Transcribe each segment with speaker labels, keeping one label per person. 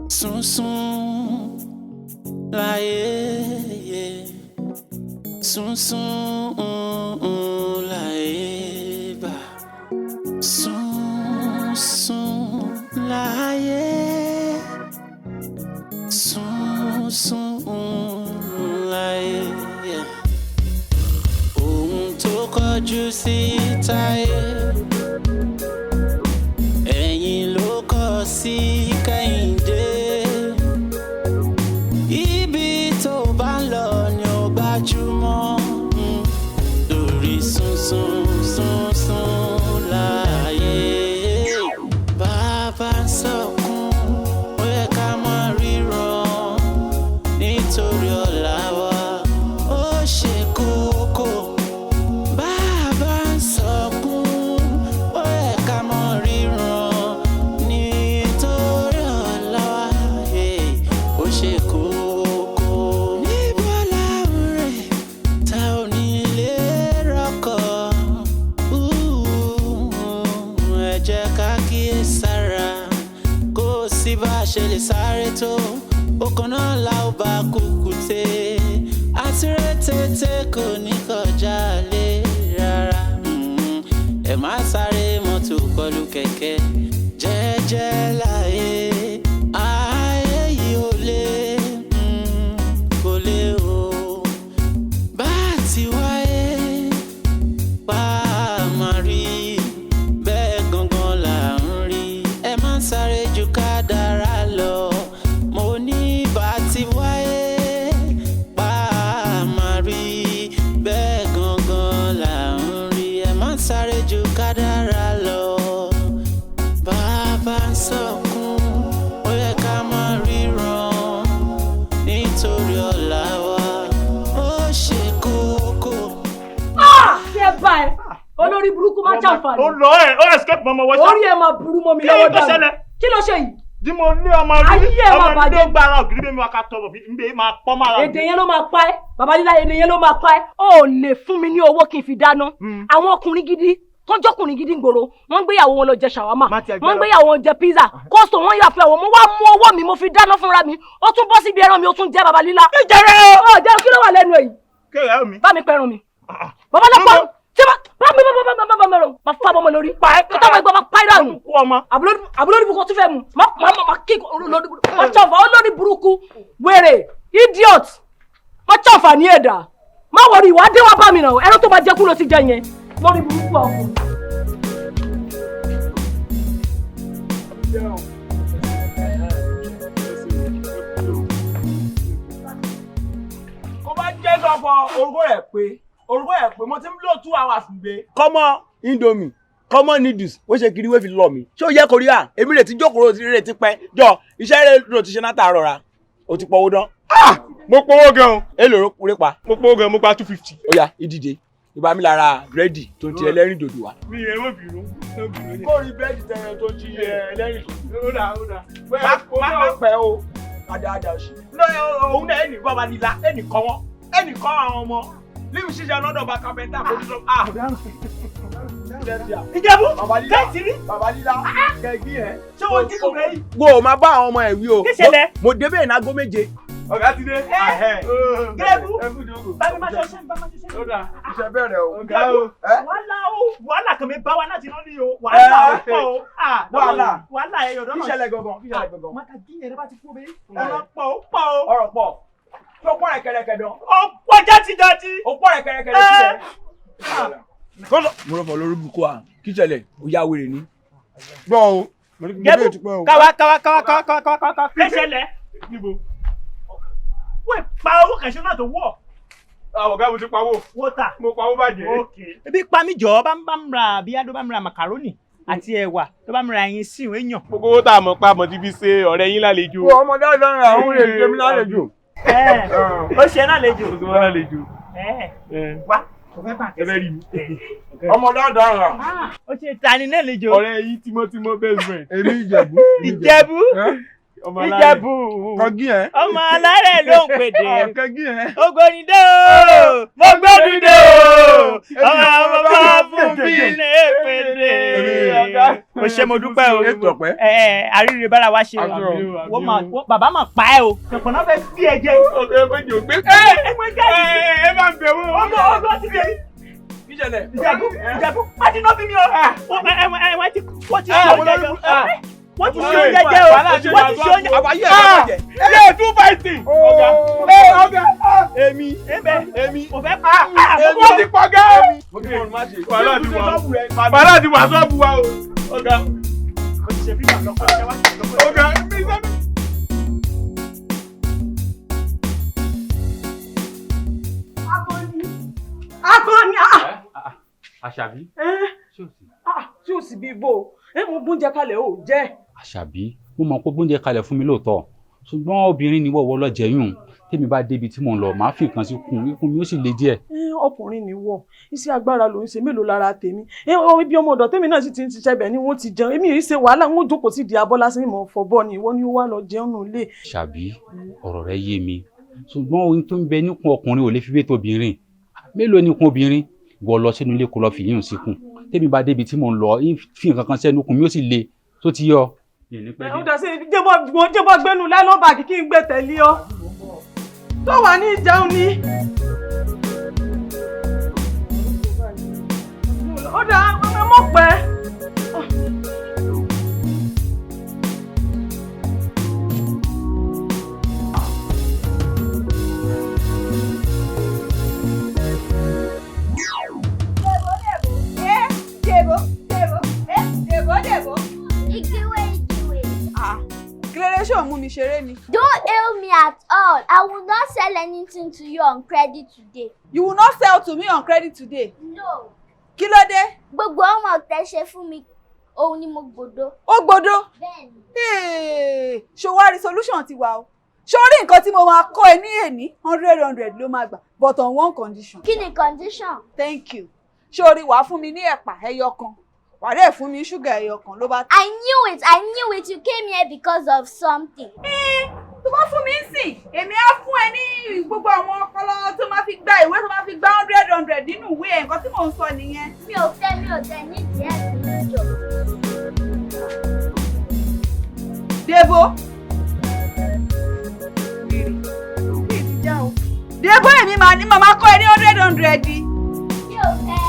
Speaker 1: Sunsun láyé, sunsun láyé bá, sunsun láyé, sunsun láyé. Ohun tó kọjú sí táyé, ẹ̀yìn ló kọ sí Kẹ́hìndé. Ibi tó bá ń lọ ni ó gbajúmọ̀, lórí sunsun sunsun láyé. Bàbá ń sọkún, ó yẹ ká máa ríran nítorí ọ̀la wa, ó ṣe kókó. Bàbá ń sọkún, ó yẹ ká máa ríran nítorí ọ̀la wa, ó ṣe kókó. Níbo la ń rè tá ò ní lè rọ́kọ̀? Ẹ jẹ́ ká kíyèsára, kó o sì bá a ṣe lè sáré tó, ọkàn náà la ó bá kúkúté. Àtìrẹ tètè kò ní kọjá lé rárá. Ẹ má sáré mọ́tò kọlù kẹ̀kẹ́, jẹ́jẹ́ láyé. Ayé yìí ò lè, kò lè o. Bá a ti wáyé, bá a máa rí, bẹ́ẹ̀ gangan là ń rí. Ẹ má sáré ju kádàrá lọ. Mo ní bá a ti wáyé, bá a máa rí, bẹ́ẹ̀ gangan là ń rí. Ẹ má sáré ju kádàrá lọ. Bàbá ń sọkún, ó yẹ ká máa ríran nítorí ọ̀la wa, ó ṣe kókó.
Speaker 2: Ṣé báyìí olórí burúkú máa jàǹfààní?
Speaker 3: ó lọ ẹ ó escape mọmọ wọṣọ.
Speaker 2: Orí ẹ máa burú mọ́ mi lọ́wọ́ dànù. Kí ló ṣe yìí?
Speaker 3: Tí mo ní ọmọ rí
Speaker 2: Ayé ẹ máa
Speaker 3: ọmọ
Speaker 2: bàjẹ́.
Speaker 3: tó gba ara ògiri bẹ́ẹ̀ mi wá ká tọrọ bí n bẹ́ẹ̀ máa pọ́ máa ra.
Speaker 2: Èdè yẹn ló máa pa ẹ́. Bàbá lílá èdè yẹn ló máa pa ẹ́. Ó lè fún mi ní owó kí n fi dáná. Àwọn ọkùnrin gidi tó jọkùnrin gidi ń gbòòrò, wọ́n ń gbéyàwó wọn lọ jẹ ṣàwámà, wọ́n ń gbéyàwó wọn jẹ pizza, kọ́sọ̀ wọn yà fẹ́ wọn, mo wá mú owó mi mo fi dáná fúnra mi, ó tún bọ́ síbi ẹran mi ó tún jẹ́ bàbá lílá.
Speaker 3: Ìjẹrẹ o.
Speaker 2: Ó jẹ́ kí ló wà lẹ́nu èyí?
Speaker 3: Kéèrè mi.
Speaker 2: Bá mi pẹ̀rùn mi. Bàbá lọ́pọ̀ tí bá mi mẹ́rùn, máa fà bọ́mọ lórí. Kí táwọn ẹgbẹ́ máa pa ẹ̀ dànù.
Speaker 3: Kú ọmọ.
Speaker 2: Àbúlórí burúkú tún fẹ́ mu. Má kí olórí burúkú wèrè idiot. Má ṣàǹfà ní ẹ̀dá. Má wọrí ìwà dé wá bá mi náà. Ẹran tó bá jẹ́ kú ló ti jẹ yẹn. Lórí burúkú ọ̀hún.
Speaker 4: Kó bá jẹ́ sọ́kọ̀ orúkọ ẹ̀ pé mo ti ń lò 2 hours gbé. Kọ́mọ Indomie kọ́mọ noodles ó ṣe kiri wé fi lọ mi. Ṣé o yẹ Korea? Èmi rè ti jókòó rè ti pẹ́. Jọ iṣẹ́ rẹ̀ ló ti ṣe náà tààrọ̀ ra. O ti pọ̀wó dán.
Speaker 3: Mo pọwọ́ gan.
Speaker 4: Èlò rẹ̀ pa.
Speaker 3: Mo pọwọ́ gan, mo pa 250.
Speaker 4: Ó yá ìdìde. Ìbá mi lára búrẹ́dì tó ti ẹlẹ́rìn dòdò wa.
Speaker 3: Mi ẹ̀ mọ̀ bínú.
Speaker 4: Kó rí búrẹ́dì tẹ̀yẹ tó ti ẹlẹ́rìn dòdò.
Speaker 3: Ó dà.
Speaker 4: Má pẹ́ o. Adá òṣì. Òun náà ẹnì bàbá líla ẹnì kọ́ wọn. Ẹnì kọ́ àwọn ọmọ. Líbi ṣíṣe lọ́dọ̀ bá kápẹ́ntà kò ní sọ.
Speaker 3: Ìjẹ̀bú.
Speaker 4: Bàbá líla.
Speaker 3: Kẹ́ẹ̀tì rí.
Speaker 4: Bàbá líla. Kẹ́gbí ẹ̀.
Speaker 3: Ṣé wọ́n jí kò bẹ́ẹ̀ yìí?
Speaker 4: Wo máa bá àwọn ọmọ ẹ̀ wí o.
Speaker 3: Kí ṣẹlẹ̀?
Speaker 4: Mo débẹ̀ ìnágó 7.
Speaker 3: Ọ̀gá ti dé. Gẹ́gù.
Speaker 2: Bámi má ṣe ṣe ń bá má ṣe ṣe.
Speaker 3: Ó dà.
Speaker 4: Iṣẹ́ bẹ̀rẹ̀ o.
Speaker 3: Ọ̀gá o. Wàhálà kan mi bá wa láti náà ní o.
Speaker 4: Ẹ,
Speaker 3: Wàhálà ó pọ̀ o. Wàhálà ẹ̀ yọ̀dọ̀
Speaker 4: Kí
Speaker 3: náà.
Speaker 4: ṣẹlẹ̀ gangan? Kí ṣẹlẹ̀ gangan?
Speaker 3: Màkà jí ẹ̀rẹ́ bá ti kú bẹ́ẹ̀. Ọ̀rọ̀ pọ̀ ó pọ̀ o.
Speaker 4: Ọ̀rọ̀ pọ̀. Tó pọ̀ rẹ̀kẹ̀rẹ̀kẹ̀ dán.
Speaker 3: Ó pọ̀ játijáti.
Speaker 4: Ó pọ̀ rẹ̀kẹ̀rẹ̀kẹ̀ sílẹ̀. Mo rọ̀ fọ̀ lórí bukú à. Kí ṣẹlẹ̀? Ó yá wèrè ni.
Speaker 5: Gbọ́ o.
Speaker 3: Gẹ́gù. Káwa. Kí ṣẹlẹ̀? Níbo? Wọ́n pa owó kẹ̀ṣẹ́ náà tó wọ̀.
Speaker 5: Àwọn ọ̀gá mo ti pawó.
Speaker 3: Wọ́tà.
Speaker 5: Mo pawó bàjẹ́.
Speaker 6: Ebi pa mí jọ bá ń ra bíyá tó bá ń ra màkàrónì àti ẹ̀wà tó bá ń ra ẹyin sí ìwé yàn.
Speaker 5: Gbogbo owó tá a mọ̀ pa mọ̀ ti fi ṣe ọ̀rẹ́ yín lálejò.
Speaker 4: Ọmọ dáadáa rẹ̀ àwọn èèyàn ṣe mí lálejò.
Speaker 6: Ó ṣe náà lejò.
Speaker 5: Gbogbo wọn lálejò.
Speaker 6: Wá kò fẹ́ bà
Speaker 5: Ẹ fẹ́ rí mi.
Speaker 4: Ọmọ dáadáa rẹ̀.
Speaker 6: ó ṣe ta ni náà lejò.
Speaker 5: Ọ̀rẹ́ yín tímọ́tímọ́ best friend.
Speaker 4: Èmi Ìjẹ̀bú.
Speaker 6: Ìjẹ̀bú. Ìjẹ̀bú.
Speaker 4: Kọ́gí ẹ̀.
Speaker 6: Ọmọ alárẹ̀ ló ń pèdè.
Speaker 4: Kọ́gí ẹ̀.
Speaker 6: Ògbónidé o, mo gbódùdé o. Ọmọ bá fún mi ní èpèdè. Mo ṣe mo dúpẹ́ o.
Speaker 4: Ètò ọ̀pẹ́.
Speaker 6: Àríre bára wa ṣe o. Bàbá mà pa ẹ́ o. Ṣọ̀pọ̀nà fẹ́ bí ẹ jẹ́.
Speaker 5: Ọ̀gá méjì ò gbé. Ẹ bá ń bẹ̀ wọ́n.
Speaker 6: Ọgbọ́n ti bẹ̀rẹ̀. Ìjẹ̀bú, má ti náà bí mi o. Wọ́n ti ṣe oúnjẹ jẹ́ o. Wọ́n ti ṣe oúnjẹ.
Speaker 4: Àbáyé ẹ̀ bàjẹ́.
Speaker 5: Ilé 250. Ọ̀gá.
Speaker 4: Èmi.
Speaker 6: Mo fẹ́ pa.
Speaker 5: Wọ́n ti pọ̀ gẹ́.
Speaker 4: Mo ti mọ̀ ní má ṣe.
Speaker 5: Wàhálà ti wà sọ́ọ̀bù wa o. Ọ̀gá.
Speaker 6: Mo ti ṣe fíìmù lọ́kọ́ ṣe wá sí lọ́kọ́.
Speaker 5: Ọ̀gá. Mi sẹ́mi.
Speaker 2: Akọni
Speaker 7: Àṣàbí.
Speaker 2: tí ò sì bí bò mo gbóúnjẹ kalẹ̀ ò jẹ́.
Speaker 7: Àṣàbí, mo mọ̀ pé gbóúnjẹ kalẹ̀ fún mi lóòótọ́ ṣùgbọ́n obìnrin ni wọ́wọ́ lọ́jẹ̀yún tèmi bá débi tí mò ń lọ màá fi nǹkan sí ikùn mi ó sì le díẹ̀.
Speaker 2: Ọkùnrin ni wọ iṣẹ́ agbára ló ń ṣe mélòó lára tèmi ibi ọmọ ọ̀dọ̀ tèmi náà sì ti ń ṣiṣẹ́ bẹ̀ ni wọ́n ti jẹun èmi yìí ṣe wàhálà wọn jókòó sí di abọ́ lásán ìmọ̀ fọ́bọ́ ni ìwọ ni ó wà lọ jẹun nù lé.
Speaker 7: Àṣàbí, ọ̀rọ̀ rẹ yé mi ṣùgbọ́n ohun tó ń bẹ níkùn ọkùnrin ò lè fi wé tóbìnrin mélòó níkùn obìnrin wọ lọ sínú ilé kó lọ fi yín síkùn tèmi bá débi tí mò ń lọ fi nǹkan kan sẹ́nu kùn mi ó sì le tó ti yọ.
Speaker 2: ó dà sí jẹ́bọ̀ gbẹ́nu lálọ́bà kí n gbé tẹ̀lé ọ tó wà ní ìjẹun ni. ó dà ọmọ pẹ́.
Speaker 8: Don't hail me at all. I will not sell anything to you on credit today.
Speaker 9: You will not sell to me on credit today?
Speaker 8: No.
Speaker 9: Kí ló dé?
Speaker 8: Gbogbo ọmọ tẹ́ ṣe fún mi, òun ni mo gbọ́dọ̀.
Speaker 9: Ó gbọ́dọ̀?
Speaker 8: Bẹ́ẹ̀ni.
Speaker 9: Ṣó wá rí solution ti wà o. Ṣó rí nǹkan tí mo máa kọ́ ẹ ní èní 100 ló máa gbà but on one condition.
Speaker 8: Kí ni condition?
Speaker 9: Thank you. Ṣó rí wàá fún mi ní ẹ̀pà ẹyọ kan. Wàá dẹ̀ fún mi ṣúgà ẹyọ kan ló bá.
Speaker 8: I knew it. You came here because of something.
Speaker 9: Tó bá fún mi sìn, èmi á fún ẹ ní gbogbo àwọn ọpọlọ tó máa fi gba ìwé tó máa fi gba 100 nínú ìwé ẹ̀ nǹkan tí mò ń sọ nìyẹn.
Speaker 8: Mi ò tẹ́ nídìí ẹ̀ níjọ.
Speaker 9: Debo. Debo èmi máa ní màmá kọ́ ẹ ní 100.
Speaker 8: Mi ò fẹ́.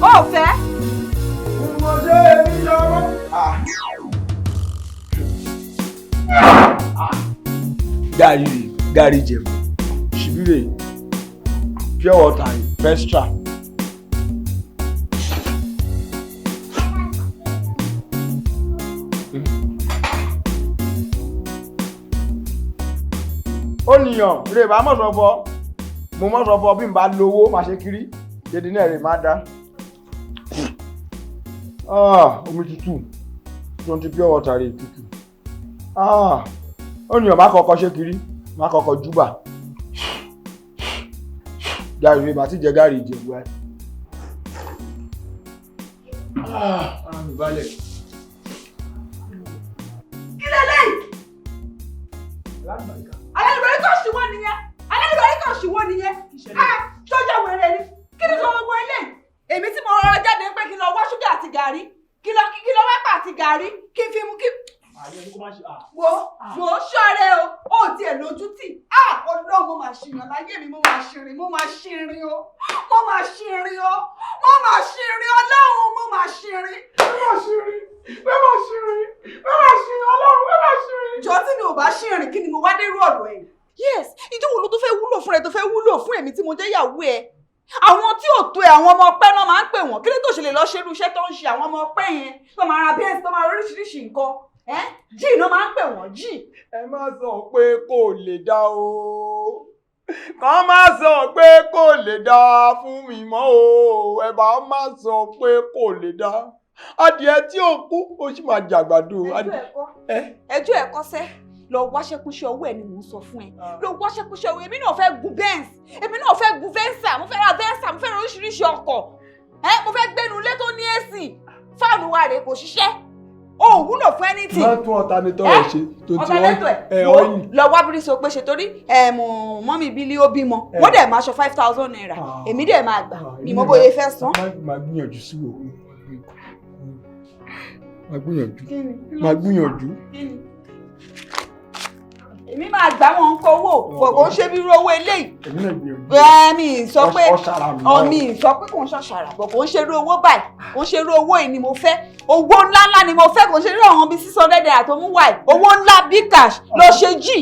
Speaker 9: Ó fẹ́?
Speaker 4: Mo ṣe èmi lọ́wọ́. Gàrí Ìjẹ̀bú, ṣìbírè, pure water, Vestra. Ó nìyàn, rè bá mọ̀ sọ́fọ́, mo mọ̀ sọ́fọ́ bí n bá lówó máa ṣe kiri, dédé náà rè má dá. Omi tútù, 20 pure water rè tútù. Ó nìyàn má kọ́kọ́ ṣe kiri, má kọ́kọ́ júbà. Gàrí rè bá ti jẹ Gàrí Ìjẹ̀bú ẹ. Àmì balẹ̀.
Speaker 9: Kí lélẹ́yìí? Alẹ́lùbẹ̀rẹ̀ kan ṣùwọ́ nìyẹn. Ṣọ́jà wẹ̀rẹ̀ ni. Kí ni gbogbo eléyìí? Èmi tí mo rọra jáde pé kí n lọ wá ṣúgà àti gàrí. Kí lọ wẹ́pà àti gàrí. Kí n fi mu kí. Wo ṣọ́ọ̀rẹ́ o. Ó tiẹ̀ lójú tì. Ọlọ́run mo máa ṣìyàn láyé mi. Mo máa ṣìrìn o. Ọlọ́run mo máa ṣìrìn. Jọ tí mi ò bá ṣìrìn kí ni mo wá dérú ọ̀dọ̀ ẹ̀? Yes, ìjọ wo ló tó fẹ́ wúlò fún ẹ tó fẹ́ wúlò fún èmi tí mo jẹ́ ìyàwó ẹ? Àwọn tí ò tó ẹ àwọn ọmọ ọpẹ́ náà máa ń pè wọ́n. Kí ló tó ṣe lè lọ ṣerú iṣẹ́ tó ń ṣe àwọn ọmọ ọpẹ́ yẹn tó máa ra bẹ́ẹ̀sì tó máa ra oríṣiríṣi nǹkan? Jí iná máa ń pè wọ́n jí.
Speaker 4: Ẹ má sọ pé kò lè dá o. Kàn má sọ pé kò lè dá fún mi mọ́ o. Ẹ bá má sọ pé kò lè dá. Adìẹ tí ò kú ó sì máa jàgbàdo.
Speaker 9: Ẹjọ́ ẹ̀kọ́ sẹ́. Lọ wáṣẹ́kúṣẹ́ owó ẹ̀ ni mò ń sọ fún ẹ. Lọ wáṣẹ́kúṣẹ́ owó èmi náà fẹ́ gun Benz. Èmi náà fẹ́ gun Venza. Mo fẹ́ ra Venza. Mo fẹ́ ra oríṣiríṣi ọkọ̀. Mo fẹ́ gbénu ilé tó ní AC. Fáànù wa rèé kò ṣiṣẹ́. o wúlò fún anything.
Speaker 4: má tún ọ̀tánítọ̀ rẹ̀ ṣe tó ti
Speaker 9: wọ́n lọ wá bírí so pé ṣe torí mọ́mí bílí ó bímọ wọ́n dẹ̀ máa ṣọ 5,000 naira èmi dẹ̀ máa gbà ni mo bóyá fẹ́ san.
Speaker 4: máa gbìyànjú sí wo máa gbìyànjú.
Speaker 9: èmi máa gbà wọn kó owó kò ṣe bí irú owó eléyìí. mi sọ pé kò ń ṣàṣàrà bọ̀ kò ń ṣe irú owó báyìí kò ń ṣe irú owó yìí ni mo fẹ́ owó ńláńlá ni mo fẹ́ kò ń ṣe irú àwọn bíi 600 naira tó mú wáyé owó ńlá big cash lọ ṣe jì.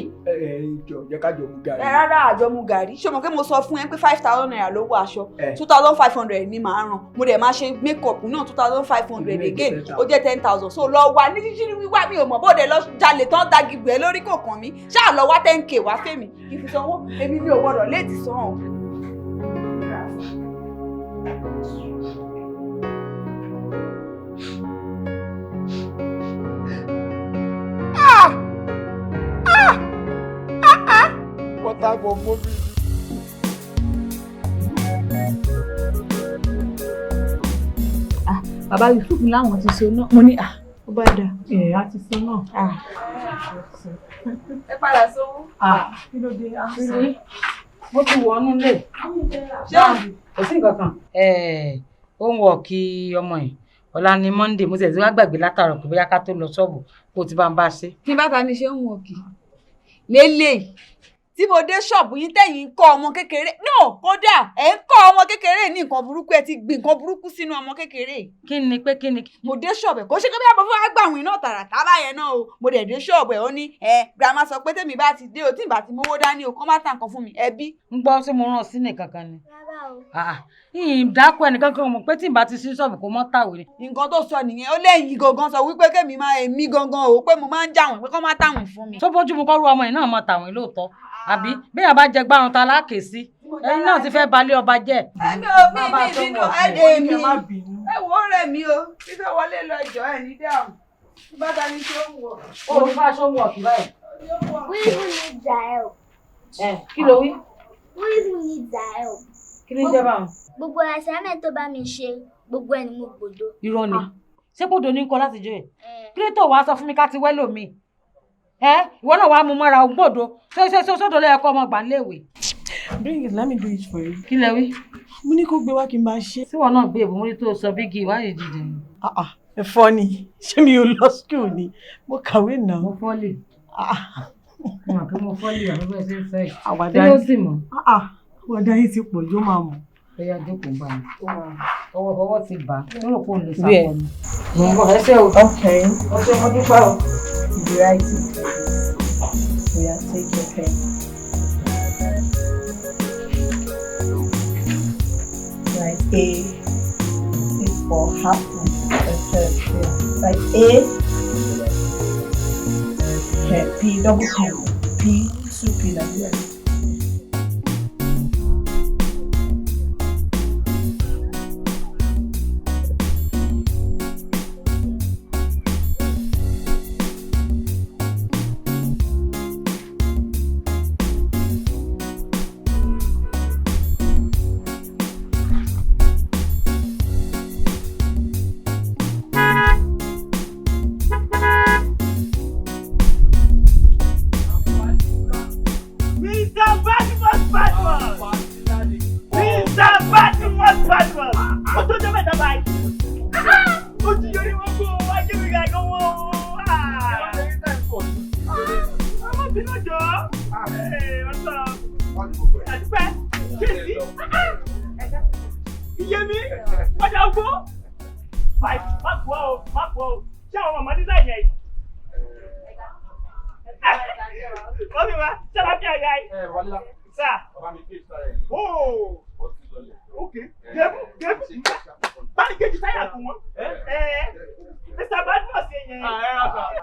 Speaker 4: jẹ́ ká jọ mu gàrí.
Speaker 9: rárá àjọ mu gàrí ṣé mo pé mo sọ fún ẹ pé 5,000 naira lówó aṣọ 2,500 ni màá ràn mo dẹ̀ máa ṣe make up náà 2,500 again ó jẹ́ 10,000 so lọ wá ní jíjí wíwá mi ò mọ̀ bóde lọ jalè tán dagi gbẹ lórí kọ̀ọ̀kan mi ṣáà lọ wá 10k wá fèmí kí n fi sanwó èmi mi ò gbọdọ̀ léètì san o.
Speaker 4: Water for movie.
Speaker 2: Bàbá Yusuf láwọn ti ṣe náà mo ní ó bá dà.
Speaker 10: A ti ṣe náà.
Speaker 9: Ẹ padà sówó.
Speaker 10: Kí ló dé?
Speaker 2: Mo ti wọnú lè.
Speaker 10: Kò sí nǹkan kan.
Speaker 2: Ó ń wọ̀ kí ọmọ yìí ọ̀la ni Monday mo tẹ̀sí wá gbàgbé látàrọ̀ pé bóyá ká tó lọ ṣọ́ọ̀bù kó ti bá ń bá ṣe.
Speaker 9: Kí bá ta ni ṣe ń wọ̀ kí lélẹ̀ tí mo dé ṣọ́ọ̀bù yín tẹ̀yìn ń kọ́ ọmọ kékeré kódà ẹ̀ ń kọ́ ọmọ kékeré ní nǹkan burúkú ẹ ti gbìn nǹkan burúkú sínú ọmọ kékeré.
Speaker 2: Kí ni pé kí ni.
Speaker 9: mo dé ṣọ́ọ̀bù ẹ̀ kó ṣe pé bí a bọ̀ fún wa gbàwìn náà tààràtà báyẹn náà o mo dẹ̀ dé ṣọ́ọ̀bù ẹ̀ ó ní grandma sọ pé tèmi bá ti dé o tí ìbá ti mówó dání o kán má tà nǹkan fún mi ẹbí.
Speaker 2: ń gbọ́ sí mo rán sí nìkan kan ni. ìdákọ̀ ẹnìkan kan mọ̀ pé tí ìbá ti sí ṣọ́ọ̀bù kó mọ́ tàwé ni.
Speaker 9: nǹkan tó sọ nìyẹn ó lẹ́yìn gangan sọ wípé kémi máa èmi gangan o pé mo máa ń jáwìn pé kán má tàwìn fún mi.
Speaker 2: tó bójú mu kọ́rú ọmọ yìí náà mọ tàwìn lóòótọ́ àbí bí yàrá bá jẹ gbárùn ta láàkè sí ẹ̀yin náà ti fẹ́ balẹ̀ ọba jẹ́.
Speaker 9: èmi ò bínú ẹ̀dẹ̀ mi ẹ wo rẹ̀ mi o fífẹ́ wọlé lọ ìjọ ẹ̀ ní dáhùn bàtà ni tí ó ń wọ̀.
Speaker 2: ó ní bá aṣọ ń wọ̀ kí báyìí.
Speaker 8: We even need their help.
Speaker 2: Kí ló wí?
Speaker 8: We even need their help.
Speaker 2: Kí ni jẹ́ báwọn?
Speaker 8: Gbogbo assignment tó bá mi ṣe gbogbo ẹ̀ ni mo gbòdo.
Speaker 2: Irọ́ ni ṣé kò dò ní kọ láti jọ ẹ̀ kí ló tó wàá sọ fún mi ká ti wẹ́ lómi ìwọ náà wàá mú mọ́ra ògbòdo sódò lẹ́yìn ọkọ ọmọ gbà ń léèwé.
Speaker 10: Bring it, let me do it for you.
Speaker 2: Kí lẹ wí?
Speaker 10: Mo ní kó gbé wá kí n bá ṣe.
Speaker 2: Tí wọn náà gbé èbò mo ní tó sọ bígì wáyé dìde.
Speaker 10: Ẹ̀fọ́ ni ṣé mi ò lọ school ni mo kàwé náà.
Speaker 2: Mo fọ́lì. Mo mọ̀ pé mo fọ́lì àwọn ẹgbẹ́ ṣe ń fẹ́ yìí.
Speaker 10: Àwàdà
Speaker 2: yìí. Ṣé yóò sì mọ̀?
Speaker 10: Àwàdà yìí ti pọ̀ jù máa mọ̀.
Speaker 2: Ó yá jókòó bá mi. Ọwọ́ ti bà á. Ó rò pé òun lè sàkọ́ ni. Mo ń bọ̀ ẹsẹ̀ o.
Speaker 10: Okay.
Speaker 2: Ọjọ́ mo dúpẹ́ o.
Speaker 10: You write it. Yeah, take your pen. Right, A is for apple. Like A, P, double P, 2P, like that.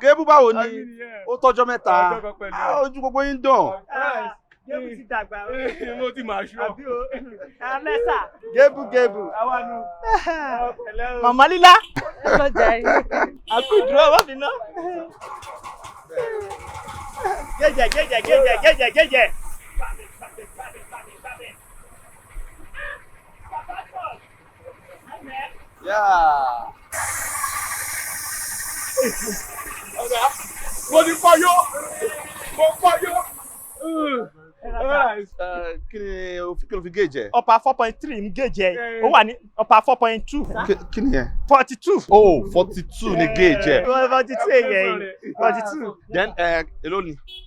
Speaker 5: Gébú báwo ni ó tọ́jọ́ mẹ́ta ojú gbogbo yín dàn.
Speaker 3: Gébú ti dàgbà o.
Speaker 5: Mo ti máa ṣọ́.
Speaker 3: Àbí o. Mẹ́sà.
Speaker 5: Gébú.
Speaker 3: Àwa nu.
Speaker 5: Màmá lílá.
Speaker 3: Ẹ lọ jà yín. Àkúdùrọ̀ wọ́n fi ná. Gẹ́jẹ̀.
Speaker 5: Yeah. Mo ti fọyọ́. Mo fọyọ́. Kí ni o fi gauge ẹ?
Speaker 3: Upper 4.3 ń gauge ẹ. Ó wà ní upper 4.2.
Speaker 5: Kí ni yẹn?
Speaker 3: 42.
Speaker 5: Oh, 42 ni gauge ẹ.
Speaker 3: 42 yẹn. 42.
Speaker 5: Then èló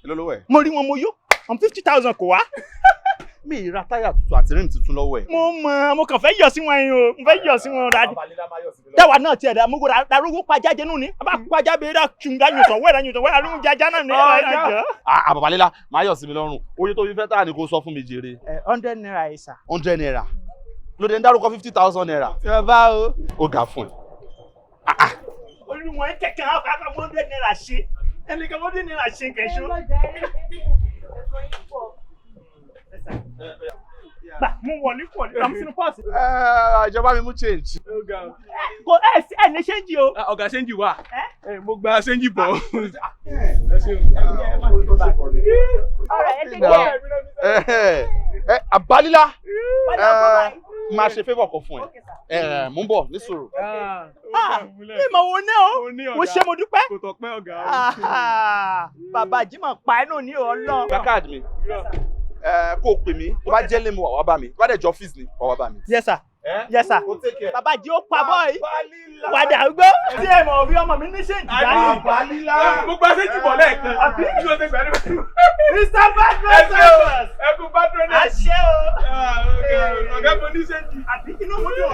Speaker 5: lówó ẹ?
Speaker 3: Mo rí wọn mo yó. 50,000 kò wá.
Speaker 5: Mi ì ra táyà tuntun àti rim tuntun lọ́wọ́ ẹ̀.
Speaker 3: Mo kàn fẹ́ yọ̀ sí wọn yín o. Mo fẹ́ yọ̀ sí wọn dáadé. Táwa náà tiẹ̀ dá mugu darúgbó pajá jẹnu ni. A bá pajá bẹ́ẹ̀ dá ṣùgbọ́n yùtọ̀ wẹ́rẹ́ alóhùn jajá náà ní ẹ̀rọ.
Speaker 5: Àbàbálẹ́lá máa yọ̀ sí mi lọ́rùn. Oye tó fi fẹ́ tà ní kó sọ fún mi jèrè.
Speaker 3: 100 naira ẹ̀ sà.
Speaker 5: 100 naira. Lóde ń dárúkọ 50,000 naira.
Speaker 3: Yorùbá o.
Speaker 5: Ó ga fún ẹ.
Speaker 3: Olúwọ̀n kẹ̀kẹ́ àwọn 100 naira ṣe. Ẹnìkan 100 naira ṣe kẹ̀ṣọ́. Gbà mú wọlé àmì sínú pọ́ọ̀sì.
Speaker 5: Ìjọba mi mú change.
Speaker 3: Kò ẹ ní ṣéǹjì o.
Speaker 6: Ọ̀gá ṣéǹjì wà. Mo gba ṣéǹjì bọ̀.
Speaker 5: Àbálílá máa ṣe favour kan fún ẹ. Mú bọ̀ ní sùúrù.
Speaker 3: Ìmọ̀ wo ní o? Mo ṣe mo dúpẹ́.
Speaker 6: Kò tọ́pẹ́ ọ̀gá.
Speaker 3: Bàbá Jimoh pa inú ní ọlọ́run.
Speaker 5: Gba káàdì mi. Kó o pè mí tó bá jẹ́ lé mi wà wá bá mi tó bá dẹ̀ jọ ọ́fíìsì ni wà wá bá mi.
Speaker 3: Yes sir. Yes sir. Bàbá jí ó pa bọ́ọ̀yì. Wàdà gbó. Tí ẹ mọ̀ bí ọmọ mi ní ṣe ìdáyé.
Speaker 5: Àbálílá.
Speaker 6: Mo gba ṣéǹjì bọ̀ lẹ́ẹ̀kan. Àbí kí ló ṣe gbàdúrà?
Speaker 3: Mr. Badman.
Speaker 6: Ẹkún Badman.
Speaker 3: Àṣẹ o.
Speaker 6: Ọ̀gá mo ní ṣéǹjì.
Speaker 3: Àbí inú mo dùn.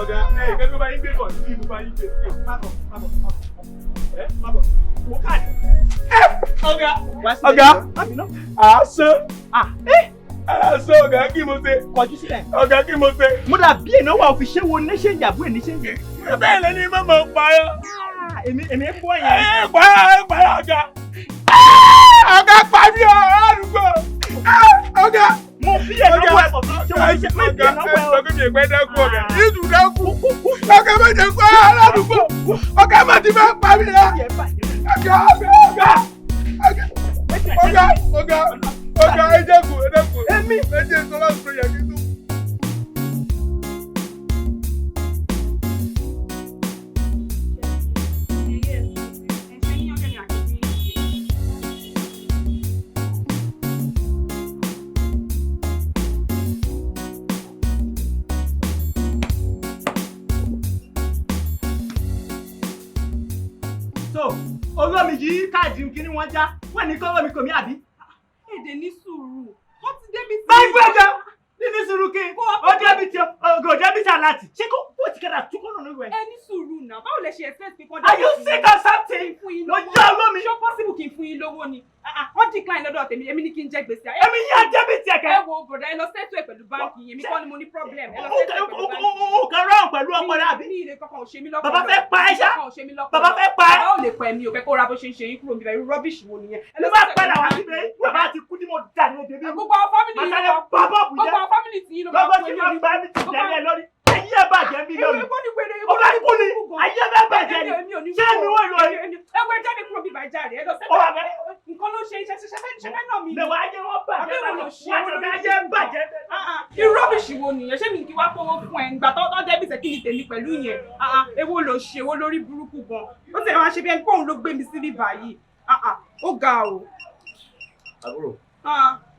Speaker 6: Ọ̀gá kẹ́kọ̀ọ́ bá yín gbé bọ̀ sí ibùba yín gbé sí o.
Speaker 3: Má bọ̀. Wò káàdì.
Speaker 6: Ọ̀gá.
Speaker 3: Ọ̀gá.
Speaker 6: Àṣọ. Àṣọ ọ̀gá kí mo ṣe.
Speaker 3: Kọjú sílẹ̀.
Speaker 6: Ọ̀gá kí mo ṣe.
Speaker 3: Mo dà bí èèyàn wà òfin ṣé wo ní ṣéǹjì àbúrò ní ṣéǹjì.
Speaker 6: Bẹ́ẹ̀ lẹ́ni mọ́mọ́ parọ́.
Speaker 3: Èmi ń bọ́ yẹn.
Speaker 6: Parọ́ ọ̀gá. Ọ̀gá pàdé àdúgbò. Ọ̀gá.
Speaker 3: Mo fi ẹ̀ lọ́wọ́ ẹ̀ bọ̀bí. Ṣé wọ́n ṣe pé ìgbà lọ́wọ́ ẹ̀ o?
Speaker 6: Ọ̀gá mi ò pẹ́ dákú ọ̀gá. Ìtù dákú. Ọ̀gá mi jẹ́ kó aládùúgbò. Ọ̀gá mi ti fẹ́ pa mí lọ. Ọ̀gá ẹ dẹ́kun.
Speaker 3: Èmi.
Speaker 6: Ẹ jẹ́ sọ́lá sọ yẹ kí tó.
Speaker 3: Olómi yìí káàdì kí ni wọ́n já wọ́n ní kọ́ olómi kò mí àbí.
Speaker 9: Èdè ní sùúrù. Wọ́n ti débi sí.
Speaker 3: Báyìí gbẹ́jọ́ ní sùúrù kí ó débìtì ọgọ̀ àláàtì ṣé kó ó ti kẹ́dà túkọ̀ nínú ìwẹ̀.
Speaker 9: Ẹ ní sùúrù náà báwo lẹ ṣe expect pé kọ́
Speaker 3: Are you sick or something? Lọ jẹ́ olómi.
Speaker 9: Ṣé ó possible kí n fún yín lówó ni? Wọ́n decline lọ́dọ̀ tèmi èmi ní kí n jẹ gbèsè.
Speaker 3: Èmi yá débìtì ẹ̀kẹ́.
Speaker 9: Ẹ wo bọ̀dá ẹ lọ settle ẹ̀ pẹ̀lú báńkì yẹn mi kọ́ ni mo ní problem. Ẹ lọ settle ẹ̀ pẹ̀lú báńkì.
Speaker 3: O kàn rán pẹ̀lú ọpọlọ àbí.
Speaker 9: Mi ìrè kankan ò ṣe mí lọ́pọ̀.
Speaker 3: Bàbá fẹ́ pa ẹ́ ṣá. Bàbá fẹ́ pa ẹ́.
Speaker 9: Bàbá ò lè pa ẹ̀mí o kẹ́kọ̀ọ́ ra bó ṣe ń ṣe yín kúrò níbẹ̀ irú rubbish wo nìyẹn.
Speaker 3: Ló bá padà wá síbẹ̀ bàbá ti kú ní mo dà ní èdè bí.
Speaker 9: Gbogbo àwọn family yìí ló máa gbogbo àwọn family tí yìí ló máa
Speaker 3: gbogbo tí wọ́n bá mi ti tẹ̀lé lórí. Ayé ẹ̀ bàjẹ́ bí lórí. Ó bá kú ni ayé ẹ̀ bàjẹ́ ni. Ṣé mi wọ́n lọ rí?
Speaker 9: Ẹ wọ ẹja mi kúrò bíbá ẹja rẹ̀ ẹ lọ sẹ́kọ̀ọ́. Nǹkan ló ṣe iṣẹ́ ṣẹfẹ́ náà mi.
Speaker 3: Lẹ̀wọ̀ ayé wọn bàjẹ́ lọ sí àwọn ayé bàjẹ́.
Speaker 9: Irú rubbish wo nìyẹn? Ṣé mi kí wá kówó fún ẹ? Ìgbà tó débì sẹ́kì ní tèmi pẹ̀lú yẹn. Èwo ló ṣe èwo lórí burúkú gan. Ó sì máa ṣe bí ẹni pé òun ló gbé mi sí bíbá yìí. Ó ga o.
Speaker 3: Àbúrò.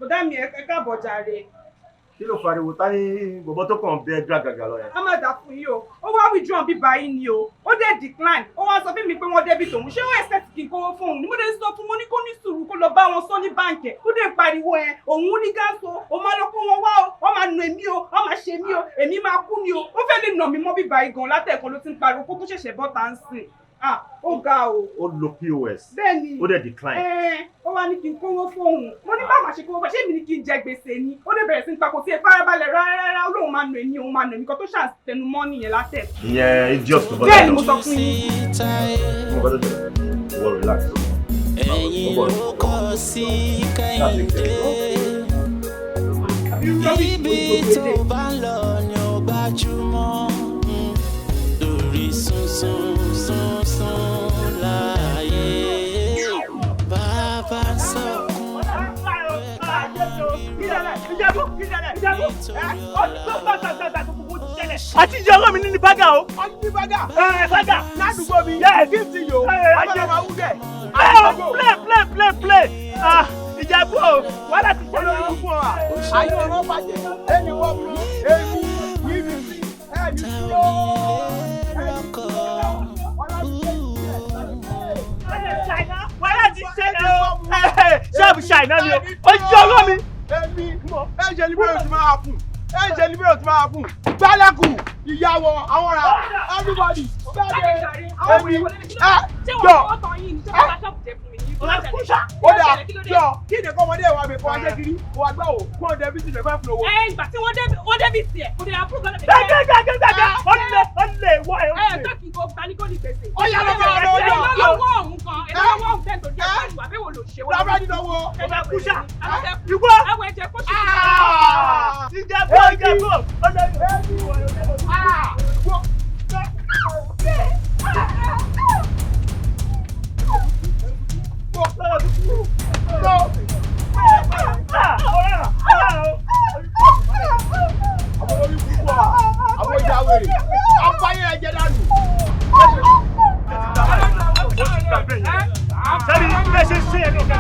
Speaker 9: Bọ̀dá mi ẹ káàbọ̀ jàre.
Speaker 3: Kí ló fariwo táyé bọ̀bọ̀ tó kàn bẹ gàgàgà lọ yẹn?
Speaker 9: A máa dà fún yín o. Ó wá withdraw bíbá yín ni o. Ó dẹ̀ decline. Ó wá sọ fún mi pé wọ́n débì tòun. Ṣé wọ́n expect kí n kówó fún òun? Ni mo dé sọ fún mo ní kó ní sùúrù kó lọ bá wọn sọ ní báǹkì. Ó dẹ̀ pariwo ẹ̀. Òun ní gáàsó. Ó máa lọ kó wọn wá o. Wọ́n máa nù èmi o. Wọ́n máa ṣe mí o. Èmi máa kú ni o. Ó fẹ́ lè nà mí mọ́ bíbá yìí gan látẹ̀kọ́ ló ti ń pariwo kó tó ṣẹ̀ṣẹ̀ bọ́ta ń sìn. Ó ga o.
Speaker 3: Ó lo POS.
Speaker 9: Bẹ́ẹ̀ni.
Speaker 3: Ó dẹ̀ decline.
Speaker 9: Ó wá ní kí n kówó fóun. Mo ní bá màá ṣe kówó bá ṣé mi ní kí n jẹ gbèsè ni. Ó dẹ̀ bẹ̀rẹ̀ sí ní pakò tí ẹ farabalẹ̀ rárá olóhùn máa nù èmi òun máa nù èmi kan tó ṣàtẹnumọ́ nìyẹn látẹ̀.
Speaker 3: Ìyẹn idiot tó bá
Speaker 9: bẹ́ẹ̀ ni mo sọ fún yín.
Speaker 3: Mo bá dọ̀dọ̀ ìwọ relax.
Speaker 1: Ẹ̀yin ló kọ sí Kẹ́hìndé. Ibi tó bá lọ ni ó gbajúmọ̀. Lórí sunsun láàyè. Bàbá sọkún.
Speaker 3: Ìjàbọ̀. àti ìyá ọlọ́mi ní bága o.
Speaker 4: ní bága.
Speaker 3: Bága.
Speaker 4: ládùúgbò mi. gift yòó. ọjọ́ máa wú dẹ̀.
Speaker 3: play. Ìjẹ̀bú o wàhálà ti ṣe
Speaker 4: olórí fún wa. ayé ọ̀rọ̀ bàjẹ́ ẹni wọ́n mú èmi yìí sí ẹni tí ó.
Speaker 3: wàhálà ti ṣe o. ṣọ́ọ̀bù ṣàìná ni o. ó jẹ́ ọlọ́mi.
Speaker 4: èmi ẹ̀jẹ̀ libero ti máa fún gbálẹ́kù ìyàwó àwọn ra everybody bẹ́ẹ̀ èmi jọ ó dà jọ kí ni kọ́mọdé wa mi kọ́ ajé kiri wà gbà ó kó débi ti fẹ́ fún owó.
Speaker 2: ìgbà tí wọ́n débi tiẹ̀ kò dé àbúrò kan lẹ́bi.
Speaker 3: gẹ́gẹ́ ọ̀lẹ̀ wọ́ ẹ̀
Speaker 2: ẹ̀ tó kì í kó gbani kó ní gbèsè.
Speaker 4: ó yà lọ́wọ́ ọ̀rọ̀ ọ̀rọ̀
Speaker 2: lọ́wọ́ ọ̀hún kan ẹ̀ lọ́wọ́ ọ̀hún tẹ̀ tó jẹ́ pẹ̀lú àbẹ̀wò ló ṣe wọ́n.
Speaker 4: lọ́wọ́ ẹ̀dínlọ́ wo.
Speaker 3: ọ̀gá kúṣà
Speaker 2: ìwọ ẹ̀wọ̀ ẹ̀jẹ̀ kó ṣe.
Speaker 3: ìjẹ̀bú
Speaker 4: àwọn ìjà wèrè apáyé ẹ̀jẹ̀ dànù.
Speaker 3: sẹ́ni bẹ́ẹ̀ ṣe ṣe ẹ̀mí ọ̀gá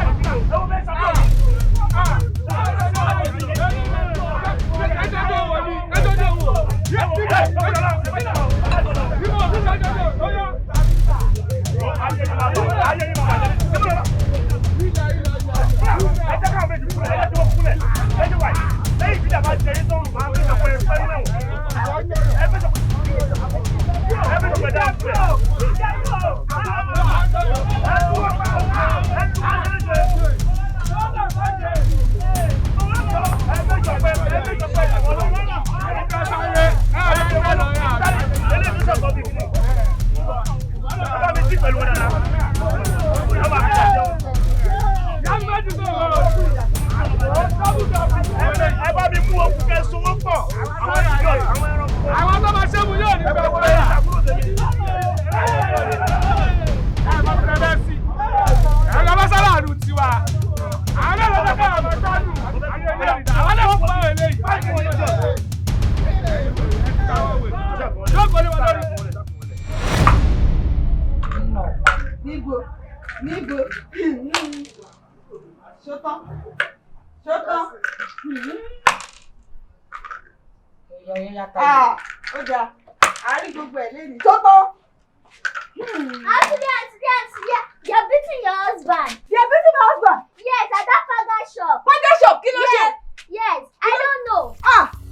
Speaker 4: àwọn tó máa ṣe mú yóò ní bẹ́ẹ̀ wọ́n yà. ẹ̀rọ bá sára àdùn tiwa àwọn ẹ̀rọ bá sára àdùn tiwa àwọn ẹ̀rọ bá sára àdùn tiwa. jókòó ní wọn lórí.
Speaker 9: níbo ṣótán ó jà àárín gbogbo ẹ̀ lẹ́nu ṣótán.
Speaker 8: Auntie, you're beating your husband.
Speaker 9: You're beating my husband?
Speaker 8: Yes, at that Paga shop.
Speaker 9: Paga shop? Kí ló ṣe?
Speaker 8: Yes, I don't know.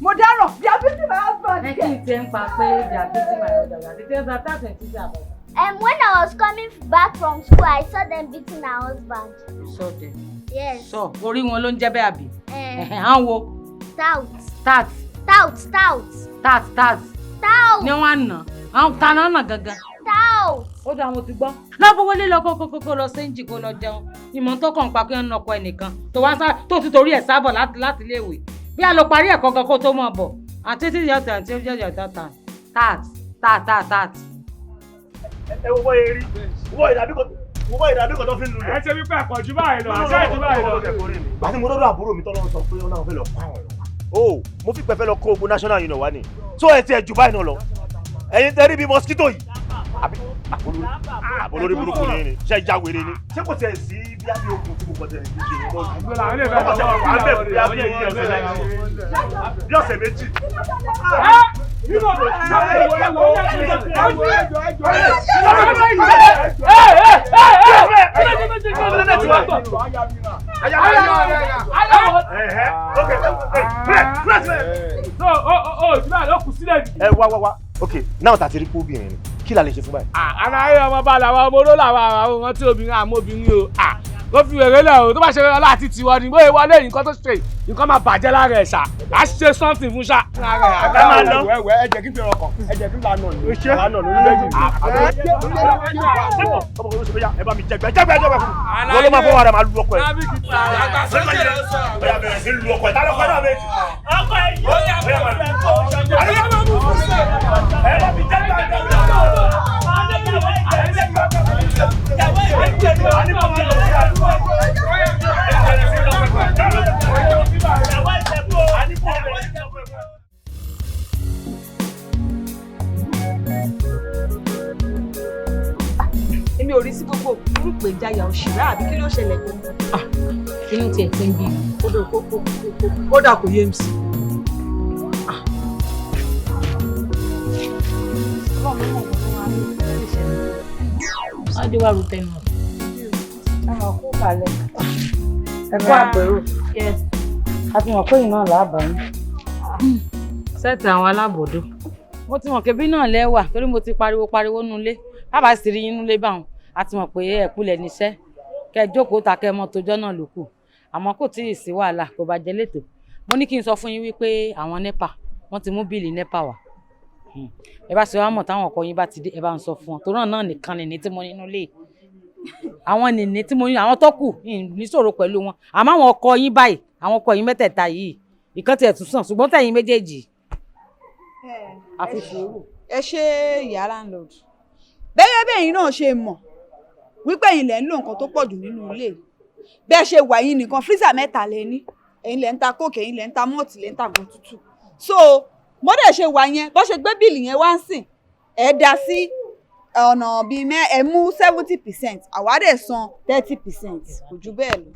Speaker 9: Mo dáràn. You're beating my husband.
Speaker 10: Ẹ kí n tiẹ̀ ń pa pé you're beating my husband. Àti tí ẹ bá tàbí ẹ̀ ti ṣe àbọ̀.
Speaker 8: When I was coming back from school, I saw them beating her husband.
Speaker 10: You saw them?
Speaker 8: Yes.
Speaker 10: So, orí wọn ló ń jẹ́ bẹ́ẹ̀ àbí? Àwọn wo?
Speaker 8: Stout.
Speaker 10: Tat. Ní wọ́n á nà. Àwọn ta náà nà gangan.
Speaker 8: Stout.
Speaker 10: Ó dá àwọn ti gbọ́. Lọ́fọwọ́lé lọ kókó lọ séńjì kó lọ jẹun. Ìmọ̀ tó kàn pa kí wọ́n nọkọ ẹnìkan. Tó wá sá tó ti torí ẹ̀ sábọ̀ láti iléèwé. Bí a lọ parí ẹ̀kọ́ gan kó tó mọ̀ bọ̀. Àti tí yọ̀tà àti yọ̀tà tat.
Speaker 3: ẹ wo bọ́ eré wọ́ ìdádúkọ̀ tó fi ń lulẹ̀.
Speaker 4: ẹ ṣe wípé àpọ̀jù báyìí lọ àṣà ìjù báyìí lọ.
Speaker 3: gbàtí mo lọ́dọ̀ àbúrò mi tọ́lọ́ sọ pé ọlọ́run fẹ́ lọ pa àwọn ọ̀rọ̀. o mo fi pẹ́fẹ́ lọ kó ogun national union wá ni tó ẹ ti ẹ̀ jù báyìí náà lọ ẹ̀yin tẹ́rí bíi mosquito yìí àbí olórí burúkú ni ṣe já wèrè ni ṣé kò tiẹ̀ sí bí a bí okùn tí mo kọ tẹ̀lé kí n bọ́ bí ọ̀sẹ̀ méjì. Wá. Okay, now tàti rí obìnrin ni kí la lè ṣe fún báyìí.
Speaker 4: Àná ayé ọmọ bá làwọn ọmọ olóòlà àwọn ọmọ tí obìnrin àmọ́ obìnrin o. Ó fi wèrè lẹ̀ o, tó bá ṣe wèrè láti tiwọn ni bóyá wọlé nǹkan tó ṣe nǹkan máa bàjẹ́ lára ẹ̀ ṣá. A ṣe something fún ṣá.
Speaker 3: Ẹ máa lọ.
Speaker 4: Ẹ jẹ́ kí n fi ọkọ̀, ẹ jẹ́ kí n lànà ní. Lànà lórí méjì.
Speaker 3: Ọmọ kan ló ṣe bóyá ẹ bá mi jẹgbẹ́ fún mi. Wọ́n ló máa fọwọ́ ara máa lu ọkọ ẹ̀. Bóyá bẹ̀rẹ̀ sí lu ọkọ ẹ̀. Tálọ́ kọ́ náà méjì. Ọkọ ẹ̀ yìí. Bóyá máa lu ọkọ ẹ̀. Ẹ bá mi jẹgbẹ́
Speaker 10: inú tiẹ̀ ti ń bí mi.
Speaker 9: kódà kò yé mi sí.
Speaker 10: Adé wà rútẹ́ nù. Àwọn kó kalẹ̀. Ẹ̀kọ́ àpérò. A ti mọ̀ pé iná làbà ní. Sẹ́ẹ̀tì àwọn alábòdó. Mo ti mọ̀ pé bí náà lẹ́wà torí mo ti pariwo nulẹ̀. Bàbá sì rí inú lé báwọn. A ti mọ̀ pé ẹ̀kúlẹ̀ níṣẹ́. Kẹ́ jókòó ta kẹ́ mọ́ tojọ́ náà lókù. Àmọ́ kò tí ì sí wàhálà kò bá jẹ́ létò. Mo ní kí n sọ fún yín wípé àwọn NEPA wọ́n ti mú bíìlì NEPA wá. Ẹ bá ṣe wá mọ̀ táwọn ọkọ yín bá ti dé ẹ bá ń sọ fún wọn torí náà nìkan nìní tí mo ní nínú ilé àwọn nìní tí mo ní àwọn tó kù ní ṣòro pẹ̀lú wọn àmọ́ àwọn ọkọ yín báyìí àwọn ọkọ yín mẹ́tẹ̀ẹ̀ta yìí ìkan tiẹ̀ tún sàn ṣùgbọ́n tẹ̀yin méjèèjì àfi sùúrù.
Speaker 9: ẹ ṣe ìyá landlord bẹ́ẹ̀ bẹ́ẹ̀ yín náà ṣe mọ̀ wípé ẹ̀yin lẹ ń lo nǹkan tó pọ̀ jù nínú ilé bẹ́ẹ̀ ṣe wà yín nìkan freezer mẹ́ta lẹ ní ẹ̀yin lẹ ń ta coke ẹ̀yin lẹ ń ta malt lẹ ń ta gan tútù so mọ́dẹ̀ ṣe wà yẹn bó ṣe gbé bíìlì yẹn wá ń sìn ẹ̀ dá sí ọ̀nà bíi ẹ̀ mú 70% àwádẹ̀ san 30% kò jù bẹ́ẹ̀ lọ.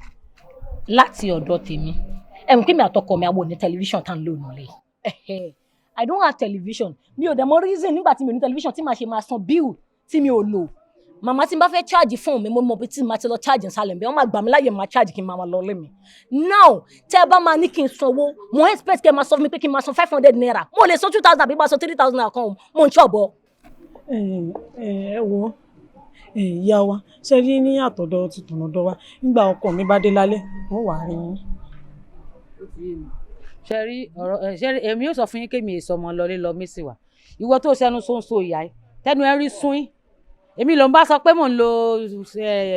Speaker 2: láti ọ̀dọ̀ tèmi ẹ̀mú kí mi àtọkọ mi àwọn ò ní tẹlifíṣàn tá ń lò nílé I don't have television mi ò dẹ̀ mọ reason nígbà tí mi ò ní tẹlifíṣàn tí màá ṣe máa san bill tí mi ò lò màmá tí n bá fẹ́ charge fóònù mi mo mọ bí tí màá ti lọ charge nsàlẹ̀ mi wọ́n máa gbà mí láyè máa charge kí n máa lọ lé mi now tẹ́ ẹ bá máa ní kí n sanwó mo expect kẹ́ ẹ máa sọ fún mi pé kí n máa san 500 naira mo lè san 2000 àbí máa san 3000 naira kan mo ń ṣọ̀bọ.
Speaker 11: ẹ wo ìyá wa ṣe rí ní àtọ̀dọ̀ ti tọ̀nàdọ̀ wa nígbà ọkọ mi bá dé lálẹ́ wọ́n wà á rí yín.
Speaker 10: ṣẹ́rí èmi yóò sọ fún yín kémi èso ọmọ lọlé lọ mẹ́sì wá ìwọ tó ṣẹnu sóńsó ìyá ẹ tẹnu ẹ rí sún yín èmi ló ń bá sọ pé mò ń lo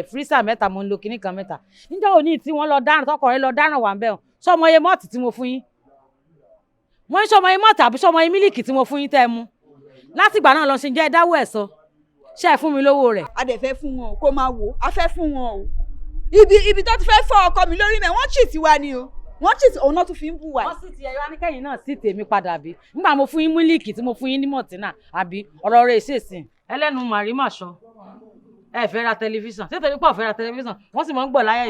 Speaker 10: fírísà mẹ́ta mò ń lo kinní kan mẹ́ta níjọ́ òní tí wọ́n lọ dáràn tọkọ rẹ lọ dáràn wà ń bẹ̀ sọmọ iye mọ́ọ̀tì tí mo fún yín mo ń sọmọ iye mọ́ọ̀tì àbí sọmọ iye mílìkì tí mo fún yín tẹ́ ẹ mú látìgbà náà lọ ṣe jẹ́ dáwọ́ ẹ̀ sọ ṣe é fún mi lówó rẹ̀.
Speaker 9: a dẹ̀ fẹ́ fún wọn kó máa wò a fẹ́ fún wọn o ibi tó ti fẹ́ fọ́ ọkọ mi lórí mẹ́ wọ́n cheat wa ni o wọ́n cheat òun náà tún fi ń bù wá.
Speaker 10: wọ́n sì ti ẹ̀yọ́ aníkẹ́yìn náà sì tèmi padà bí nígbà mo fún yín mílìkì tí mo fún yín ní mọ̀tínà àbí ọ̀rọ̀ rẹ̀ ṣèṣìn ẹlẹ́nu màrí màṣọ ẹ fẹ́ ra tẹlifíṣàn ṣé torí pé ó fẹ́ ra tẹlifíṣàn wọ́n sì mọ̀ ń gbọ̀ láyé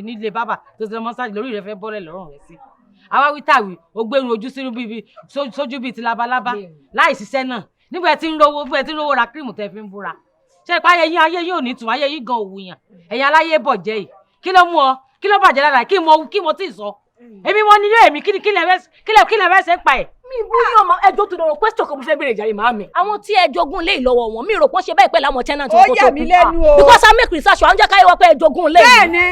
Speaker 10: nílé bábà tó ti lọ́mọ sáàjì lórí rẹ̀ fẹ́ bọ́lẹ̀ lọ́rùn rẹ̀ sí. àwa wí tàwí ó gbẹ̀rù ojú sójú bíi ti labalábá láì ṣiṣẹ́ náà nígbà tí ń rówó ra kírìmù tẹ́ fi ń búra ṣé ipa ayé yín ò ní tún ayé yín gan òwú yàn ẹ̀yin aláyé bọ̀ jẹ́ yìí kí ló mú ọ kí ló bàjẹ́ lára kí mo tí ì sọ èmi wọn nílé èmi kí lẹ fẹ́ ṣe pa ẹ̀.
Speaker 2: mi bú yín ọmọ ẹjọ́ tó dọ̀rọ̀ question kan mo fẹ́ béèrè jàre màámi. àwọn tí ẹ jogún lé lọ́wọ́ wọn mi rò pọ́n ṣe bẹ́ẹ̀ pẹ̀lú àwọn tenant wọn tó tó kú.
Speaker 9: ó yà mí lẹ́nu o.
Speaker 2: because I make research àwọn jẹ́ káyé wọ pé ẹ jogún lé.
Speaker 9: bẹ́ẹ̀ni.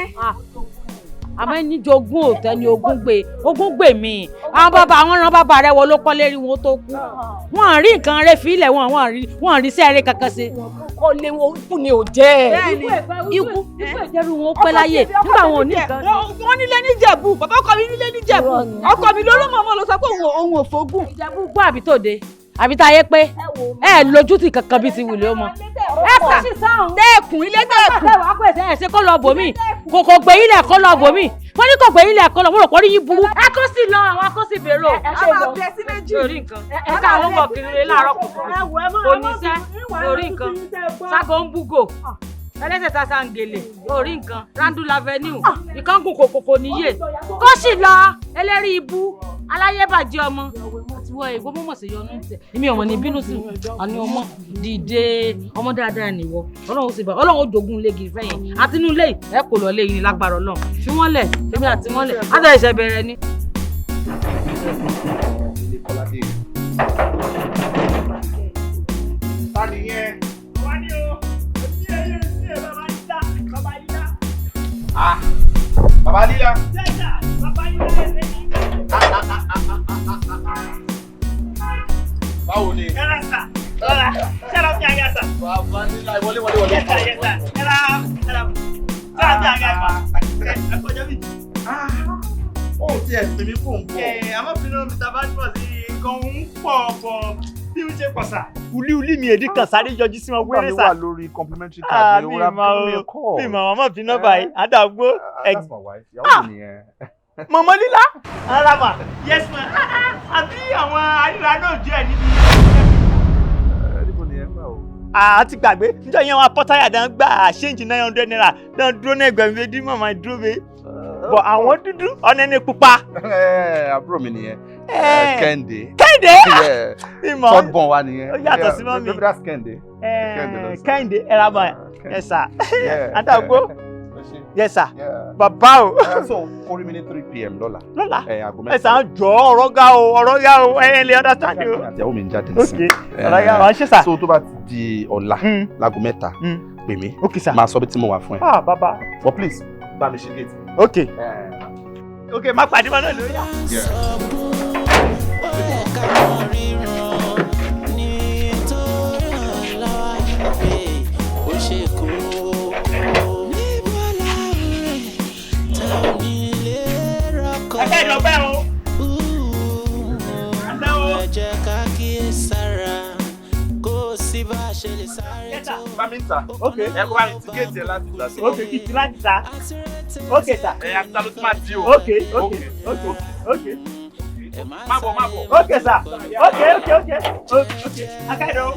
Speaker 10: àmọ́ ẹni jogún òtẹ́ ni ogún gbè mí àwọn bàbá àwọn ran bàbá rẹ wọ ló pọ́n lérí wọn tó kú wọn rí nǹkan rẹ fi ilẹ̀ wọn rí sẹ́ẹ̀rẹ́ kankan ṣe.
Speaker 2: kọ́ lé wọn kú ni ò jẹ́
Speaker 10: ikú ìjẹ́rú wọn pẹ́ láyè nígbà wọn ò ní nǹkan.
Speaker 9: wọ́n nílé níjẹ̀bú bàbá ọkọ mi nílé níjẹ̀bú ọkọ mi lóró mọ̀mọ́ ló sọ pé òun ò fógùn.
Speaker 10: ìjẹ̀bú gbọ́ àbí tòde àbí táyé pé ẹ lójútì kankan bí ti wùlé ọmọ. ẹ kò sí sáhùn.
Speaker 9: dẹ́kun ilé dẹ́kun.
Speaker 10: ẹ wàá pèsè ẹ ṣe kó lọ bòmí kò gbé ilẹ̀ kó lọ bòmí wọ́n ní kò gbé ilẹ̀ kó lọ mo rò pé orí yín burú. ẹ kó sì lọ àwọn akó sì bèrò.
Speaker 9: ẹ máa bẹ sí méjì.
Speaker 10: lórí nǹkan ẹ ká àwọn ọmọ kiri láàárọ̀ kùtùkùtù oníṣẹ́ lórí nǹkan sago ń búgò ẹlẹ́sẹ̀ ta sangele lórí nǹkan Randul Avenue ìkángun kòkòkò níyè kó sì lọ ẹlẹ́rìí ibú aláyébàjẹ́ ọmọ wọ ègbó mọ̀mọ̀ sí yọnu tẹ̀ èmi ọmọ ní bínú sí àní ọmọ dìde ọmọ dáadáa nìwọ ọlọ́run sì bá ọlọ́run ó jogún léegi fẹ́yìn àtinú ilé ẹ kò lọ léyìn lágbára ọlọ́run fi wọ́n lẹ̀ fẹ́mi àti wọ́n lẹ̀ á tẹ̀ ẹ̀ṣẹ̀ bẹ̀rẹ̀ ni.
Speaker 5: Baba Lila. Báwo ni?
Speaker 6: Ẹ̀rọ sà. Ọ̀la. Ṣẹ́ra fi àga sà.
Speaker 5: Baba Lila wọlé.
Speaker 6: Yẹ́sà. Ẹ̀rọ. Ṣẹ́ra fi àga sà. Ẹ̀kọ́jọ́ bì.
Speaker 5: Ó ti ẹ̀ pè mí fún un bọ̀.
Speaker 6: Àmọ́ pinnu Mr. Badmus nǹkan ń pọ̀ bí ó ṣe pọ̀ sà.
Speaker 3: Uli mi èdè kan sáré yọjú sí wọn wéré sà.
Speaker 5: Wà lórí complimentary card ni wọ́n á bí mi kọ́.
Speaker 3: Mi màmá mọ̀ bínú báyìí, àdàgbò.
Speaker 5: That's my wife. Ìyàwó nìyẹn.
Speaker 3: Mọ̀mọ́ lílá.
Speaker 6: Arama. Yes ma. Àbí àwọn àríra náà jẹ́ níbi.
Speaker 5: Níbo ni ẹ gbà o?
Speaker 6: àti gbàgbé níjọ́ yẹn wọn apọ́táyà dán gbà ṣéǹjì 900 naira dán dúró ní ẹgbẹ̀rún méjì màmá dúró bẹ́ẹ̀. Bọ̀ àwọn dúdú ọ̀nà ní pupa.
Speaker 5: Àbúrò mi nìyẹn. Kẹ́hìndé.
Speaker 6: Ìmọ̀
Speaker 5: tọ́gbọ̀n wa nìyẹn.
Speaker 6: Ó yàtọ̀ sí mọ́mí.
Speaker 5: Maybe that's Kẹ́hìndé.
Speaker 6: Kẹ́hìndé ẹ̀rọ àbọ̀ ẹ̀ sà. Àdàgbò. Yes sir. Bàbá o.
Speaker 5: So kórè mi ní 3 p.m. lọ́la.
Speaker 6: Ẹ sàn jọ ọ̀rọ̀ ga o ẹ lè understand o.
Speaker 5: Ìyàwó mi ń jáde nísìnyí.
Speaker 6: Ọ̀rọ̀ ga wa ṣe sà.
Speaker 5: So tó bá ti di ọ̀la láago 3 pè mí.
Speaker 6: Okay sir.
Speaker 5: Máa sọ bí tí mo wà fún ẹ.
Speaker 6: Bàbá.
Speaker 5: But please bá mi ṣe gate.
Speaker 6: Okay. Okay, má pàdé mọ́ náà lórí. Ẹgbẹ́ ìlọ́gbẹ́ o.
Speaker 1: Ẹ jẹ́ ká kíyèsára kó sí bá a ṣe lè sáré tó.
Speaker 5: Bá mi ń ta.
Speaker 6: Okay.
Speaker 5: Ẹ kó bá mi ti géètì ẹ láti ta sí.
Speaker 6: Okay, kìí ti láti ta. Okay sir.
Speaker 5: Àbíta ló tún máa di o.
Speaker 6: Okay.
Speaker 5: Má bọ̀.
Speaker 6: Okay sir. Okay. Akẹ́dọ̀.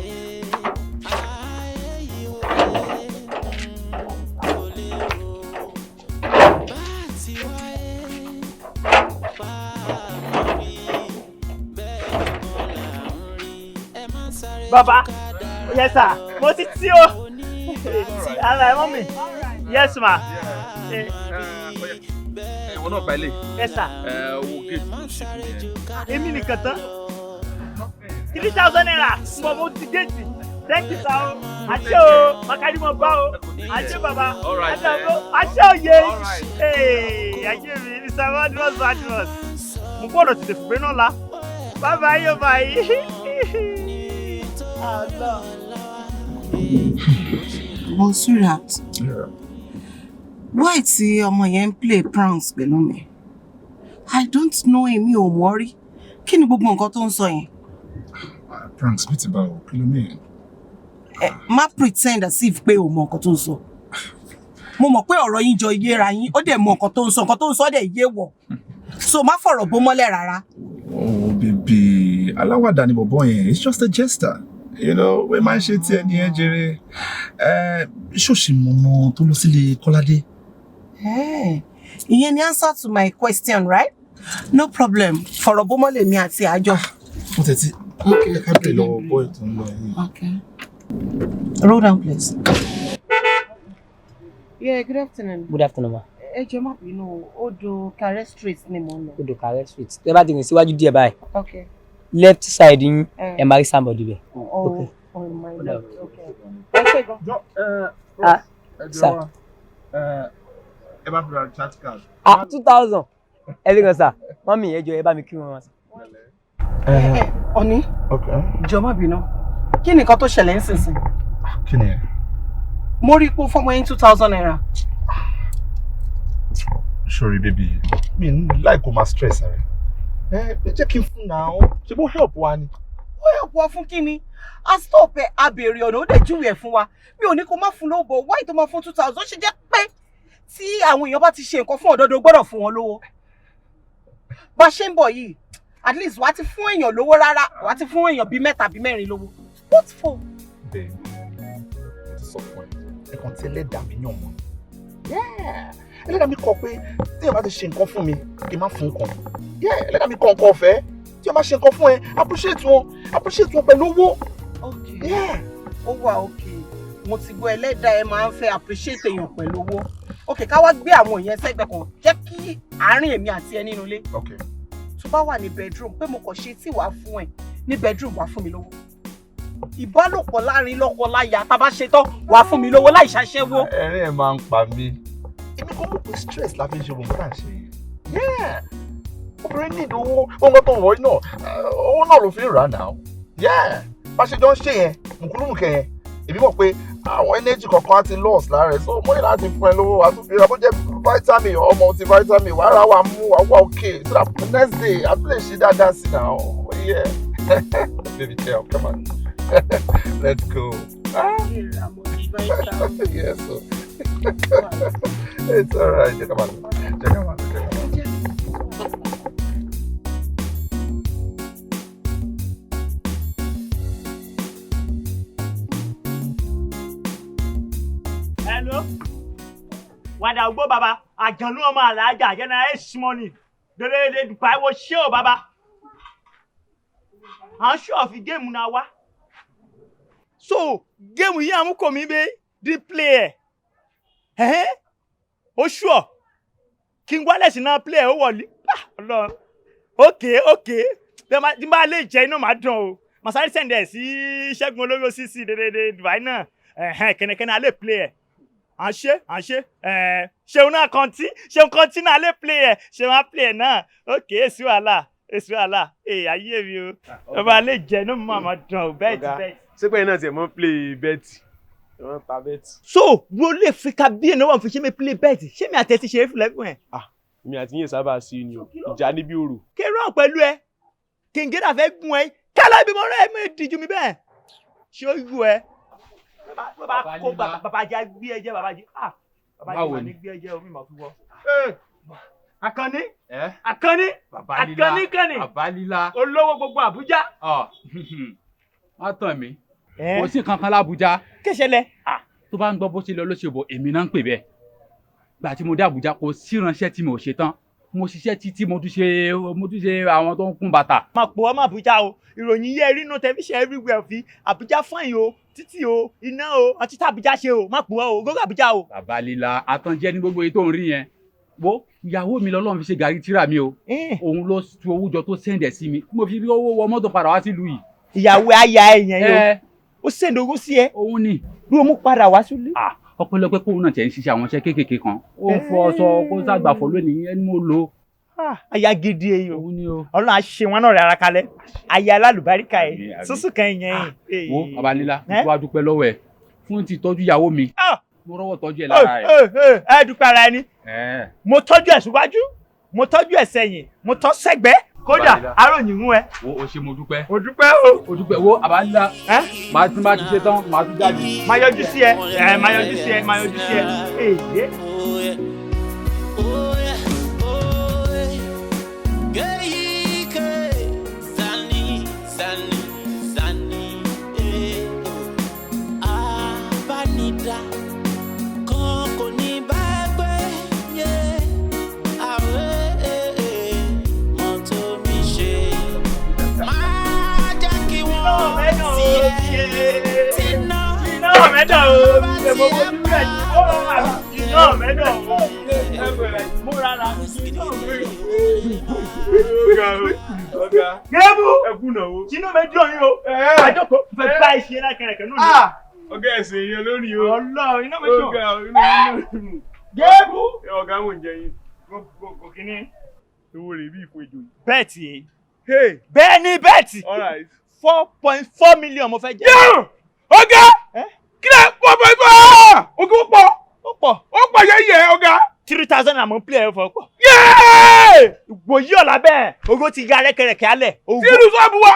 Speaker 6: Baba, yes sir. Mo ti tí o. Ara ẹ̀ mọ́ mi. Yes ma.
Speaker 5: Ìwọ náà balẹ̀.
Speaker 6: Yes sir.
Speaker 5: Owó géètì ló ṣe fún yẹn.
Speaker 6: Èmi nìkan tán. 3,000 naira. Mo ti géètì. Thank you sir. Àṣẹ o. Makari mo bá o. Àṣẹ baba. Àṣẹ òye. Ayé mi ní Badmus. Mo gbọ́dọ̀ ti tèfù pé náà la. Bye yóò báyìí.
Speaker 12: Monsurat, why tí ọmọ yẹn ń play pranks pẹ̀lú mi? I don't know him, ò mọ̀ rí. Kí ni gbogbo nǹkan tó ń sọ yẹn?
Speaker 13: Pranks bí ti bá o, kí ló mean?
Speaker 12: Má pretend as if pé o mọ̀ nǹkan tó ń sọ. Mo mọ̀ pé ọ̀rọ̀ yín jọ yéra yín, ó dẹ̀ mọ̀ nǹkan tó ń sọ dẹ̀ yé wọ̀. So má fọ̀rọ̀ bó mọ́lẹ̀ rárá.
Speaker 13: Oh baby, aláwàdà ni bọ̀bọ̀ yẹn, it's just a jester. You know, we máa ń ṣe tí ẹni ẹ jèrè. Ṣọ́ọ̀ṣì mọ̀nà tó lọ sílé Kọ́ládé.
Speaker 12: Ìyẹn ni answer to my question, right? No problem. Fọ̀rọ̀ bó mọ́lẹ̀ mi àti àjọ.
Speaker 13: Mo tẹ̀tí, okay, ká bèrè lọ́wọ́ boy tó ń lọ yìí.
Speaker 12: Okay. Roll down, please. Yeah, good afternoon.
Speaker 14: Good afternoon, ma.
Speaker 12: Ẹ jọ̀ọ́ má bínú, Odò Kare Street ni mo ń lọ.
Speaker 14: Odò Kare Street. Tẹ́ bá ti rìn síwájú díẹ̀ báyìí.
Speaker 12: Okay.
Speaker 14: Left side yín, ẹ máa rí somebody bẹ̀.
Speaker 12: Okay. Oh my God. Okay. Ẹ ṣe gan.
Speaker 14: Sir.
Speaker 5: Ẹ bá fi ra chat card.
Speaker 14: 2,000. Ẹ lè gan sir. Mọ́mí ẹ jọ̀ọ́ ẹ bá mi kí wọn wá.
Speaker 12: Ọ̀ní.
Speaker 13: Okay.
Speaker 12: Jọ̀ọ́ má bínú. Kí ni nǹkan tó ṣẹlẹ̀ ń sìn?
Speaker 13: Kí ni ẹ?
Speaker 12: Mo rí ipò fọ́mọ yín 2,000 naira.
Speaker 13: Sorry baby, mi n like o ma stress rẹ. Jẹ́ kí n fún náà, ṣe bó help wa ni.
Speaker 12: Ó help wa fún kí ni? A stop ẹ, a béèrè ọ̀nà, ó dẹ̀ júwe ẹ̀ fún wa. Mi ò ní kó má fún lówó, why tó máa fún 2,000? Ó ṣe jẹ́ pé tí àwọn èèyàn bá ti ṣe nǹkan fún òdodo gbọ́dọ̀ fún wọn lówó. Bá ṣe ń bọ̀ yìí, at least wàá ti fún èèyàn lówó rárá, wàá ti fún èèyàn bíi 3 bíi 4 lówó. What for?
Speaker 13: Bẹ́ẹ̀ni, mo ti sọ fún ẹ, ẹ̀kan tí ẹlẹ́dàá mi yàn mọ́. Ẹlẹ́dàá mi kọ pé tí èèyàn bá ti ṣe nǹkan fún mi, kí n má fún kan. Ẹlẹ́dàá mi kọ nǹkan ọ̀fẹ́, tí èèyàn bá ṣe nǹkan fún ẹ, appreciate wọn pẹ̀lú owó.
Speaker 12: Ó wà okay. Mo ti gbọ́ ẹlẹ́dàá ẹ máa ń fẹ́ appreciate èèyàn pẹ̀lú owó. Okay, ká wá gbé àwọn èèyàn sẹ́gbẹ̀ kan, jẹ́ kí àárín èmi àti ẹ nínú ilé. Tó bá wà ní bedroom, pé mo kàn ṣe tí wàá fún ẹ ní bedroom wàá fún mi lówó. Ìbálòpọ̀ láàrin lọ́kọ láya, tá bá ṣe tán wàá fún mi lówó láì ṣaṣẹ́wó.
Speaker 13: Ẹ̀rín ẹ̀ máa ń pa mí. Èmi kò mọ̀ pé stress la fi ń ṣe ohun tá à ń ṣe yìí. Obìnrin ní ìdówó ohun tó ń wọ̀ náà, owó náà ló fi ń rà náà. Bá ṣe jọ ń ṣe yẹn, mùkúlùmùkẹ́ yẹn, èmi mọ̀ pé àwọn energy kankan á ti loss lára ẹ̀, so mo ní láti fún ẹ lówó, àtúnfìrà bó jẹ́ vitamin or multivitamin, wàá wà mú wà wà okay, so that next day a tún lè ṣe dáadáa sí náà. Baby girl, come on. Let's go. Yes, so. It's all right. Come on.
Speaker 6: padà gbó bàbá àjànú ọmọ àlàájà general money dédé Dubai wo ṣé o bàbá à ń ṣọ́ fi géèmù náà wá so géèmù yìí àmúkò mi bẹ di play ẹ̀ ó ṣọ́ kí n wálẹ̀ sí náà play ẹ̀ ó wọlé ọlọ́run okay tí n bá lè jẹ́ inú màá dùn o masari sẹ́ndẹ̀ sí Ṣẹ́gun olórí cc dédé Dubai náà kẹ́nẹ́kẹ́nẹ́ alẹ́ play ẹ̀ à ń ṣe ṣeun náà kọ́ntì náà alẹ́ play ẹ̀ ṣeun á play ẹ̀ náà èsì wàhálà ayé mi o ọba alẹ́ jẹ́ inú màmá dùn o bẹ́ẹ̀tì.
Speaker 15: ṣé pé iná tiẹ̀ mọ́ play bẹ́ẹ̀tì wọ́n ta bẹ́ẹ̀tì.
Speaker 6: so wo lè fi ka bí ẹni wọn fi ṣe mi play bẹ́ẹ̀tì ṣé mi àti ẹ ti ṣe é fúnlẹ̀ fún ẹ.
Speaker 15: mi àti yín sábà sí ni o ìjà níbi òrò.
Speaker 6: kérò pẹ̀lú ẹ kìngédà fẹ́ gún ẹ kálá ibi mọ́rọ́ ẹ mi dìjú mi bẹ́ẹ̀ ṣé ó yú ẹ. bàbá kó babajà gbé ẹjẹ babajà babajà wà ní gbé ẹjẹ omi màá fi wọ. Àkànní
Speaker 7: Babalila
Speaker 6: olówó gbogbo Àbújá.
Speaker 7: má tàn mí kò sí kankan l'Àbújá.
Speaker 6: kéṣẹlẹ.
Speaker 7: tó bá ń gbọ́ bó ṣe lọ ló ṣe bọ̀ èmi náà ń pè bẹ́ẹ̀ gbà tí mo dé Àbújá kò sí ìránṣẹ́ tí mo ṣe tán mo ṣiṣẹ́ títí mo tún ṣe àwọn tó ń kún bàtà.
Speaker 6: máa pò ọmọ Àbújá o ìròyìn yẹ rí inú tẹlifíṣàn everywhere fi Àbújá fáyìn o títì o iná o àti tí Àbújá ṣe o má pò ọ o gógó Àbújá o.
Speaker 7: Babalila àtànjẹ ní gbogbo èyí tó ń rí yẹn wo ìyàwó mi lọ́lọ́run fi ṣe gàrí tíra mi o òun ló tu owó jọ tó sẹ́ǹdẹ̀ sí mi mo fi rí owó wọ mọ́tò padà wá sílùú yìí.
Speaker 6: ìyàwó aya ẹ yẹn yóò ó sẹ́ǹdẹ̀ owó sí ẹ.
Speaker 7: òun ni
Speaker 6: ló mú padà wá sílùú.
Speaker 7: ọpẹ́lọpẹ́ kóun náà tẹ̀ ń ṣiṣẹ́ àwọn iṣẹ́ kéékèèké kan ó ń fọ ọṣọ kó sàgbàfọ̀ lónìí ẹni mo lò.
Speaker 6: aya gidi èyí o Ọlọ́run á ṣe wọn náà rẹ ara kalẹ̀ aya alálùbáríkà ẹ sísù kan yẹn.
Speaker 7: wo Babalila mo wá dúpẹ́ lọ́wọ́ ẹ fún ti tọ́jú ìyàwó mi mo rọ́wọ́ tọ́jú ẹ lára ẹ.
Speaker 6: ẹ dúpẹ́ ara ẹni mo tọ́jú ẹ síwájú mo tọ́jú ẹ sẹ́yìn mo tọ́ sẹ́gbẹ́ kódà aróyìn mú ẹ.
Speaker 7: o ṣe mo dúpẹ́.
Speaker 6: o dúpẹ́
Speaker 7: o dúpẹ́ wo Babalila màá ti ṣe tán màá tún jáde.
Speaker 6: máa yọjú sí ẹ máa yọjú sí ẹ. Mẹ́dọ̀ o, èmo ojú rẹ̀ ó wà iná mẹ́dọ̀ o, mo rárá iná mẹ́dọ̀ o. Gẹ́gù Tinú mi dùn yín o, àjọkò fẹ́ bá iṣẹ́ lákẹ̀rẹ̀kẹ̀ nínú mi.
Speaker 15: Ọ̀gá ẹ̀sìn yẹn lónìí o.
Speaker 6: Ọlọ́run iná mi dùn.
Speaker 15: Gẹ́gù. Ọ̀gá mò ń jẹ yín.
Speaker 6: Kò kíní.
Speaker 15: Owó rẹ̀ bí ìfò ìjòyè.
Speaker 6: Bẹ́ẹ̀tì. Bẹ́ẹ̀ ni bẹ́ẹ̀tì. 4.4 million mo fẹ́ jẹ.
Speaker 15: Ọ̀gá! Kí lẹ pọ̀ pọ̀ pọ̀? Ogún pọ̀. Ó pọ̀ yẹ́yẹ́ ọ̀gá.
Speaker 6: 3,000 àmọ́ play ẹ̀ fọ́ pọ̀. Ìwòyí ọ̀la bẹ́ẹ̀ ogo ti ya rẹ́kẹrẹ́kẹ́ alẹ̀.
Speaker 15: Sínú sọ́ọ̀bù wa.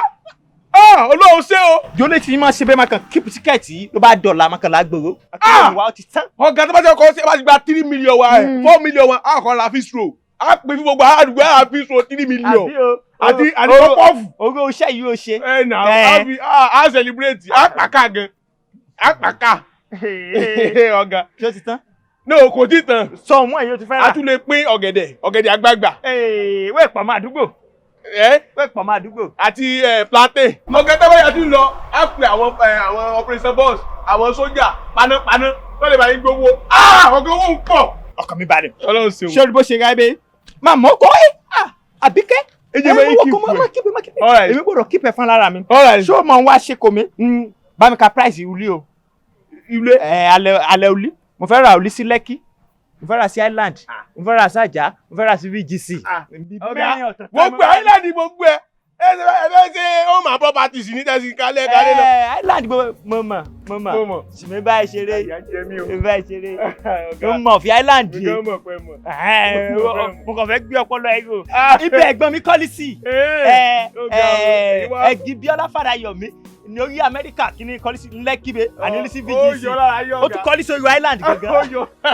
Speaker 15: Olóhùn ṣé o.
Speaker 6: Yóò lè ti máa ṣe bẹ́ẹ̀ máa kàn kíp tíkẹ́ẹ̀tì ló bá dọ̀la máa kàn lágbòrò. Àkíyèwá ó ti tán.
Speaker 15: Ọ̀gá tó bá jẹ́ kọ́ ṣe bá ti gba 3 million wa ẹ̀ 4 million wa á kọ́ la fi stroke. Á pè fún gbogbo àdúgbò á fi stroke 3 million. Àti pọ́pọ́ọ̀fù.
Speaker 6: Ogo iṣẹ́ yìí ó ṣe.
Speaker 15: Ẹ nà á celebrate á pàkà gan. Á pàkà. Ọ̀gá.
Speaker 6: Ṣé o ti tán?
Speaker 15: No, kò tí tán.
Speaker 6: Sọ ọmọ èyí o ti fẹ́ rà.
Speaker 15: A tún lè pín ọ̀gẹ̀dẹ̀ àgbagbà.
Speaker 6: Wẹ́ẹ̀ pọ̀ máa àdúgbò. Wẹ́ẹ̀ pọ̀ máa àdúgbò.
Speaker 15: Àti plantain. Ọ̀gá tẹ́wọ́ yà tún lọ, á pè àwọn operation boss, àwọn sójà, panápaná, tó lè bá yín gbowó. Ọ̀gá owó ń pọ̀.
Speaker 6: Ọkàn mi balẹ̀.
Speaker 15: Ọlọ́run ṣeun.
Speaker 6: Ṣé olùbó ṣe ra ebe? Máa mọ̀ kọ́ Àbíkẹ́.
Speaker 15: Ejẹ́ bẹ́ẹ̀ kí
Speaker 6: n kíp. Èmi gbọ́dọ̀ kíp ẹ̀ fún lára mi. Ṣé o mọ̀ ń wá ṣe kò mí? Bá mi ka price ìwúlí o.
Speaker 15: Ilé.
Speaker 6: Alẹ́ òlí. Mo fẹ́ ra òlí sí Lẹ́kí. Mo fẹ́ ra sí Island. Mo fẹ́ ra sí Àjà. Mo fẹ́ ra sí VGC.
Speaker 15: Ọ̀gá gbogbo Island gbogbo ẹ̀. Ẹ ṣe ó máa bọ́ parties ní tẹ̀sí kálẹ̀ náà.
Speaker 6: Island mo mọ̀. Ṣìmí báyìí ṣeré. Ṣìmí báyìí ṣeré. Mo mọ̀ fi Island yìí. Mo kàn fẹ́ gbé ọpọlọ ẹ yìí o. Ibẹ̀ ẹ̀gbọ́n mi kọ́lí sí. Ẹ̀gì Bíọ́lá Fàdáyọ̀mí ní orí Amẹ́ríkà kí ni kọ́lí sí Lẹ́kíbe àní sí VGC. Ó tún kọ́lí sí orí Island gangan.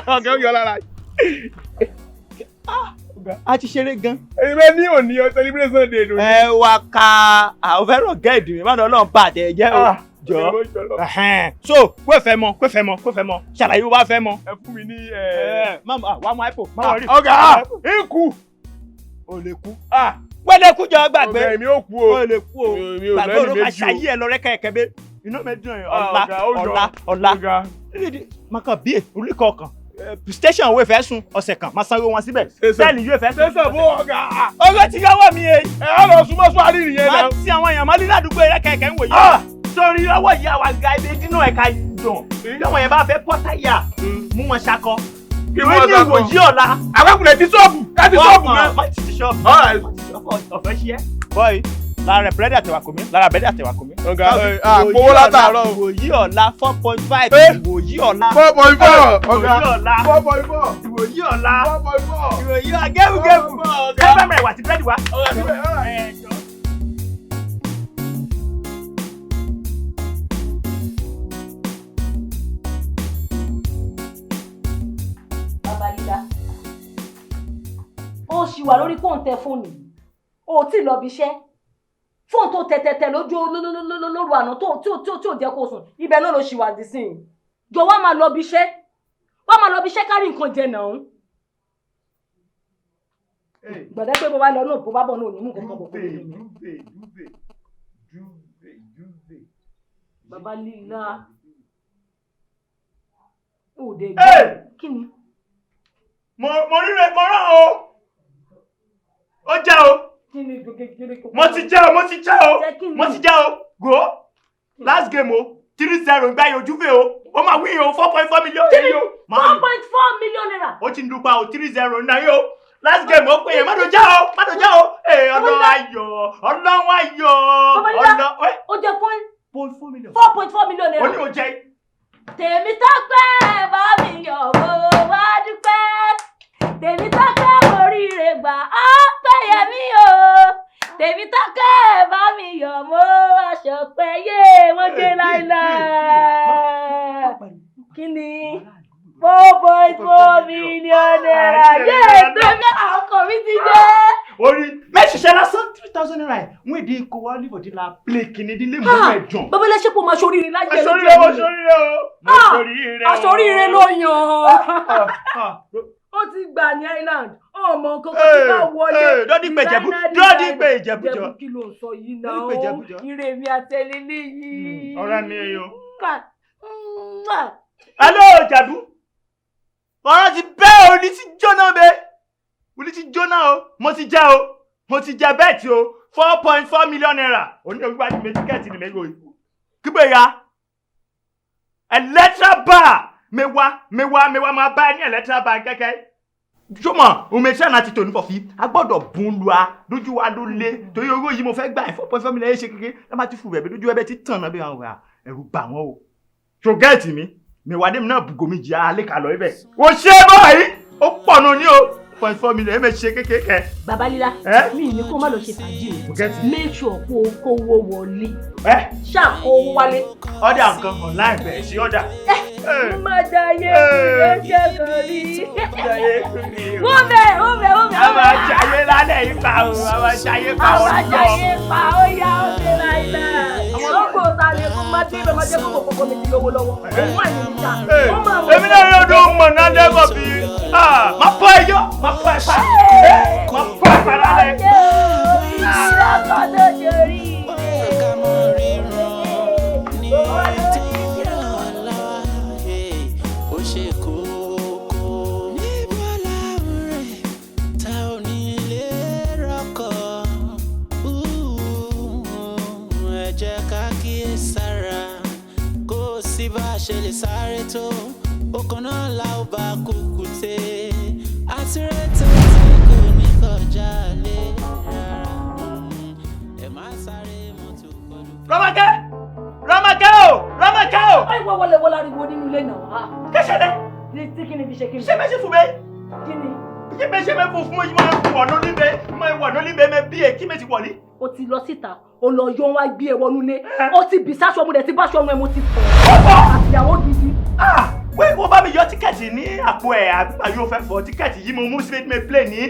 Speaker 15: Ọ̀gá ó yọ lára.
Speaker 6: A ti ṣeré gan.
Speaker 15: Èmi ní òní celebration day lónìí.
Speaker 6: Wà ká àwọn fẹ́ràn gẹ́ẹ̀dì mi, má lọ Ọlọ́run bá àtẹ̀ jẹ́ o.
Speaker 15: jọ so kó fẹ́ mọ̀ ṣàlàyé bó bá fẹ́ mọ̀.
Speaker 5: ẹ fún mi ní
Speaker 15: wà á mọ ipo má wọrí.
Speaker 5: ọ̀gá ikú.
Speaker 15: o lè kú. wẹ́lẹ̀ kú jọ gbàgbé.
Speaker 5: ọ̀gá èmi ò kú o.
Speaker 15: o lè kú o gbàgbé olóka ṣayé ẹ lọ rẹ́kẹ̀kẹ́ bẹ́ẹ̀ inú mi dùn ọ̀la maka bíi olùkọ́ kan station wo fẹ́ sùn ọ̀sẹ̀ kan máa sanwó wọn síbẹ̀ sẹ́ẹ̀lì yóò fẹ́ sùn.
Speaker 5: sẹ́sẹ̀ bó ọ̀gá.
Speaker 15: ọgọ́ ti yọwọ́ mi yẹn.
Speaker 5: ẹ lọ súnmọ́ sọ́ọ́rì nìyẹn náà.
Speaker 15: máa ti àwọn èèyàn máa ní ládùúgbò rẹ kẹ̀kẹ́ ń wò yìí. sórí ọwọ́ yìí àwa ga ibi dínú ẹ̀ka ìdùn lọ́wọ́ yẹn bá fẹ́ pọ́táyà mú wọn ṣakọ. ìwé ní ìwòyí ọ̀la.
Speaker 5: àkọkùnrin ti ṣọ́ọ̀bù káti ṣọ́ọ̀bù náà.
Speaker 15: má ti ṣọ́ọ̀bù ọ̀fẹ́ ṣiẹ́. bọ́ọ̀ì lára bẹ́ẹ̀dì àtẹ̀wà kò mí
Speaker 5: ọ̀gá àpòwó látàárọ̀.
Speaker 15: ìwòyí ọ̀la 4.5 ìwòyí ọ̀la
Speaker 5: 4.4 ọ̀gá
Speaker 15: ìwòyí ọ̀la
Speaker 5: 4.4
Speaker 15: ìwòyí ọ̀la
Speaker 5: 4.4
Speaker 15: ìwòyí ọ̀la gẹ́gùgẹ́gù ẹ bá mẹ́rẹ̀ wà tí bẹ́ẹ̀dì wá.
Speaker 2: Babalida ó ṣì wà lórí pọ́ǹtẹ̀ fóònù ó tí lọ bí iṣẹ́ fóònù tó tẹ̀tẹ̀tẹ̀ lójú lóru àná tí ò jẹ́ kó sùn ibẹ̀ náà ló ṣì wà dísìn jọ wá máa lọ bí iṣẹ́ kárí nǹkan jẹ náà gbọ̀dẹ́ pé bó bá lọ náà bó bá bọ̀ náà ní mú nǹkan bọ̀ fún mi. Babalida ó dé gbọ́ kí ni.
Speaker 15: mo rán o ó já o mo ti já o go last game o 3-0 gbá yóò Juve o ó máa wí o 4.4 million èyí o
Speaker 2: 4.4 million naira.
Speaker 15: ó ti ń dupa o 3-0 náà yóò last game ó pè é má tó já o ọlọ́run ayọ̀
Speaker 2: ó jẹ
Speaker 15: 4.4 million
Speaker 2: 4.4 million naira.
Speaker 15: ó ní o jẹ.
Speaker 2: Tèmítọ́pẹ́ bá mi yọ̀ mo wá dúpẹ́ Tèmítọ́pẹ́ oríire gbà á pẹ́yẹ mí o Tèmítọ́pẹ́ bá mi yọ̀ mo aṣọ pẹ́yẹ wọ́n gbé láìláì kí ni 4.4 million naira yé tèmi ọkọ mi ti jẹ́.
Speaker 15: orí mẹ́sìsẹ́ lásán 3,000 naira ẹ̀ wọ́n èdè kò wá lífọ̀dí la plé kìíní dílé mú ẹ̀dùn.
Speaker 2: bàbá lẹ́sẹ̀ pò máa ṣoríire láyé
Speaker 15: lójú ẹ̀mí.
Speaker 2: aṣoríire ló yàn. ó ti gbà ní Island ọmọ kókó tí bá wọlé.
Speaker 15: dọ́dí pé ìjẹ̀bú jọ.
Speaker 2: kí ló ń sọ yìí náà ire mi àtẹlélé yìí.
Speaker 15: ọ̀rẹ́ mi yìí o. alo jàdú ọ̀rọ̀ ti bẹ́ẹ̀ oní ti jóná bẹ́ẹ̀ oní ti jóná o mo ti jẹ bẹ́ẹ̀ tí o 4.4 million naira oní òwúgbà tí mi tíkẹ́ẹ̀tì ni mi lò yìí kígbe ya electoral bar mẹ́wàá máa bá ẹ ní electoral bar kẹ́kẹ́ jọmọ òmèṣẹ́ náà ti tòní fọ̀fí a gbọ́dọ̀ bùn lu a lójú wa ló lé torí owó yìí mo fẹ́ gbà 4.4 million ṣe kékeré ẹ má ti fún bẹ̀bẹ̀ lójú ẹbẹ̀ tí tàn náà bí wọn wà ẹ̀rù bà wọ́n o ṣògẹ́ẹ̀tì mi mẹ́wàá náà bùgò mi jẹ́ alẹ́ kà lọ ibẹ̀ wọ́n ṣe é báyìí ó pọ̀ nù ní o 4.4 million ẹ mẹ́ ṣe kékeré.
Speaker 2: Babalida mi ní kó má lọ ṣe fàájì o make sure kó kówó wọlé ṣáà kó wálé.
Speaker 15: ọ̀dà nǹkan online bẹ̀rẹ̀ sí ọ̀dà.
Speaker 2: mo máa jayé kúrò ṣe kàn rí. wọ́n bẹ̀.
Speaker 15: a máa jayé lálẹ́ yìí pa o a máa jayé pa o.
Speaker 2: ó yá ó ṣe láìláì. ó kò sáré fún májé bẹ́ẹ̀ májé kókò kókò mi ti lówó lọ́wọ́. òun wà ní ìjà.
Speaker 15: èmi náà yóò dún mọ̀ náà dẹ́gbọ̀ bí máa pọ̀ ẹjọ́ máa pọ̀ ẹ̀fà máa pọ̀ ẹ̀fà lálẹ́.
Speaker 2: ìṣàkóso lórí.
Speaker 1: ṣe lè sáré tó ọkàn náà la ó bá kúkú tẹ àtúrẹ́ tó kò ní kọjá lé ẹ má sáré mọ́tò pẹ̀lú.
Speaker 15: Rọ́mákẹ́ o.
Speaker 2: ayi wọ́n wọlé ariwo nínú ilé náà.
Speaker 15: kẹ́sẹ̀ dẹ́.
Speaker 2: tí kí ni fi ṣe kí ni.
Speaker 15: ṣé bẹ́ẹ̀ ṣe fún bẹ́ẹ̀.
Speaker 2: kí ni.
Speaker 15: ṣé bẹ́ẹ̀ ṣe bẹ́ẹ̀ fún ìmọ̀ ìwọ̀nù níbẹ̀ mẹ́ bí èkí méjì wọlé.
Speaker 2: o ti lọ síta o lọ yọ wá gbé ẹ wọnú ilé o ti bì sáṣọ mu dẹ ti báṣọ mu ẹ mo ti fọ àtìyàwó gidi.
Speaker 15: Wait, wọ́n bá mi yọ tíkẹ́ẹ̀tì ní àpò ẹ̀ àbí màá yóò fẹ́ fọ tíkẹ́ẹ̀tì yìí mo mú sí mi play ní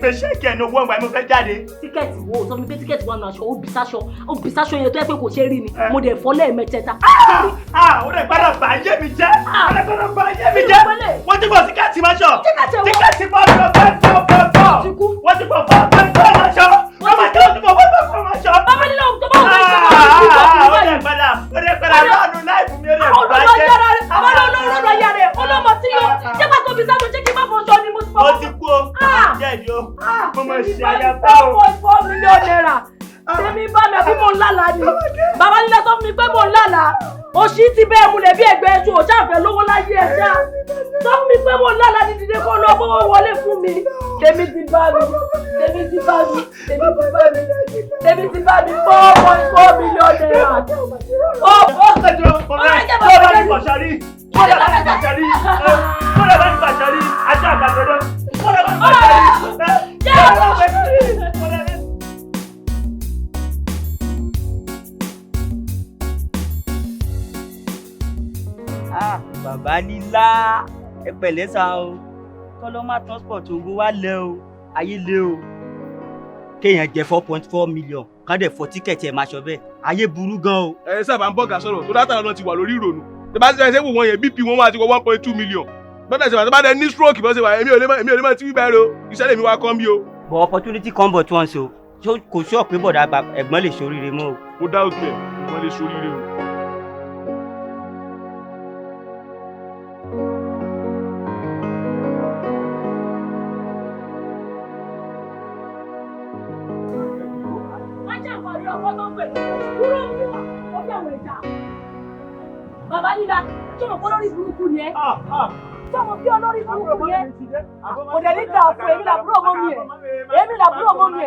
Speaker 15: pé ṣẹ́ẹ̀kì ẹ̀ ní owó ọgbà mo fẹ́ jáde.
Speaker 2: Tíkẹ́ẹ̀tì wo sọ mi pé tíkẹ́ẹ̀tì wà nù aṣọ ó bì sáṣọ yẹn tó yẹ pé kò ṣe rí ni mo dẹ̀ fọ́ lẹ́ẹ̀mẹ́tẹ́ta.
Speaker 15: Ó lè gbọ́dọ̀ bà ayé mi jẹ́. Ó lè gbọ́dọ̀ bà ayé mi jẹ́. Wọ́n ti bọ̀ tíkẹ́ẹ̀tì máa ṣọ. Tíkẹ́ẹ̀tì bọ̀ wọ́n ti bọ̀ máa ṣọ. Wọ́n máa jẹ́ òtún bọ̀ máa ṣọ.
Speaker 2: Bàbá nílò tó bá wọ́n ṣe
Speaker 15: ó lè gbọ́dọ̀ lọ́ọ̀nù láìpù mi ó lè bàjẹ́.
Speaker 2: Àwọn olóró ya rẹ̀ olómọ tí yóò jẹ́ pàtó bí sábà jẹ́ kí n má fọṣọ ni mo ti fọwọ́.
Speaker 15: Mo ti kú o. Jẹ́ ìdí o. Mo mọ̀ ṣe àyàfẹ́ o.
Speaker 2: 4 million naira. Tèmi bá mi àbí mo ń lálàá ni. Bàbá nílẹ̀ sọ fún mi pé mo ń lálàá. Òṣì ti bẹ́ẹ̀ múlẹ̀ bí ẹgbẹ́ ẹ̀ṣù òṣàfẹ́ lówó láyé ẹ̀ṣá. Sọ fún mi pé mo ń lálàá ní dídé kó lọ bó wọlé fún mi. Tèmi ti bá mi. Tèmi ti bá mi. Tèmi ti bá mi. Tèmi ti bá mi 4.4 million naira.
Speaker 14: Bàbá lílá ẹ pẹ̀lẹ́ sá o kọ́lọ́mà transport ogun wa lẹ o ayé lé o kéèyàn jẹ 4.4 million kán dẹ̀ fọ tíkẹ̀tì ẹ̀ máa ṣọ bẹ́ẹ̀ ayé burú gan o.
Speaker 16: ẹ sábà ń bọ́gà sọ̀rọ̀ tó dátà lọ́nà ti wà lórí ìrònú tó bá ṣe wò wọ́n yẹn bp wọn máa ti wọ 1.2 million bọ́dà ṣe wà tó bá dẹ ní stroke bọ́ ṣe wà èmi ò lè máa ti wí bẹ́ẹ̀ o iṣẹ́ lèmi wá kán bí o.
Speaker 14: but opportunity come but once o kò sọ pé bọ̀dà ẹ̀gbọ́n lè ṣoríire mọ́ o.
Speaker 16: mo dá òtún ẹ̀ ẹ̀gbọ́n lè ṣoríire o.
Speaker 2: Bàbá líla tí mo kọ́ lórí burúkú ni ẹ́. Tí mo bí olórí burúkú ni ẹ́. Kò dẹ̀ ní dáa fún èmi làbúrò mọ́ mi ẹ̀. Èmi làbúrò mọ́ mi ẹ̀.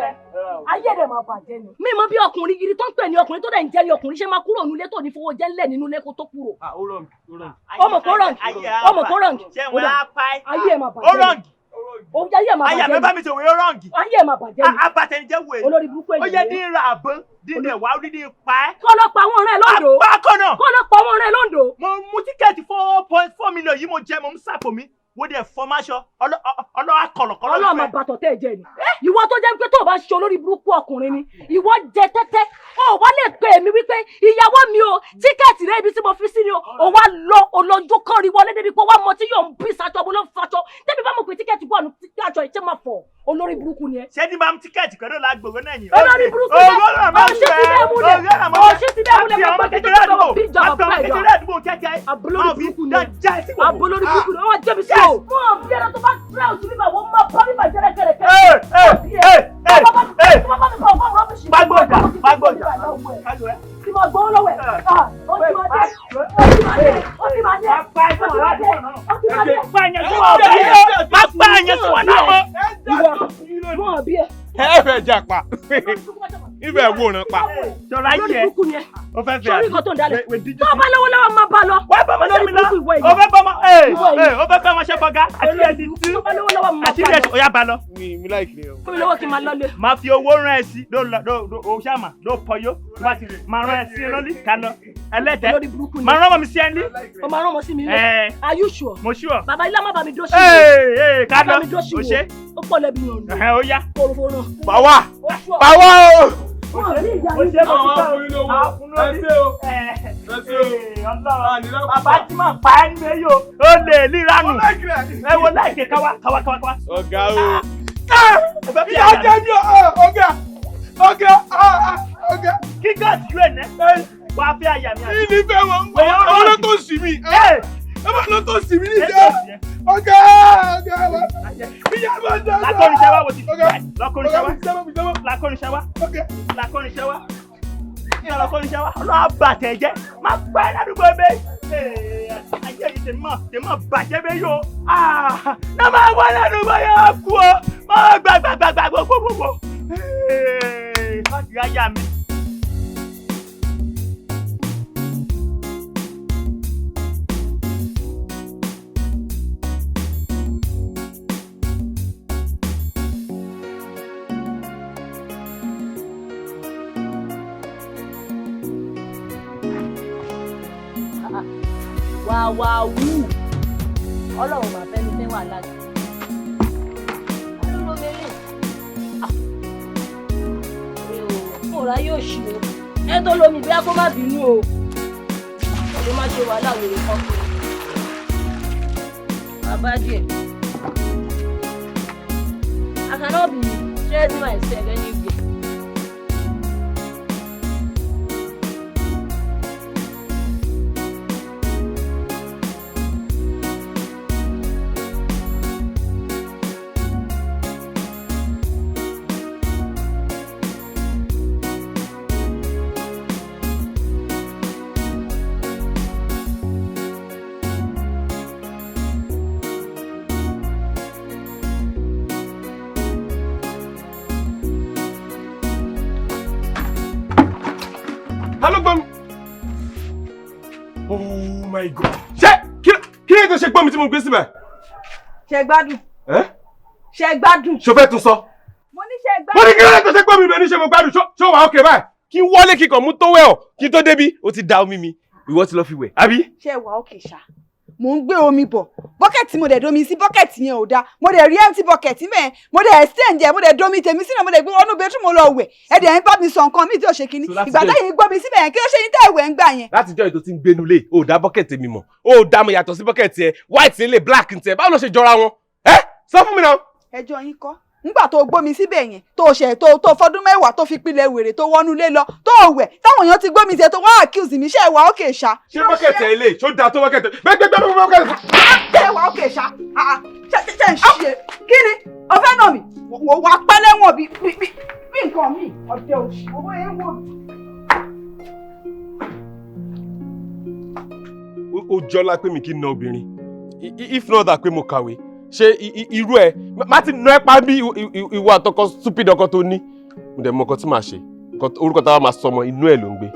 Speaker 2: Ayé rẹ̀ máa bàjẹ́ ni. Mi mọ bí ọkùnrin gidi tó ń pè ní ọkùnrin tó dẹ̀ ń jẹ́ ní ọkùnrin ṣe máa kúrò nílé tó ní fowó jẹ́ ńlẹ̀ nínú ilé kó tó kúrò. Ọmọ kò rọ̀ǹgì. Ayé ẹ̀ máa bàjẹ́ ni. Oúnjẹ ayé ẹ̀ máa bàjẹ́ ni.
Speaker 15: Ayé mi bá mi ṣòwò rọ̀ǹgì.
Speaker 2: Ayé ẹ̀ máa bàjẹ́ ni.
Speaker 15: Abatẹnijẹ́ wò é.
Speaker 2: Olórí burúkú èyí.
Speaker 15: Ó yẹ dín ra àbọ̀n dín rẹ̀ wá dín pa ẹ́.
Speaker 2: Kọ́ lọ pa àwọn ọ̀rẹ́ lóńdó.
Speaker 15: Bákan náà.
Speaker 2: Kọ́ lọ pa àwọn ọ̀rẹ́ lóńdó.
Speaker 15: Mo mú tíkẹ́ẹ̀tì 4.4 million yìí mo jẹ́ mo ń sàpò mi. Wo dẹ̀ fọmáṣọ ọlọ́wà kọ̀lọ̀kọ̀lọ̀.
Speaker 2: Ọlọ́wà máa bàtọ̀ tẹ́ ẹ jẹ ni. Ìwọ tó jẹ́ pé tó o bá ṣe olórí burúkú ọkùnrin ni ìwọ jẹ tẹ́tẹ́ o wá lè pè mí wípé ìyàwó mi o tíkẹ́ẹ̀tì rẹ ibi tí mo fi sí ni o wá lọ olójú kan rí wọlé débi pé wá mọ tí yóò ń bí sàtọ̀ bó ló ń fàtọ̀ débi bá mọ̀ pé tíkẹ́ẹ̀tì wà ní àjọ ìṣe máa fọ̀ olórí burúkú ni ẹ.
Speaker 15: Ṣé ní bá mú tíkẹ́ẹ̀tì kan náà lágbòrò náà yìí?
Speaker 2: Olórí burúkú ni ọ̀ṣẹ́ ti bẹ́ẹ̀ múlẹ̀ ọ̀ṣẹ́ ti bẹ́ẹ̀ múlẹ̀ gbogbo kékeré àdúgbò bí ìjọba bẹ́ẹ̀ yọ. Àbúlórí burúkú ni àbúlórí burúkú ni wọ́n jẹ́bi sí o. Wọ́n bí ẹran tó bá tẹ́ òtún bíbà wọ́n máa bá bíbà jẹ́rẹ́ kẹ̀rẹ̀kẹ̀rẹ̀.
Speaker 15: Magbọ́jà.
Speaker 2: Tí mo gbọ́ lọ́wọ́ ẹ̀, ó ti máa dé.
Speaker 15: Má pa ẹ̀yẹ sí wọn náà.
Speaker 2: Ìwọ mọ̀ bí ẹ.
Speaker 16: Ẹ fẹ́ jà pa ibẹ̀ wòran pa.
Speaker 15: Ṣọlá yìí ẹ o fẹ́ fẹ́
Speaker 2: sórí nǹkan tó ń dalẹ̀ tó o bá lọ́wọ́ lọ́wọ́ máa bá lọ.
Speaker 15: wọ́n bá ọmọ ṣe mi lọ o fẹ́ bá ọmọ o fẹ́ fẹ́ ọmọ ṣe fọ́gá àti ẹ̀dí tí àti ẹ̀dí ó yá bá lọ.
Speaker 16: mi láì kiri o.
Speaker 2: fún mi lọ́wọ́ kí n máa lọ́lé.
Speaker 15: máa fi owó rán ẹ sí o ṣàmà ló pọyó máa rán ẹ sí lọ́lí kánọ ẹlẹ́tẹ̀ máa rán ọmọ mi sí ẹ ní.
Speaker 2: o máa rán ọmọ sí mi lẹ. Are you sure?
Speaker 15: Mo sure.
Speaker 2: Bàbá ilé má bà mí dó sí
Speaker 15: wo. Kánọ
Speaker 2: o ṣe. ó pọ̀ lẹ́bi yàn.
Speaker 15: Ó yá.
Speaker 2: Kòròfòrò.
Speaker 16: Pàwá pàwá o.
Speaker 15: Bàbá tí máa pa ẹ́ nílé yóò ó lè líranù ẹ wo láìké káwá.
Speaker 16: Ọ̀gá o.
Speaker 15: Ìyá jẹ́ ní ọ̀gá. Kí gáàsì yóò ẹ̀ wá fẹ́ àyà mi.
Speaker 16: Ìní fẹ́ wọn ọmọ tó sì mí. Ọmọ tó sì mí níṣẹ́. Ọ̀gá. Ìyá máa dá.
Speaker 15: Lákọ̀ọ́nìṣẹ́ wa wo ti fi báyìí. Lákọ̀ọ́nìṣẹ́ wa. Ọlọ́wà bàtẹ̀ jẹ́ máa pẹ́ ládùúgbò ẹgbẹ́. Ayé yìí tèmọ̀ bàjẹ́ bẹ́ yóò. Náà máa wà ládùúgbò yóò kú o. Máa gbàgbàgbàgbà gbogbogbò. Láti ráyà mi.
Speaker 2: Wàwàwù Ọlọ́run máa fẹ́ ní fẹ́ wà láti. Àdúró mélòó? Mo ra yóò ṣí o. Ẹ tó lómi bí a kó má bínú o. Ọdún má ṣe wàhálà wèrè kọ́kọ́. Bàbá díẹ̀. I cannot be stressing myself anyway.
Speaker 16: Hello, Gbọ́mi. Oh my God. Ṣé kí ni ètò ṣe gbọ́ mi tí mo gbé síbẹ̀?
Speaker 9: Ṣé gbádùn? Ṣé gbádùn?
Speaker 16: Ṣo fẹ́ tún sọ?
Speaker 9: Mo ní ṣé gbádùn.
Speaker 16: Mo ní kí ni ètò ṣe gbọ́ mi bẹ́ẹ̀ ní ṣe mo gbádùn. Ṣó wà ókè báyìí? Kí n wọlé kíkan mú tó wẹ̀ ọ́ kí n tó débi ó ti da omi mi. Ìwọ ti lọ fi wẹ̀, àbí?
Speaker 9: Ṣé wà ókè ṣá? Mo ń gbé omi bọ̀. Bọ́kẹ̀tì mo dẹ̀ domi sí bọ́kẹ̀tì yẹn ò dáa. Mo dẹ̀ rí empty bucket mẹ́ẹ̀. Mo dẹ̀ extend ẹ̀ mo dẹ̀ domi tèmi sínú mo dẹ̀ gbé wọnú bedroom mo lọ wẹ̀. Ẹ dẹ̀ ń bá mi sọ nǹkan mi tí ò ṣe kíní. Ìgbà táyìn gbọ́ mi síbẹ̀ yẹn kí ló ṣe ní tẹ́ ìwẹ̀ ń gbà yẹn.
Speaker 16: Láti jọ́ ètò tí ń gbénu lé, o ò dá bọ́kẹ̀tì mi mọ̀. O ò dá mo yàtọ̀ sí bọ́kẹ̀tì ẹ, white ń lè black ń tẹ. Báwo ló ṣe jọra wọn? Sọ fún mi náà.
Speaker 9: Ẹjọ́ yín kọ́. Nígbà tó gbómi síbẹ̀ yẹn tó ṣẹ̀ tó fọdún mẹ́wàá tó fi pilẹ̀ wèrè tó wọnú lé lọ tó wẹ̀ táwọn èèyàn ti gbómi tiẹ̀ tó wá accuse mi ṣé wà ókè ṣá.
Speaker 16: Ṣé bọ́kẹ̀tì ẹ lè? Ṣó da tó bọ́kẹ̀tì? Gbẹ́gbẹ́gbẹ́ bọ́kẹ̀tì.
Speaker 9: Ṣé wà ókè ṣá? Ṣé ń ṣe kí ni ọ̀fẹ́ náà mi? Wà á pẹ́ lẹ́wọ̀n bí nǹkan mi ọ̀dẹ òṣì owó yẹn wò mí.
Speaker 16: Ó jọlá pé mi kì í na obìnrin. If not that pé mo kàwé. Ṣé irú ẹ má ti nà ẹ pa bí ìwọ àtọkọ stupid ọkọ tó ní mo dẹ̀ mọ ọkọ tí màá ṣe orúkọ táwa máa sọmọ inú ẹ ló ń gbé.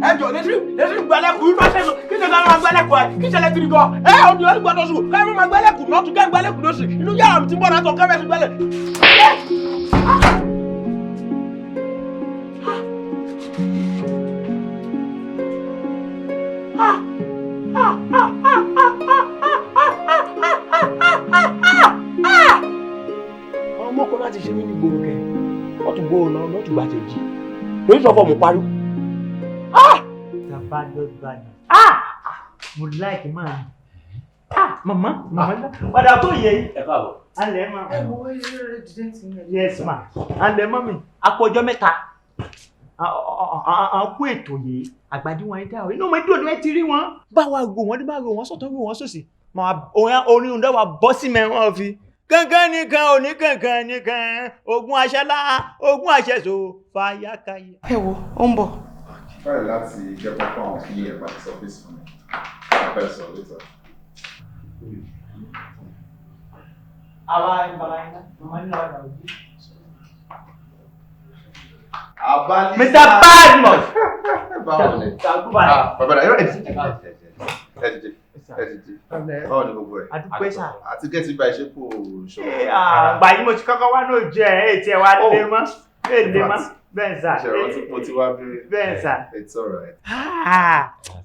Speaker 15: ẹ jọ lẹsìn gbalẹkùn yìí máa tẹsán kí ṣe ká máa gbalẹkùn ẹ kí ṣẹlẹ̀ kiri gan ẹ ọdún yẹn gbọ́dọ̀ sùn ká máa gbalẹkùn náà tún kẹ gbalẹkùn lóṣù inú yàrá mi ti ń bọ̀ náà tó kẹfẹ sí gbalẹ. ọmọ kan láti ṣe mí ní gbòòrò kẹ wọ́n tún gbòòrò náà wọ́n tún gbà tẹ̀jì lórí sọ fọ́ mo parí.
Speaker 6: mo like man. Mama padà tó yẹ yìí. Ẹ káàbọ̀. Alẹ́ ma. Ẹ wo yes ma. Alẹ́ mọ́ mi. Àpọ̀jọ́ mẹ́ta. À kú ètò yìí. Àgbàdì wọn dá o. Inú mi dùn ẹ ti rí wọn. Báwa gò wọ́n bá gò wọ́n sọ̀tọ̀ gò wọ́n sòsì. Orin òǹdà wa bọ́ sí mẹ́wọ́n fi. Kankan nìkan òní kankan nìkan. Ogun aṣálá, ogun aṣẹ́so, fàyàkàyà.
Speaker 9: Ẹ wo, ó ń bọ̀.
Speaker 13: Báyọ̀ láti jẹ́ pọ́pọ́ àwọn kí ẹ̀ bá ti sọ fèsì fún mi. Bẹ́ẹ̀ sọ létà.
Speaker 6: Mr. Badmus!
Speaker 13: Báwo ni? Bàbá náà, ẹ dìde. Báwo ni gbogbo ẹ̀?
Speaker 6: Adúpẹ́ sà.
Speaker 13: Àti gẹ́tì bá iṣẹ́ kò ṣòro.
Speaker 6: Àgbà yìí mo ti kọ́kọ́ wá náà jẹ́ ètí ẹ̀ wá lé mọ́. Èlé mọ́. Bẹ́ẹ̀ sà.
Speaker 13: Mo ti wá bẹ̀rẹ̀.
Speaker 6: Bẹ́ẹ̀ sà.
Speaker 13: It's alright.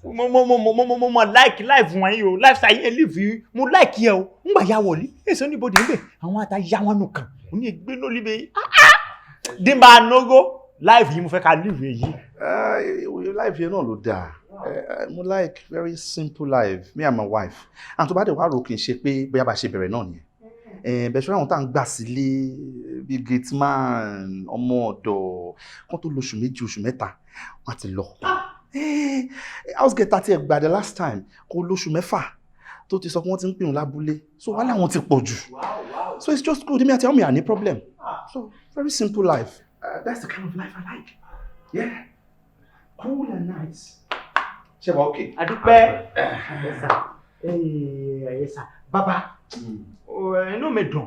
Speaker 6: Mo like life wọn yìí o life sáyé live yìí mo like yẹ o n gbà ya wọlé èso níbodè ńbẹ àwọn ata ya wọn nù kàn ó ní ẹgbẹ́ ló líbe dìbà nógó life yìí mo fẹ́ ká live yìí.
Speaker 13: Life yẹn náà ló dáa. Mo like very simple life me and my wife and tó bá dẹ̀ wá rò kì í ṣe pé bóyá bá ṣe bẹ̀rẹ̀ náà nìyẹn bẹ̀ṣọ́ àwọn tá à ń gbà sílé bíi gate man ọmọ ọ̀dọ̀ kán tó lóṣù méjì oṣù mẹ́ta wọ́n ti lọ. House get àti ẹgbà the last time kó lóṣù mẹ́fà tó ti sọ pé wọ́n ti ń pè wọ́n lábúlé so wàhálà wọn ti pọ̀ jù so it's just good èmi àti àwọn mi à ní problem so very simple life. That's the kind of life I like. Yeah, cool and nice. Ṣé wàá okay?
Speaker 6: Adúpẹ́. Ẹ̀yẹ́sà bàbá inú mi dùn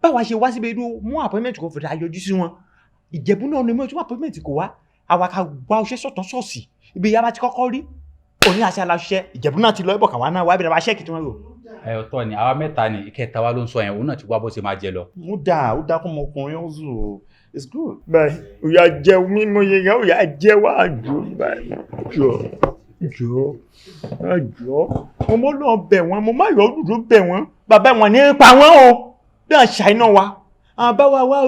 Speaker 6: báwa ṣe wá síbi inú mú appointment kò fòdà yọjú sí wọn Ìjẹ̀bú náà ni mo tún appointment kò wá àwa ká gba ọṣẹ sọ̀tàn ṣọ́ọ̀ṣì ibi ìyá bá ti kọ́kọ́ rí òní àṣà aláṣẹ Ìjẹ̀bú náà ti lọ ẹbọ kàwá náà wá ibi náà wá ṣẹ́ẹ̀kì tí wọ́n rò.
Speaker 7: Ọ̀tọ̀ ni àwa mẹ́ta ni ìkẹta wa ló ń sọ yẹn òun náà ti wá bó ṣe máa jẹ lọ.
Speaker 13: Ó dáa kó ọmọkùnrin ó zù it's good.
Speaker 15: báyìí òyà jẹun mímú yẹn òyà jẹ wá àjò báyìí jọ ọmọ náà bẹ̀ wọ́n mo má yọ òdòdó bẹ̀ wọ́n bàbá wọn ní pa wọ́n o bí wọ́n ṣàìná wa àwọn bá wa wá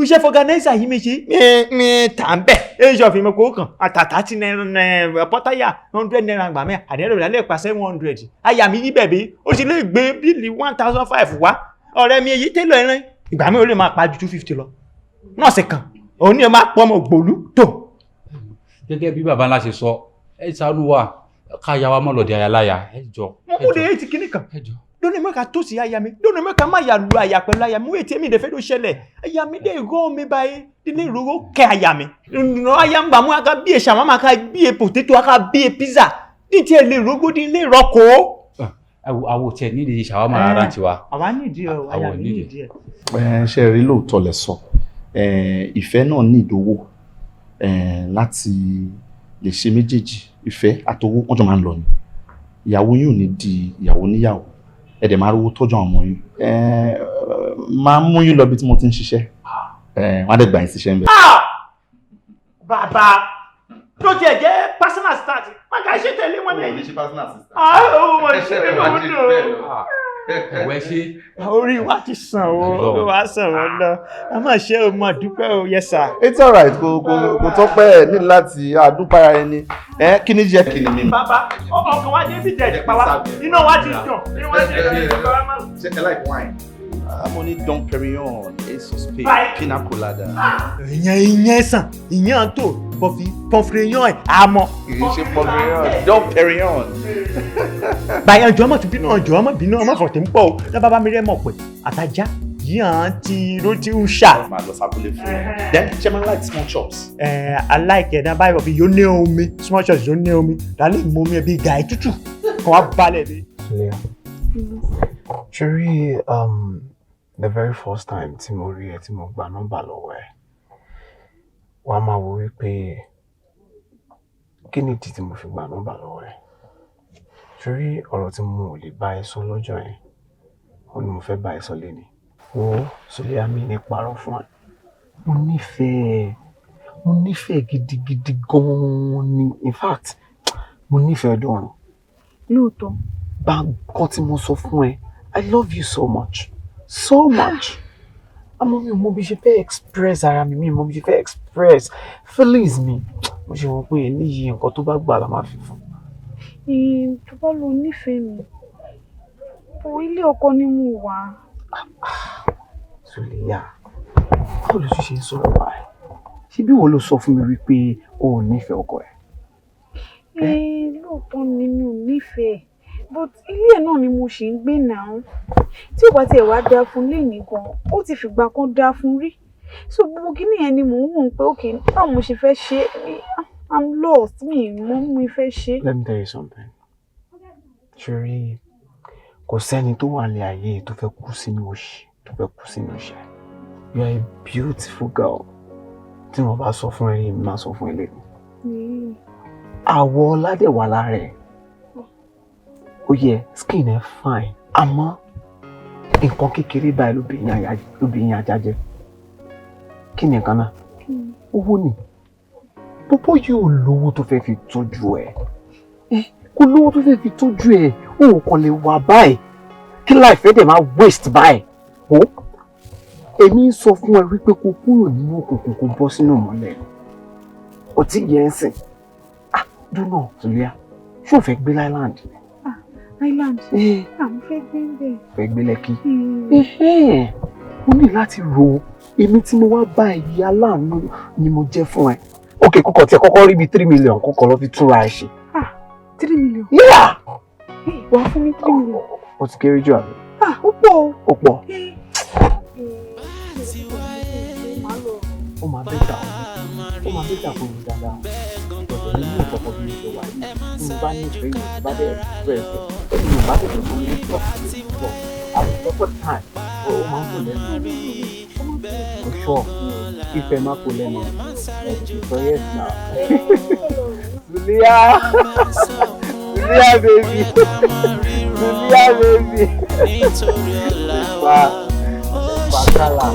Speaker 15: iṣẹ́ fọgànáìsà yìí mi ṣe mi tà ń bẹ̀ èyí ṣọ̀fìn mi kò kàn àtàtà tí pọ́táyà 100 naira gbà mẹ́ àdéhùn ìdálẹ́ pa 700 àyà mi níbẹ̀ bí ó sì lè gbé bíìlì 1005 wá ọ̀rẹ́ mi èyí tẹ́lọ̀ ẹran ìgbà mi ò lè máa pa ju 250 lọ nọ́ọ̀sì kan òun ni ó máa pọ́ ọmọ ògbòlú tó.
Speaker 7: gẹ́gẹ́ bí bàbá ńlá ṣe sọ ẹ ṣàánú wa ká ya wa mọ́ lọ́dẹ ayaláya ẹ jọ.
Speaker 15: mo kú de èyí ti kíní kan lónìí mẹ́ka tó sí aya mi lónìí mẹ́ka má yà lu àyà pẹ̀lú aya mi wíwèé tí èmi ìdẹ́fẹ́ ló ṣẹlẹ̀ aya mi lè rọ́ mi báyìí ilé ìróró kẹ́ aya mi aya ń gbà mú aka bí e ṣàmámà ká bí e potato aka bí e pizza ní tí ẹ lè rógó ní ilé ìrọ́kọ̀.
Speaker 7: àwọ̀ tiẹ̀ nídìí ṣàwámà rárá tiwa.
Speaker 15: àwa nídìí ẹ aya mi nídìí ẹ.
Speaker 13: ṣe rí lóòótọ́ lẹ sọ ìfẹ́ náà ní ìdówó láti lè ṣe méjèèjì ìfẹ́ àtowó wọ́n jọ máa ń lọ ni ìyàwó yín ò ní di ìyàwó níyàwó ẹ̀dẹ̀ máa rówó tọ́jú àwọn ọmọ yín máa mú yín lọ bí tí mo ti ń ṣiṣẹ́ wọ́n á dẹ̀ gbà yín síṣẹ́ ń bẹ̀.
Speaker 15: bàbá tó tiẹ̀ jẹ́ personal start má kà ṣe tẹ̀lé wọn lẹ́yìn.
Speaker 13: ṣe personal assistant.
Speaker 15: mo ṣe é mo dùn.
Speaker 7: ẹ̀wẹ̀ ṣe.
Speaker 15: orí wa ti sàn o wa sàn wọn lọ a máa ṣe o máa dúpẹ́ o yes sir.
Speaker 13: it's alright kò tọ́pẹ́ ẹ̀ ní láti àdúpàá ẹni kí ni jẹ́ kí ni mímu.
Speaker 15: bàbá ọkàn wa dé bí jẹ̀jẹ̀ pa wá iná wa ti dùn iná wa ti dùn.
Speaker 13: ṣe ẹ like wine. mo ní Dom Perignon Ace of Spades Pina Colada.
Speaker 15: ìyẹn sàn ìyẹn tó pọfìrìyàn ẹ̀ àmọ́.
Speaker 13: kì í ṣe pọfìrìyàn Dom Perignon.
Speaker 15: báyọ̀ ọjọ́ ọmọ tún bínú ọjọ́ ọmọ bínú ọmọ fọ̀tẹ̀ ń pọ̀ o dábàá bá mi rẹ́ mọ̀ pé àtajá yíyan ti ló ti ń ṣà.
Speaker 13: máa lọ sábúlé fún ẹ. then ṣe máa like small chops.
Speaker 15: I like ẹ̀ náà báyọ̀ bí yóò ní omi small chops yóò ní omi dálé mú omi ẹ̀ bí gàí tútù kan wá balẹ̀ bí.
Speaker 17: ṣorí the very first time tí mo rí ẹ tí mo gba nọ́mbà lọ́wọ́ ẹ wàá máa wo wípé kí ni ìdí tí mo fi gba nọ́mbà lọ́wọ́ ẹ ṣorí ọ̀rọ̀ tí mo ò lè bá ẹ sọ lọ́jọ́ yẹn ó ní mo fẹ́ bá ẹ sọ lẹ́ni. wo Suliami ní parọ́ fún ẹ mo nífẹ̀ẹ́ gidigidi gan-an ni in fact mo nífẹ̀ẹ́ ọdún.
Speaker 9: lóòótọ́.
Speaker 17: bá nǹkan tí mo sọ fún ẹ I love you so much àmọ́ mi ò mọ bí ṣe fẹ́ express ara mi ò mọ bí ṣe fẹ́ express feelings mi mo ṣe wọ́n pé eléyìí nǹkan tó bá gbà la máa fi fún.
Speaker 9: tó bá lọ nífẹ̀ẹ́ mi ilé ọkọ ni mo wà.
Speaker 17: Suliya báwo ló ṣe ń sọ̀rọ̀ báyìí ṣé bí wo ló sọ fún mi wípé o ò nífẹ̀ẹ́ ọkọ ẹ̀.
Speaker 9: lóòótọ́ ni mi ò nífẹ̀ẹ́ but ilé ẹ̀ náà ni mo ṣì ń gbé náà tí ò bá tiẹ̀ wá dáa fún léèní gan ó ti fìgbà kan dáa fún rí so gbogbo kíní yẹn ni mò ń wò pé okay báwo mo ṣe fẹ́ ṣe I'm lost mi mọ́ mo fẹ́ ṣe.
Speaker 17: Let me tell you something ṣorí kò sẹ́ni tó wà ní ayé tó fẹ́ kú sínú òṣì tó fẹ́ kú sínú ìṣẹ́. You are a beautiful girl tí wọ́n bá sọ fún ẹ máa sọ fún ẹ lẹ́nu. àwọ̀ ọ̀làdẹ̀ wà lára ẹ̀ ó yẹ skin ẹ̀ fine àmọ́ nǹkan kékeré báyìí lóbìnrin ajá jẹ. kí ni nǹkan náà? owó ni púpọ̀ yóò lówó tó fẹ́ fi tọ́jú ẹ̀ kò lówó tó fẹ́ fi tọ́jú ẹ̀ ó kàn lè wà báyìí kí láìfẹ́ dẹ̀ máa waste báyìí o èmi ń sọ fún ẹ wípé kó kúrò nínú òkùnkùn kó bọ́ sínú ìmọ́lẹ̀ ó ti yẹ ẹ́ sìn dúnà Suliya ṣé o fẹ́ gbé Island?
Speaker 9: Island àwọn fẹ́ gbé bẹ́ẹ̀.
Speaker 17: fẹ́ gbé Lẹ́kì o ní láti ro èmi tí mo wá bá ẹ̀yí aláàánú ni mo jẹ́ fún ẹ. ok kókò tí ẹ kọ́kọ́ rí bíi 3 million kókò lọ fi túra ẹ ṣe.
Speaker 9: 3 million.
Speaker 17: Yeah.
Speaker 9: wà á fún mi 3 million.
Speaker 17: o ti kéré jù àbí.
Speaker 9: ó pọ̀ o.
Speaker 17: ó pọ̀. ó máa bẹ́tà fún mi dáadáa ọ̀dọ̀ nínú ìkọ̀kọ̀ bí mo ṣe wà yìí tí mo bá ní ìfẹ́ yìí bá dẹ̀ rẹ̀ fẹ́ mi ò bá tètè fún mi ní ìtọ́ àwọn ìtọ́pọ̀ tán ó máa ń kó lẹ́nu for sure ìfẹ́ máa kó lẹ́nu so yes na Suliya baby Suliya baby pa kala.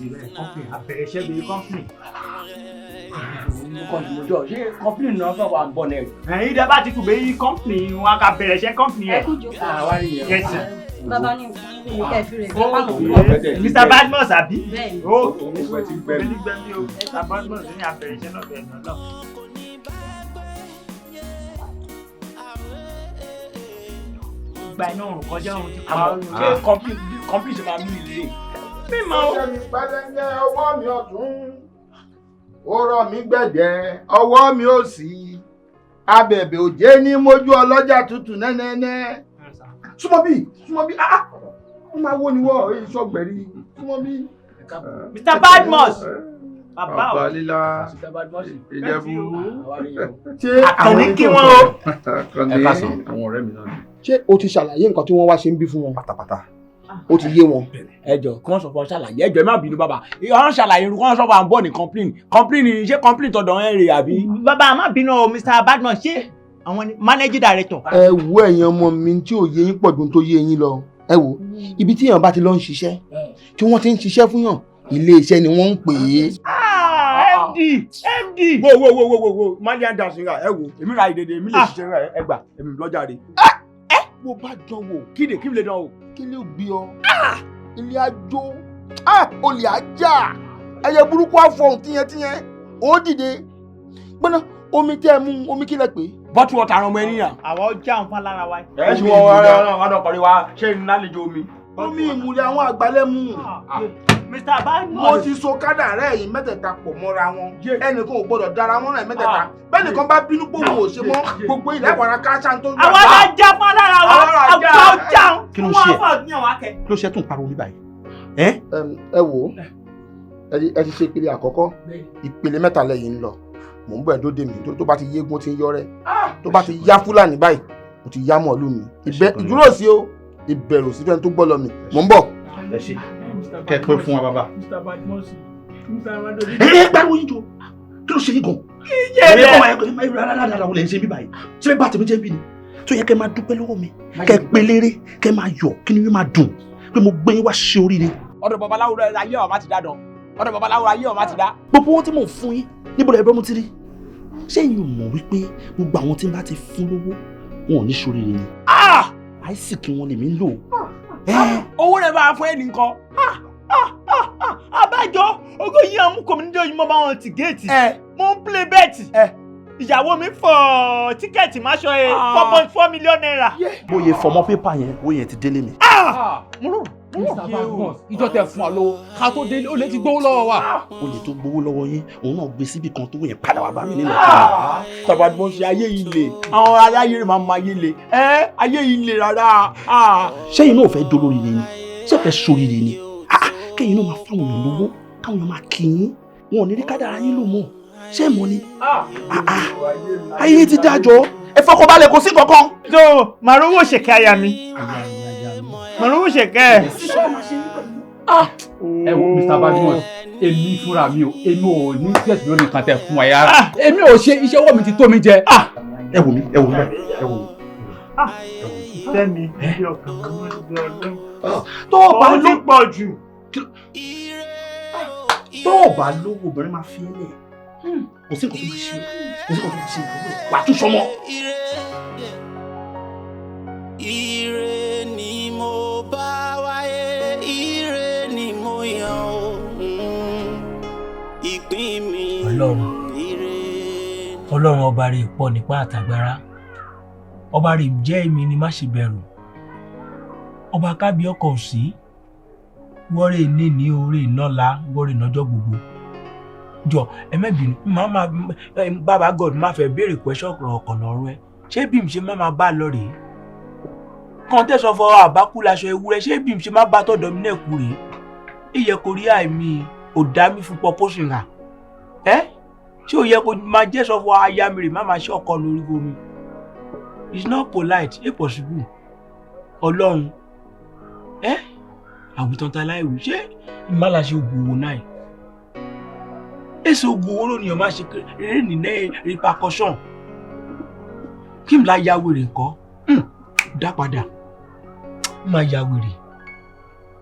Speaker 15: dé bẹ́ẹ̀ company àbẹ̀rẹ̀ iṣẹ́ bíi company. Ṣé company náà fẹ́ wà ń bọ̀ náà? Ẹ̀yin dẹ́ bá ti kù bẹ́ẹ̀ company wọn ká bẹ̀rẹ̀ iṣẹ́ company yẹn.
Speaker 10: Ẹ kú jókòó.
Speaker 15: Àwa rí yẹn. Yes sir.
Speaker 10: Bàbá ní ìfẹ́ fi rẹ̀
Speaker 15: Mr. Badmus àbí?
Speaker 10: Bẹ́ẹ̀ni.
Speaker 15: Ó ti gbẹ̀mí o. Mr. Badmus ní àbẹ̀rẹ̀ iṣẹ́ náà bẹ̀rẹ̀ náà. Gba iná òrùn kọjá òun ti pa ọ́rùn. Ṣé complete ṣe máa mú ìlú? Mímọ́ o.
Speaker 13: Ṣé mi pẹ́lẹ́ngẹ́ ọwọ́ mi ọ̀tún? Ó rọ̀ mí gbẹ̀dẹ̀ ọwọ́ mi òsì. Abẹ̀bẹ̀ òjé ní mójú ọlọ́jà tútù nẹ́nẹ́nẹ́. Súnmọ́ bí wọ́n máa wó ni wọ́ èyí sọ̀gbẹ̀rì. Súnmọ́ bí.
Speaker 15: Mr. Badmus. Bàbá o.
Speaker 13: Bàbá lílá Ìjẹ̀bú.
Speaker 15: Àkànní kí wọ́n o.
Speaker 13: Àkànní àwọn ọ̀rẹ́ mi náà ni.
Speaker 18: Ṣé o ti ṣàlàyé nǹkan tí wọ́n wá ṣe ń bí fún wọn?
Speaker 13: Pátápátá.
Speaker 18: Ó ti yé wọn.
Speaker 4: Ẹjọ kí wọ́n sọ fún ọ ṣàlàyé ẹjọ ẹ má bínú bàbá wọ́n ṣàlàyé irú wọ́n sọ fún àbọ̀ ní complain ṣé complain tọ̀dọ̀ ẹ̀ rè àbí.
Speaker 15: Bàbá má bínú o Mr. Badmus ṣé àwọn ni managing director.
Speaker 18: Ẹ wo ẹ̀yin ọmọ mi tí ò yé yín pọ̀ ju tó yé yín lọ. Ẹ wo ibi tí èèyàn bá ti lọ ń ṣiṣẹ́ tí wọ́n ti ń ṣiṣẹ́ fún yàn ilé iṣẹ́ ni wọ́n ń pè é.
Speaker 15: MD.
Speaker 4: Wo malian dancing ẹ wo èmi ra ìdèdè èmi lè ṣiṣẹ́ ẹ gbà èmi lọ́jà rè. Mo bá dán wò kí lè dán wò.
Speaker 18: Kí ló gbé ọ? Ilé ajó olè ajá ẹyẹ burúkú àfọ̀hún tíyẹn ó dìde gbọ́nà omi tẹ́ ẹ mú omi kí lẹ pé.
Speaker 4: Bọ́tù ọ̀tà àrùn ọmọ ẹni yàn.
Speaker 15: Àwọn ọjà ń fa lára wa.
Speaker 4: Ẹ ṣe wọ́n ọkọ̀rin wa ṣé n lálejò omi.
Speaker 18: Omi ìmùlẹ̀ àwọn àgbálẹ̀ mú.
Speaker 15: Mr. Badmus.
Speaker 18: Mo ti so kádàrá ẹ̀yin mẹ́tẹ̀ẹ̀ta pọ̀ mọ́ra wọn. Ẹnìkan ò gbọ́dọ̀ dára wọn náà mẹ́tẹ̀ẹ̀ta. Bẹ́ẹ̀ nìkan bá bínú pé òun ò ṣe mọ́ gbogbo ilẹ̀ wàrà káṣá tó ń gbà.
Speaker 15: Àwọn ajá fún lára wa àgbà ọjà.
Speaker 13: Kí ló ń ṣe ẹ́? Kí ló ṣe tún pariwo ní báyìí?
Speaker 18: Ẹ wò ó ẹ ti ṣe ìpele àkọ́kọ́ ìpele mẹ́ta lẹ́yìn ń lọ mò ń bọ̀ ẹ́ dóde mi tó bá ti yégun ti ń yọ rẹ̀ tó bá ti yá Fúlàní báyìí mo ti yá mọ̀ọ́lù mi ìdúró sí o ìbẹ̀rù sí fẹ́ni tó gbọ́ lọ mi mò ń bọ̀.
Speaker 13: Ẹ ṣe kẹ́ ẹ pé fún wa bàbá. Gbàgbọ́ yín jọ kí ló ṣe yín gan. Rárá wọlé ń ṣe bí báyìí ṣé bẹ́ẹ̀ bá tèmi jẹ́ bí ni tó yẹ kẹ́ máa dúpẹ́ lọ́wọ́ mi kẹ́ pé léré kẹ́ máa yọ̀ kí ni mi máa dùn pé mo gbé yín wá ṣe oríire.
Speaker 4: Ọ̀dọ̀ babaláwo rẹ̀ ayé ọ̀ má ti dá dán. Ọ̀dọ̀ babaláwo ayé ọ̀ má ti dá.
Speaker 13: Gbogbo wọn tí mò ń fún yín níbo lẹ bẹ́ mo ti rí. Ṣé ẹ̀yin ò mọ̀ wípé gbogbo àwọn tí n bá ti fún lówó wọn ò ní ṣoríire ni. Àìsí kí wọ́n lè mí lò.
Speaker 4: Owó rẹ̀ bá fún ẹnì kan.
Speaker 15: Abájọ ogó yìí àwọn kòmínídé yìí mo bá wọn ti géètì. Mo ń play bet. Ìyàwó mi fọ tíkẹ́ẹ̀tì máṣọ ẹ 4.4 million naira.
Speaker 13: Bóyá fọmọ pépà yẹn owó yẹn ti délé mi.
Speaker 7: Mr. Badmus ìjọ tẹ fún wa lówó ká tó dé olè ti gbówó lọ́wọ́ wa.
Speaker 13: Olè tó gbówó lọ́wọ́ yín òun náà gbé síbi kan tó yẹn padà wá bá mi nínú ọkọ mi.
Speaker 4: Mr. Badmus ṣe ayé yìí le àwọn aláyé rẹ̀ máa ma ayé le ayé yìí le rárá.
Speaker 13: Ṣẹ́yìn náà fẹ́ dolóríire ni ṣé fẹ́ soríire ni kẹ́yìn náà máa fáwọn èèyàn lówó káwọn èèyàn máa kí yín wọn ò ní rí kádàrá yín lò mọ́ ṣé mọ́ ni. Ayé ti dájọ́ ẹ fọkànbalẹ̀ kò sí kankan.
Speaker 15: So màrúwò ṣèkẹ́ aya mi màrúwò ṣèkẹ́.
Speaker 7: Ẹ wo Mr. Badmus èmi fúnra mi o èmi ò ní tẹ̀sí lórí nǹkan tẹ̀ fún wa yàrá èmi ò ṣe iṣẹ́ ọwọ́ mi ti tó mi jẹ.
Speaker 13: Ẹ wò mí.
Speaker 15: Fẹ́mi bí ọkàn mi ń gbé ọlọ́run.
Speaker 13: Tó o bá
Speaker 15: ló pọ̀ jù.
Speaker 13: Tó o bá lówó obìnrin máa fi lẹ̀ kò sí nǹkan tó máa ṣe wà á tún sọmọ.
Speaker 1: Ire ni mo bá wáyé ire ni mo yàn ó ìpín mi.
Speaker 19: Ọlọ́run ọba rẹ̀ pọ̀ nípa àtàgbára ọba rẹ̀ jẹ́ èmi ni má ṣe bẹ̀rù ọba kábí ọkọ̀ sí wọ́rẹ̀ ní ní orí ìnọ́la wọ́rẹ̀ ìnájọ́ gbogbo jọ ẹ̀mẹ́bìnú bàbá God má fẹ́ béèrè question ọkàn lọ́rùn ẹ ṣé bí mi ṣe má bá lọ rèé kàn tẹ̀sán fọ àbákú laṣọ ewúrẹ́ ṣé bí mi ṣe má bá tọ̀dọ̀ mi náà kú rèé ìyẹ kò rí àìmí ò dá mi fún pọpọ́sì rà ṣé ò yẹ kó máa jẹ́ sọ fọ aya mi rè má máa ṣe ọkọ lórí gomi it's not polite impossible ọlọ́run àwùjọ ta láìwí ṣé ìmọ̀lá ṣe oògùn owó náà èsì oògùn owó lónìí ọmọ ṣe eré nìyẹn repercussion kí n la ya wèrè nǹkan dá padà n máa ya wèrè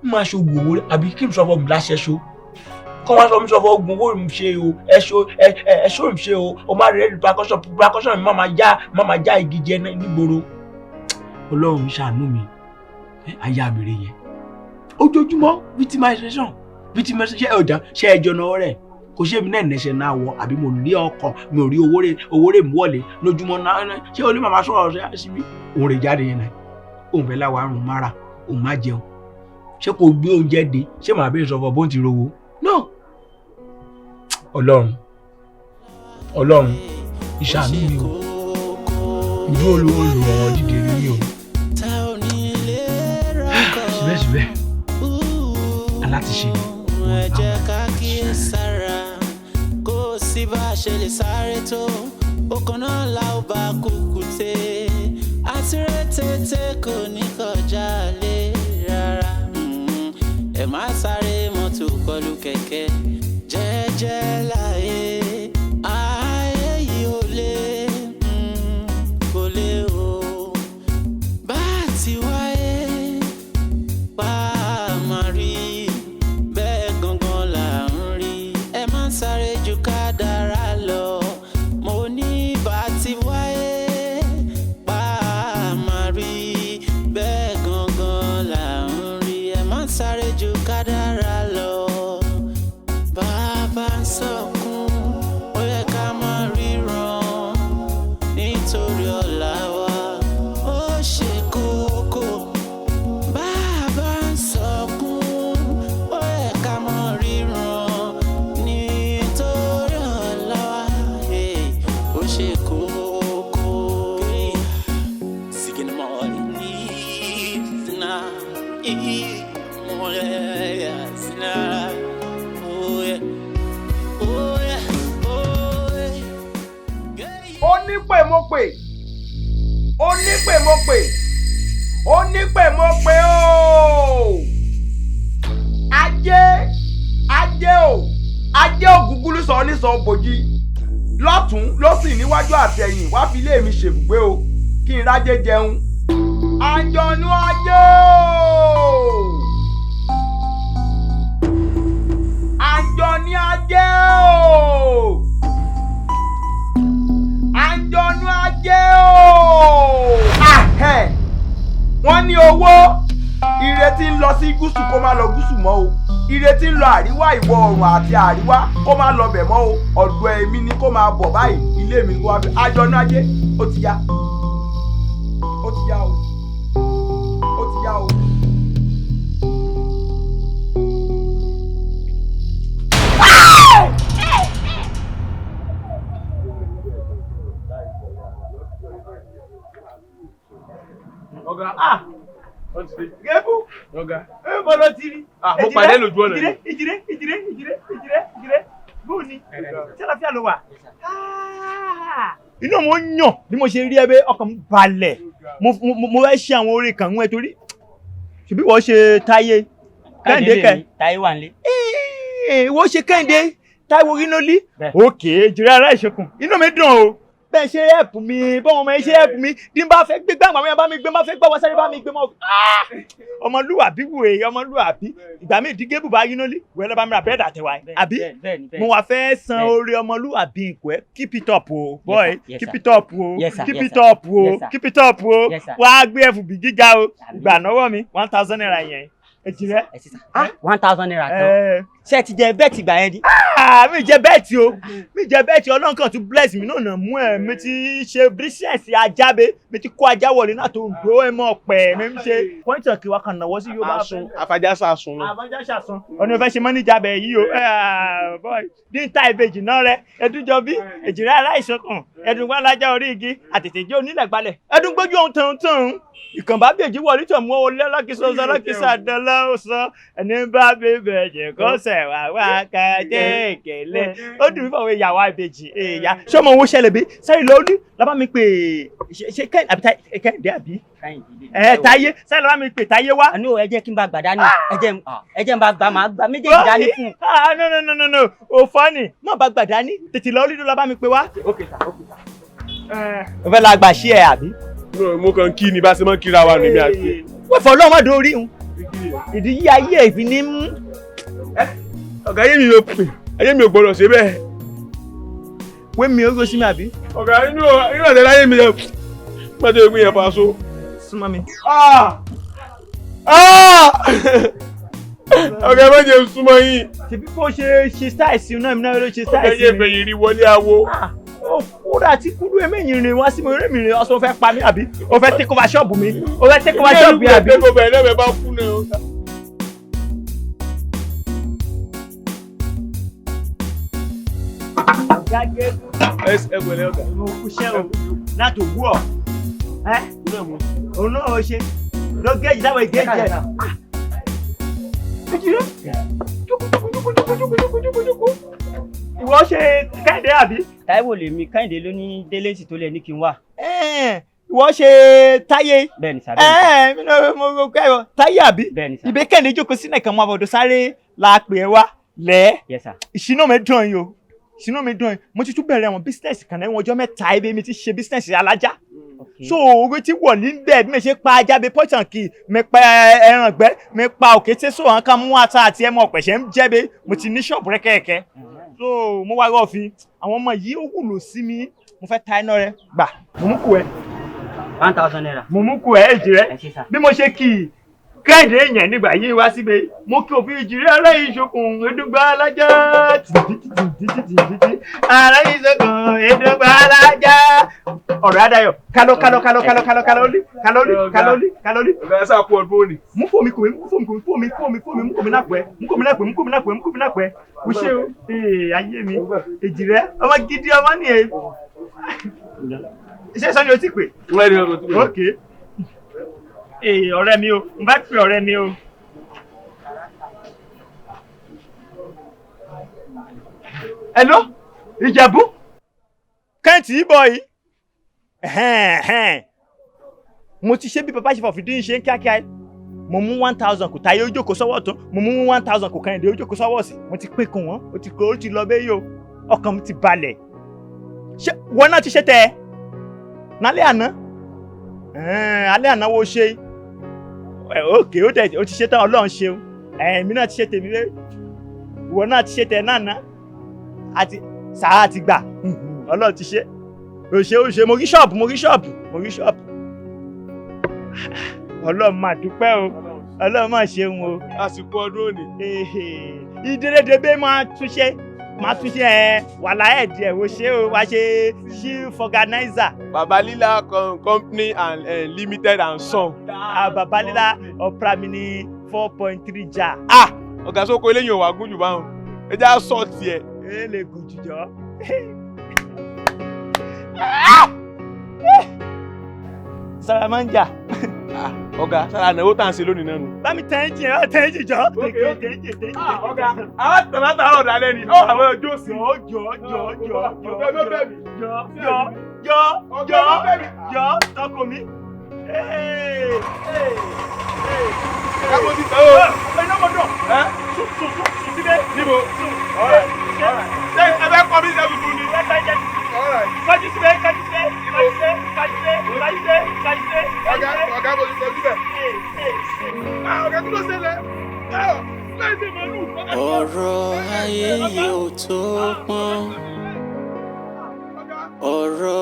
Speaker 19: n máa ṣe oògùn owó àbí kí n sọ fún mi láṣẹ ṣó kọ́ wá sọ mi sọ fọ ogun owó mi ṣe o ẹ̀ṣọ́ mi ṣe o máa rẹ̀ repercussion mi má máa já igi jẹ nígboro. Ọlọ́run mi ṣàánú mi ayé àbèrè yẹn ojoojúmọ́ victimization ọ̀dà ṣe ẹjọ́ náà rẹ̀ kò ṣe mi náà nẹ́ṣẹ̀ náà wọ àbí mo rí ọkọ̀ mi ò rí owó rẹ̀ mú wọlé lójúmọ́ náà ṣé olè màmá sọ̀rọ̀ ṣe síbí òun rẹ̀ jáde yẹn náà òun fẹ́ láwa àrùn mára òun má jẹun ṣé kò gbé oúnjẹ dé ṣé màá bẹ̀rẹ̀ sọ̀fọ̀ bó ń ti rówó náà. Ọlọ́run ìṣàánú mi o ìlú olùrànwọ́ dìde rí mi o síbẹ̀síbẹ̀ aláti ṣe mi.
Speaker 1: ẹ jẹ́ ká kíyè sára kó sí bá a ṣe lè sáré tó ọkàn náà la ó bá kúkú tẹ àtúrẹ́ tètè kò ní kọjá lé rárá ẹ má sáré mọ́tò kọlù kẹ̀kẹ́ jẹ́jẹ́ láyé ayé yìí ò lè kò lè o bá ti wáyé pa máa rí bẹ́ẹ̀ gangan là ń rí ẹ má sáré ju kádàrá lọ mo ní bá ti wáyé pa máa rí bẹ́ẹ̀ gangan là ń rí ẹ má sáré ju kádàrá lọ bàbá ń sọkún ó yẹ ká máa ríran nítorí ọ̀la wa ó ṣe kókó bàbá ń sọkún ó yẹ ká máa ríran nítorí ọ̀la wa ó ṣe kókó. Singing more needs now, more yes now. Oh yeah, oh yeah, oh yeah.
Speaker 4: Onípè mo pè ooo. Ajé ògúngúlú sọ ní sọ bòjì lọ́tún lọ́sìn níwájú àtẹ̀yìn wá fi ilé mi ṣèbùgbé o kí n rájé jẹun. Àjọ̀nú ajé o. Àjọ̀ní ajé o. Àjọ̀nú ajé o. Wọ́n ní owó ìrètí ń lọ sí gúúsù kó má lọ gúúsù mọ́ o ìrètí ń lọ àríwá ìwọ̀ oòrùn àti àríwá kó má lọ bẹ̀ mọ́ o ọ̀dọ̀ èmi ni kó máa bọ̀ báyìí ilé mi ni kó wá fi Àjọ̀nú ajé ó ti yá o ó ti yá o.
Speaker 15: Ọ̀gá ó ti dé. Gẹ́bù. Ọ̀gá. Mo lọ ti rí.
Speaker 16: Mo pàdé lójú ọ̀nà ni.
Speaker 15: Ìjìrẹ́. Bóò ni. Ṣé àlàáfíà ló wà? Inú mo ń yàn bí mo ṣe rí ẹ bẹ́ ọkàn mi balẹ̀. Mo fẹ́ ṣe àwọn orin kan ń ẹ torí. Ṣèbí wọ́n ṣe Táyé. Kẹ́hìndé kẹ́.
Speaker 14: Táyé wà nílé.
Speaker 15: Wọ́n ṣe Kẹ́hìndé. Táíwò Rínólí. Òkè Ìjìrẹ́ ará ìṣokùn. Inú mi dùn o. Bẹ́ẹ̀ ṣe ẹ̀pù mi bọ́n ọmọ ẹ ṣe ẹ̀pù mi bí n bá fẹ́ gbé gbàgbà mi bá mi gbé má fẹ́ gbọ́ wọ́n sáré bá mi gbé mọ́. Ọmọlúwàbí wèé ọmọlúwàbí ìgbà mi ìdígé bùbá yín lólí wẹ́ẹ́ lọ́ba mi ra bẹ́ẹ̀dì àtẹ̀wá àbí mo wá fẹ́ san oore ọmọlúwàbí ìkọ́ keep it up o boy keep it up o keep it up o keep it up o wàá gbé ẹ̀fù bí gíga o gbà náwó mi 1,000 naira yẹn. Èjìrẹ́.
Speaker 14: 1,000 naira tán. Ṣé ti jẹ bẹ́ẹ̀tì gbà yẹn di?
Speaker 15: Mi jẹ bẹ́ẹ̀tì o. Mi jẹ bẹ́ẹ̀tì Ọlọ́run kan tún bless mi náà mú ẹ̀. Mi ti ṣe bírísẹ̀sì ajábe. Mi ti kó ajá wọlé náà tó ń do ẹ̀ mọ́ pẹ̀. Mi ń ṣe pọ́ìntì kí wá kan náwó sí Yorùbá fẹ́.
Speaker 16: Àfàjásà sun lọ.
Speaker 15: Àfàjásà sun. Ọ̀nà ìfẹ́ ṣe mọ́níjà bẹ̀ yìí o. Díńtà ìbejì náà rẹ. Ẹdúnjọ bí Èjìrẹ́ aláìṣọkàn. Ẹdùngbọ́n alájà orí igi. Àtètè jẹ́ onílẹ̀ gbalẹ̀. Ẹdùn gbójú ohun tán. Ìkànbá bèjì wọlé tó mú owó lẹ́lọ́kìsọ sọlọ́kìsọ àdánlá ó sọ ẹni bá bèbè jẹ kó sẹ̀wá wá kájé ìkẹlẹ̀ ó dùn mí fọwọ́ ìyàwó àbèjì èèyà ṣọmọ owó ṣẹlẹ̀ bí sẹ́yìn lóní lọ́ba mi pè ṣe Kẹ́hìndé àbí Táyé sẹ́yìn lọ́ba mi pè Táyé wá.
Speaker 14: àánú ẹ jẹ́ kí n bá gbà dání ẹ jẹ́ n bá gbà máa gbà méjèèjì dání fún.
Speaker 15: no o fọ́ọ̀nì má bá gbà dání tètè lọ́ọ́ lílo lọ́ba mi pè wá. o fẹ́ la gbà ṣí ẹ àbí.
Speaker 16: Mo kàn kí ni bá ṣe mọ́ kíra wa níbi àti.
Speaker 15: Wọ́n fọ ọlọ́mọdé orí un. Ìdí yí ayé ìfi ní mú. ọ̀gá ayé mi yóò pè ayé mi ò gbọ́dọ̀ ṣe bẹ́ẹ̀. wé mi ó gbósí mi àbí. ọ̀gá inú ọ̀dẹ láyé mi lẹ gbọ́dọ̀ ìgbé yẹn paṣọ. súnmọ́ mi. ọ̀gá ẹ má jẹ́ súnmọ́ yín.
Speaker 6: tìbí kó ṣe style sí náà mi náà ló ṣe style sí mi.
Speaker 15: ọ̀gá yẹ fẹ̀yìn rí wọlé awo.
Speaker 6: kódà tí kúrú ẹ̀mẹ́yìn rìn wá sí mi rẹ́mi rìn ọ̀sán fẹ́ pa mí àbí o fẹ́ take over ṣọ́ọ̀bù mi o fẹ́ take over ṣọ́ọ̀bù mi àbí.
Speaker 15: take over ẹ̀ náà bẹ bá kú náà. ẹgbẹ̀rẹ̀ ọ̀gá.
Speaker 6: mo kú ṣẹ́ o láti òwú ọ̀ òun náà ó ṣe ló géèjì táwọn ìgéèjì ẹ̀. ìwọ ṣe Kẹ́hìndé àbí.
Speaker 14: Táíwò lèmi Kẹ́hìndé ló ní délé sì tó lẹ ní kí n wà.
Speaker 6: ìwọ ṣe Táyé.
Speaker 14: bẹ́ẹ̀ni sá bẹ́ẹ̀ni
Speaker 6: sá. mo kẹ́yọ̀ Táyé àbí.
Speaker 14: bẹ́ẹ̀ni sá.
Speaker 6: ìbí Kẹ́hìndé jókòó sínú ẹ̀kan mọ́ àbọ̀dọ̀ sáré la pè é wá lẹ́.
Speaker 14: yes sir.
Speaker 6: ìṣínà mi dùn yìí o ìṣínà mi dùn yìí mo ti tún bẹ̀rẹ̀ àwọn bísínẹ̀sì kan náà ọjọ́ mẹ́ta ibi mi ti ṣe bísínẹ̀sì alájá. so owó tí wọ̀ ní bẹ́ẹ̀ bí mi ṣe pa ajá bíi pọ́tàn kì í mi pa ẹran gbẹ́ mi pa òkété so àwọn kan mú ata àti ẹmọ ọ̀pẹ̀ṣẹ̀ ń jẹ́be mo ti ní ṣọ́ọ̀bù rẹ́kẹ̀kẹ́ so mo wá rọ̀ fi àwọn ọmọ yìí ó wúlò sí mi mo fẹ́ ta iná rẹ gbà mo mú kú ẹ.
Speaker 14: 1000 naira.
Speaker 6: mo mú kú ẹ èjì rẹ bí mo ṣe kì í Kẹ́hìndé yẹn nígbà yìí wá síbi mo kí òfin ìjìrí aláì ìṣokùn edugba alájà aláì ìṣokùn edugba alájà ọ̀rọ̀ adayọ̀ kálọ́.
Speaker 15: ọ̀gá ẹ sáà kú ọdún òní.
Speaker 6: mú fòmí náà pẹ́ mo ṣe o ayé mi èjìrẹ ọmọ gidi ọmọ ni ẹ ṣé sọ ni o ti pè. ok ọ̀rẹ́ mi o n bá pè ọ̀rẹ́ mi o. hello Ìjẹ̀bú Kẹ́hìntì ìbọ̀ yìí mo ti ṣe bí bàbá ṣe fọ̀fìdí ṣe ń kíákíá mo mú 1000 kò Táyé ó jókòó sọ́wọ́ ọ̀tún mo mú 1000 kò Kẹ́hìndé ó jókòó sọ́wọ́ òsì mo ti pín kún wọn ó ti lọ bẹ́ẹ̀ yìí o ọkàn mi ti balẹ̀ ṣé wọn náà ti ṣe tẹ ẹ nálẹ́ àná alẹ́ àná wo ṣe òkè ó ti ṣe tán Ọlọ́run ṣeun èmi náà ti ṣe tèmi rẹ ìwọ náà ti ṣe tẹ náà ná àti sàá ti gbà Ọlọ́run ti ṣe ó ṣe mo rí ṣọ́ọ̀bù Ọlọ́run máa dúpẹ́ o Ọlọ́run máa ṣeun o.
Speaker 15: àsìkò ọdún òní.
Speaker 6: ìdérédébé máa túnṣe wàhálà ẹ̀dì ẹ̀ wo ṣe o wá ṣe chief organizer.
Speaker 15: Babalila company and limited and son.
Speaker 6: Babalila ọ̀pra mi ní 4.3 jar.
Speaker 15: ọ̀gá sóko eléyìí ò wá gún jù báwọn ẹ já sọ tiẹ̀.
Speaker 6: ẹ lè gùn jùjọ. Saramanja.
Speaker 15: ọ̀gá sára náà ó tàn sí lónìí náà nù.
Speaker 6: bámi tẹ́ǹjì jọ. tẹ́ǹjì.
Speaker 15: ọ̀gá àwọn tẹ̀mátà ọ̀dà lẹ́ni àwọn ọjọ́ sí.
Speaker 6: jọ tọkọ mi.
Speaker 15: kábọ̀ ti tẹ̀ o.
Speaker 6: ẹ̀yin ọmọ dọ̀. sùn síbẹ̀.
Speaker 15: níbo. ṣé ẹ bẹ́ kọ́ mi sẹ́gun tún ni.
Speaker 6: kájú síbẹ̀.
Speaker 15: ọ̀gá mo ti kọjú bẹ̀. ọ̀gá kí ló ṣẹlẹ̀?
Speaker 1: ọ̀rọ̀ ayé yóò tó pọ́n. ọ̀rọ̀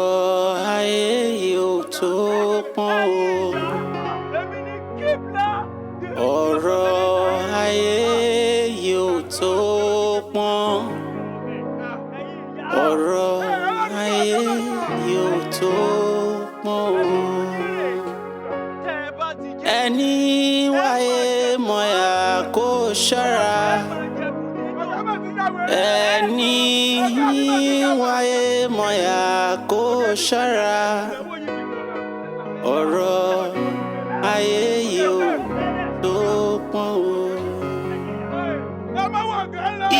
Speaker 1: ayé yóò tó pọ́n o. ọ̀rọ̀ ayé yóò tó pọ́n. ọ̀rọ̀ ayé yóò tó pọ́n o. ẹni wáyé mọ̀yà kó ṣọ́ra. ẹni wáyé mọ̀yà kó ṣọ́ra. ọ̀rọ̀ ayé yóò tó pọ́n o.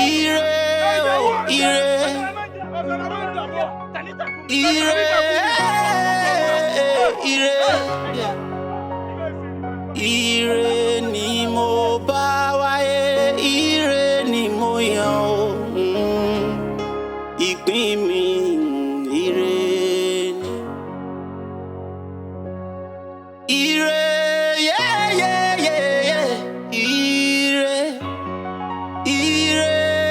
Speaker 1: ire o ire ire ni mo bá wáyé ire ni mo yàn o. ìpín mi ire ni. ire ire ire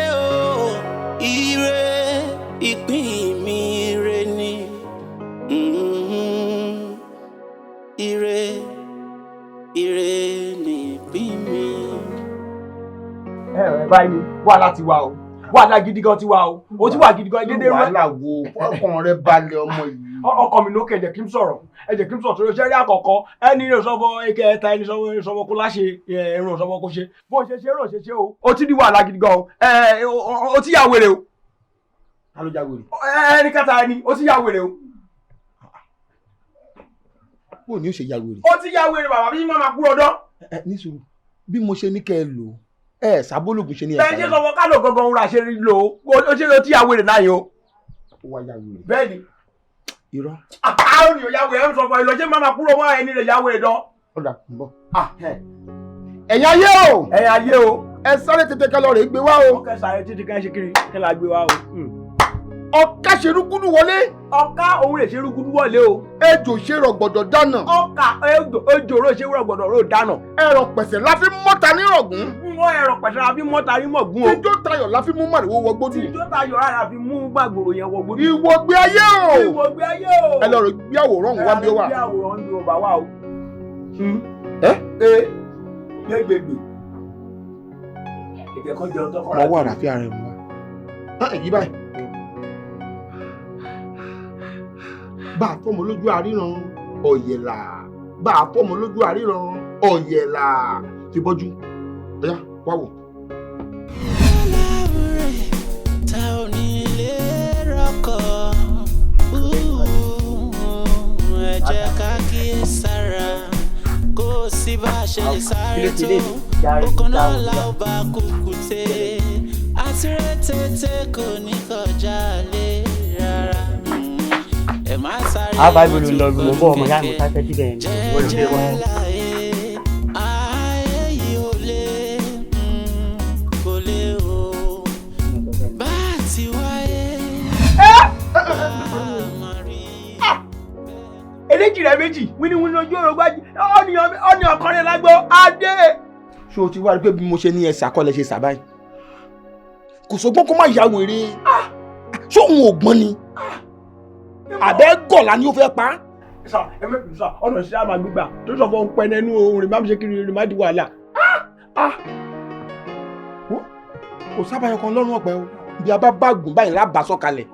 Speaker 4: fẹ́ báyìí wàhálà ti wà o wàhálà gidi gan ti wà o o ti wà gidi gan dédé rẹ.
Speaker 18: wàhálà wo ọkàn rẹ balẹ̀ ọmọ yìí.
Speaker 4: ọkọ mi lókè ẹ̀jẹ̀ kí n sọ̀rọ̀ ẹ̀jẹ̀ kí n sọ̀rọ̀ torí ṣẹ́rí àkọ́kọ́ ẹni ní ìsọfọ eke ẹ̀ta ẹni ìsọfọ kó láṣẹ ẹ̀rùn ìsọfọ kó ṣe bó ṣe ṣe rò ṣe ṣe o. o ti di wàhálà gidi gan o ti yà wèrè o.
Speaker 18: ta ló já wèrè.
Speaker 4: ẹni kẹta ẹni o ti yà wèrè o.
Speaker 18: bó ni ó ṣe ya wèrè.
Speaker 4: ó ti ya wèrè bàbá bí máa kú ọdọ.
Speaker 18: ní sùúrù bí mo ṣe ní kẹ́ ẹ lò ẹ sábólógùn ṣe ní ẹ.
Speaker 4: bẹ́ẹ̀ ṣe sọ fún kálọ̀ gangan ra ṣe rí lò ó ṣe ló ti ya wèrè náà yìí o.
Speaker 18: ó wá ya wèrè.
Speaker 4: bẹ́ẹ̀ ni.
Speaker 18: irọ́.
Speaker 4: àwọn ènìyàn ya wèrè ẹ̀ ń sọ fún ẹ lọ ṣé máa kúrò mọ́ ẹni rẹ̀ ya wèrè dán.
Speaker 18: ó dà ń bọ̀. ẹ̀yin ayé o.
Speaker 4: ẹ̀yin ayé o.
Speaker 18: ẹ sáré tètè kẹ́ lọ rè gbé wá o.
Speaker 4: ọkẹ́ sáré títí kẹ́ ṣe kiri kẹ́ la gbé wá o.
Speaker 18: ọ̀ká ṣerúgúdú wọlé.
Speaker 4: ọ̀ká òun lè ṣerúgúdú wọlé o.
Speaker 18: ejò ṣe rọ̀gbọ̀dọ̀ dáná.
Speaker 4: ọ̀ká ejò rò ṣe rọ̀gbọ̀dọ̀ rò dáná.
Speaker 18: ẹ̀rọ pẹ̀sẹ̀ la fi mọ́ta ní rọ̀gùn.
Speaker 4: wọ́n ẹ̀rọ pẹ̀sẹ̀ la fi mọ́ta ní mọ̀gún o.
Speaker 18: ijó tayọ̀ la fi mú màrìwò wọgbódù.
Speaker 4: ijó tayọ̀ la fi mú gbàgbòrò yẹn wọgbódù.
Speaker 18: ìwògbé ayé o.
Speaker 4: ìwògbé ayé o.
Speaker 18: ẹ lọ rẹ gbé àwòrán òun wá bí ó wà.
Speaker 4: ẹ lọ gbé àwòrán bí ó bá wà o. gbẹgbẹgbẹ. ìkẹ́kọ̀ọ́ jẹun tó kọ́ra.
Speaker 18: mo wà àràfíà rẹ mu wa. èyí báyìí. bá a fọmọ lójú àríran ọ̀yẹ̀là bá a fọmọ lójú àríran ọ̀yẹ̀là fi bọ́jú ọ̀yá wá wò.
Speaker 1: ta ò ní lè rọ́kọ̀ ẹ jẹ́ ká kíyè sára kó o sì bá a ṣe lè sáré tó okùn náà la ó bá kúkú tẹ àti rètètè kò ní kọjá lé rárá.
Speaker 14: a bá ibùdó lọ lu ọgbọ ọmọ yá mi ká tẹ́tí bẹ́ẹ̀ ni wọ́n lè gbé wọn.
Speaker 1: ayé yìí ò lè kò lè o bá a ti wáyé.
Speaker 4: eléjì rẹ méjì wíníwíní ojú ọ̀rọ̀ gbájú ọ̀nì ọ̀kọ́rẹ́ lágbó adé.
Speaker 18: ṣé o ti wá rí pé bí mo ṣe ní ẹsẹ̀ àkọlẹ̀ ṣe sàbáyé kò sọgbọ́n kó má ya wèrè ṣé òun ò gbọ́n ni àbẹ́ gọ̀ọ̀lá ni ó fẹ́ pa á.
Speaker 4: sà ẹ mẹ́rin sà ọ̀nà ìṣẹ́ àmà gbígbà tó sọ fún pẹ́ nínú ohun rẹ̀ má ṣe kiri rẹ̀ má di wàhálà.
Speaker 18: kò sábàyàn kan lọ́rùn ọ̀pẹ o bí a bá bá gùn báyìí lábàá sọ̀kalẹ̀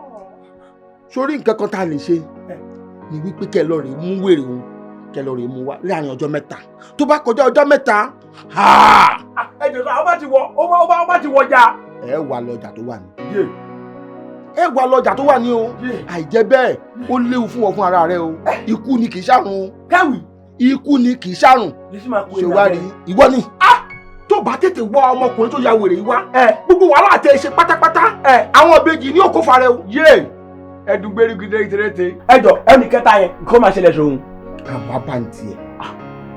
Speaker 18: sórí nǹkan kan tá a lè ṣe ni wípé kẹ́ lọ rèé mú wèrè òun kẹ́ lọ rèé mú wá láàrin ọjọ́ mẹ́ta tó bá kọjá ọjọ́ mẹ́ta.
Speaker 4: ẹ jọ sọ àwọn bá ti wọ ọjà.
Speaker 18: ẹ wà lọjà tó wà ní. ẹ wà lọjà tó wà ní o àìjẹ́ bẹ́ẹ̀ ó léwu fún ọ fún ara rẹ o ikú ni kì í ṣàrùn o.
Speaker 4: káwì.
Speaker 18: ikú ni kì í ṣàrùn. ṣé wàá rí ìwọ ni. tó bá tètè wá ọmọkùnrin tó ya wèrè yìí wá gbogbo wàhálà tẹ ṣe pátápátá àwọn ìbejì ní òkú farẹ o.
Speaker 4: ẹdùgbèrè gidi tẹrẹtẹ. ẹjọ ẹnì kẹta yẹn kó máa ṣẹlẹ̀ sóhun.
Speaker 18: àbọ̀ abáǹtì ẹ̀.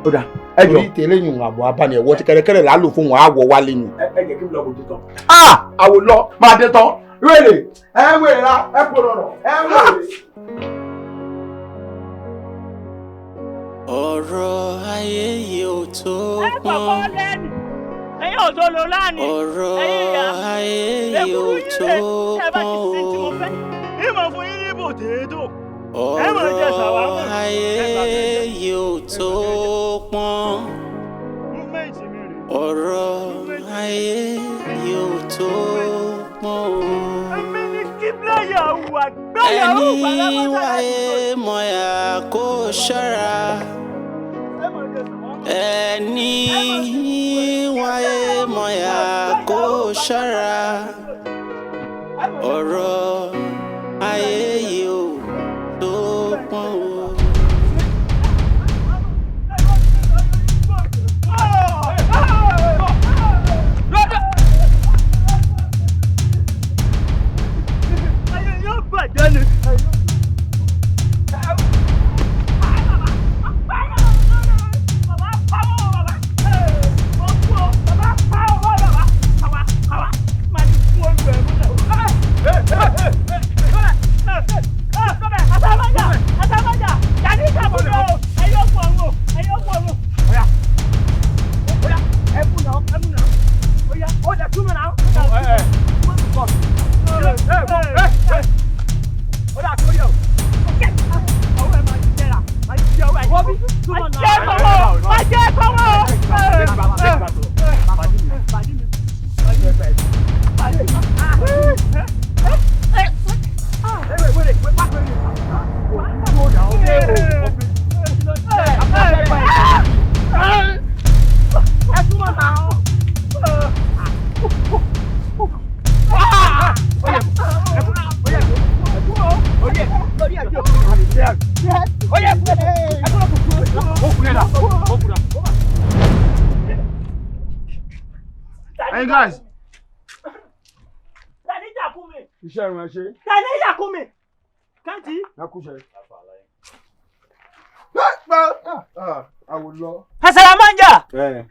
Speaker 4: ó dà ẹjọ.
Speaker 18: orí tẹ̀lé yìí àbọ̀ abáǹtì ẹ̀wọ́ tí kẹ́rẹ́kẹ́rẹ́ là á lò fún wọn àwọ̀ wálé ni.
Speaker 4: ẹ jẹ́ kí n lọ bójú tán. àwò lọ máa dé tán wèrè wèrè la ẹ kò rọrọ wèrè.
Speaker 1: ọ̀rọ̀ ayé yìí ò tó pọ́n.
Speaker 6: ẹ̀yin ò tó lò lánìí.
Speaker 1: ọ̀rọ̀ ayé yìí ò tó pọ́n.
Speaker 6: ìmọ̀ fún yín ní bòtẹ́ẹ̀tò.
Speaker 1: ọ̀rọ̀ ayé yìí ò tó pọ́n. ọ̀rọ̀ ayé yìí ò tó pọ́n. ẹni wáyé mọ̀yà kó ṣọ́ra. ẹni wáyé mọ̀yà kó ṣọ́ra. ọ̀rọ̀ ayé yìí ò tó pọ́n o.
Speaker 6: Oye,
Speaker 4: Hey guys.
Speaker 6: Tani Yakumi.
Speaker 4: Iṣẹ́ ìrìn ṣe.
Speaker 6: Tani Yakumi. Kanti.
Speaker 4: Nakuṣe. Àwòlọ.
Speaker 6: Saramanja.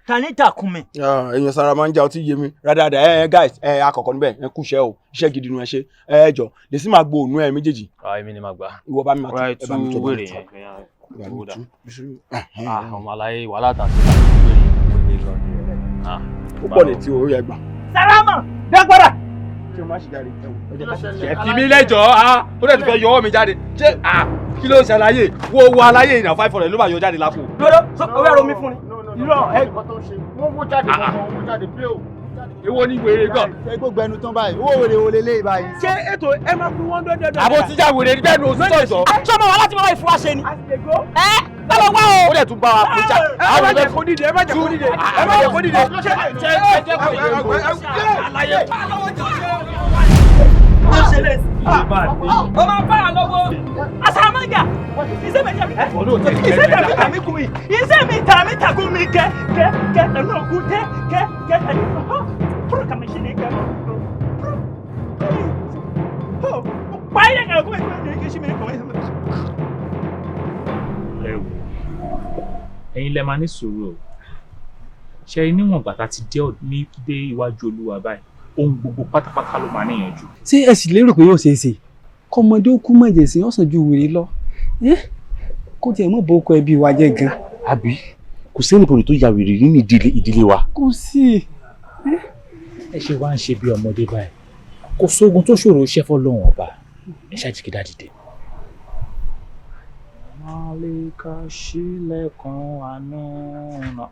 Speaker 6: Tani Takumi.
Speaker 4: Ẹ̀yin Saramanja ó ti yé mi. Rádàdà guys àkọ́kọ́ níbẹ̀ ẹ kúṣẹ́ o. Iṣẹ́ gidi nu ẹ ṣe. Jọ lè sì máa gbóònù ẹ méjèèjì.
Speaker 20: Èmi ni màá gbà.
Speaker 4: Ìwọ bá mi máa
Speaker 20: tú
Speaker 4: bá mi tó
Speaker 20: wèrè
Speaker 4: bá
Speaker 20: yẹn.
Speaker 4: mi.
Speaker 20: Ọmọ aláyé wàhálà tà sí
Speaker 4: Ó pọ̀ létí o yẹ gbà.
Speaker 6: Sarama. Dágbára.
Speaker 4: Ṣé o má ṣe jáde?
Speaker 20: ẹ fi mí lẹ́jọ́ ó dẹ̀ tún fẹ́ yọ ọwọ́ mi jáde ṣé kí ló ṣàlàyé wo aláyé ìnà 500 ló bá yọ jáde lápò.
Speaker 6: Lọ́dọ̀ owó ẹ̀rọ mi fún ni. Irọ́ ẹ̀
Speaker 18: wọ́n mú jáde wọ́n mú jáde play o.
Speaker 20: Èwo ni wèrè gan.
Speaker 18: Ẹ gbogbo ẹnu tán báyìí owó wèrè wo lélẹ́yìí báyìí.
Speaker 6: Ṣé ètò ẹ máa fún $100?
Speaker 20: Àbò tíjà wèrè ní bẹ́ẹ̀ ni òsì sọ̀tọ̀.
Speaker 6: Sọ́mọ wa láti máa wá ìfura ṣe ni. Báwo wá o?
Speaker 20: Ó dẹ̀ tún bá wa kó jà.
Speaker 6: Ẹ má jẹ́ kó dìde, ẹ má jẹ́ kó dìde. Ẹ má jẹ́ kó dìde. Ṣé jẹ́ kó dìde. Àlàyé. Ó máa bá a lọ́wọ́. Asaramanga. Iṣẹ́ mi tàmí kú yìí. Iṣẹ́ mi tàmí takú mi kẹ́ ẹ̀nu òkú kẹ́ ẹ̀nu. Fúrò kàmí ṣe ní kẹ́. Báyìí ẹ̀ka òkú mi kì í ṣe mi ní kọ̀wé.
Speaker 21: Ẹ̀yin lẹ máa ní sùúrù o. Ṣé níwọ̀n bàtà ti dé iwájú Olúwa báyìí ohun gbogbo pátápátá ló máa níyànjú.
Speaker 22: Ṣé ẹ sì lérò pé yóò ṣeé ṣe kọ́mọdé ó kú mọ̀jẹ̀sìn ọ̀sán ju wèrè lọ kó tiẹ̀ mọ̀ bó kọ ẹbí wa jẹ́ gan.
Speaker 3: Àbí kò sẹ́nìbọ̀dì tó ya wèrè nínú ìdílé wa.
Speaker 22: Kò sí.
Speaker 21: Ẹ ṣe wá ń ṣe bí ọmọdé báyìí kò sógun tó ṣòro iṣẹ́ fọ́lọ́run ọba ẹ ṣáàjìkì dádìde. Màlíkà ṣílẹ̀kùn àánú náà.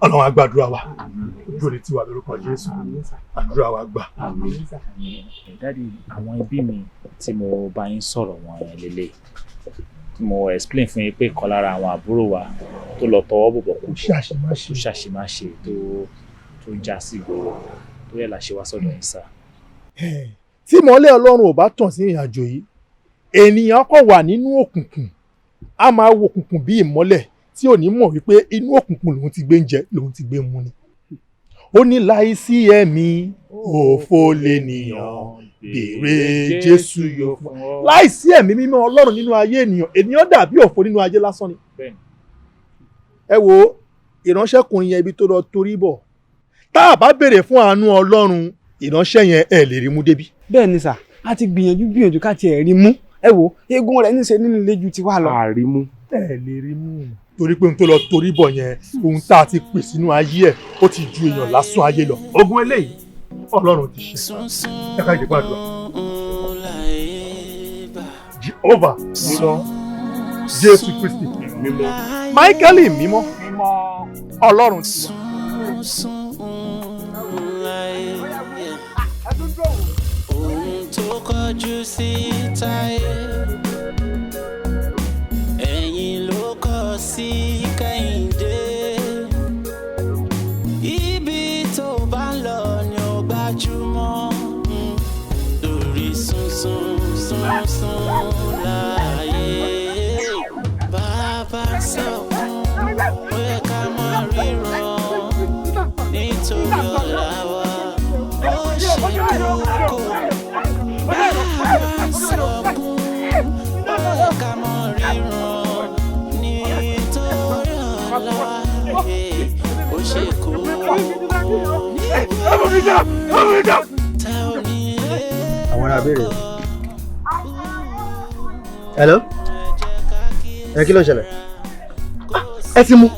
Speaker 18: Ọlọ́run á gbàdúrà wa ojú ò ní tì wá lórúkọ Jésù àdúrà wa gbà.
Speaker 21: Dádì àwọn ẹbí mi tí mo bá yín sọ̀rọ̀ wọn lélẹ̀ mo explain fún yín pé kan lára àwọn àbúrò wa tó lọ tọwọ́ bọ̀bọ̀ kú tó ṣàṣemáṣe tó já sí ìgboro tó yẹ la ṣe wá sọ́dọ̀ yín sá.
Speaker 18: Tí ìmọ́lẹ̀ Ọlọ́run ò bá tàn sí ìrìn àjò yìí ènìyàn kò wà nínú òkùnkùn a máa wo òkùnkùn bí ìmọ́lẹ̀ tí ò ní mọ̀ wípé inú òkùnkùn lòun ti gbé ń jẹ lòun ti gbé ń mu ni. Ó ní láìsí ẹ̀mí òfo lènìyàn béèrè Jésù yóò fún ọ. Láìsí ẹ̀mí mímọ́ Ọlọ́run nínú ayé ènìyàn dàbí òfo nínú ayé lásán ni. Ẹ wo ìránṣẹ́kùnrin yẹn ibi tó lọ torí bọ̀ tá a bá béèrè fún àánú Ọlọ́run ìránṣẹ́ yẹn ẹ lè rí mú débi.
Speaker 22: Bẹ́ẹ̀ ni sà a ti gbìyànjú ká tiẹ̀ rí mú ẹ wo eégún rẹ̀ níṣe nínú ilé ju ti wá lọ.
Speaker 3: Àrímú.
Speaker 18: Ẹ lè rí mú torí pé n tó lọ torí bọ̀ yẹn ohun tá a ti pè sínú ayé ẹ̀ ó ti ju èèyàn lásán ayé lọ. Ogun eléyìí Ọlọ́run ti ṣe ẹ ká ìdìbò àdúrà. Jehovah mímọ́ Jésù Kristi mímọ́ Máíkẹ́lì mímọ́ Ọlọ́run ti wá.
Speaker 1: Ohun tó kọjú sí táyé ẹ̀yìn ló kọ sí Kẹ́hìndé. Ibi tó bá ń lọ ni ó gbajúmọ̀ lórí sunsun láàyè. Bàbá sọ̀kún ó yẹ ká máa ríran nítorí ọ̀la wa ó ṣe kókó. Bàbá sọ̀kún ó yẹ ká máa ríran nítorí ọ̀la wa ó ṣe kókó.
Speaker 23: Àwọn ará béèrè. Hello? Ẹ kí ló ṣẹlẹ̀? Ẹ ti mú.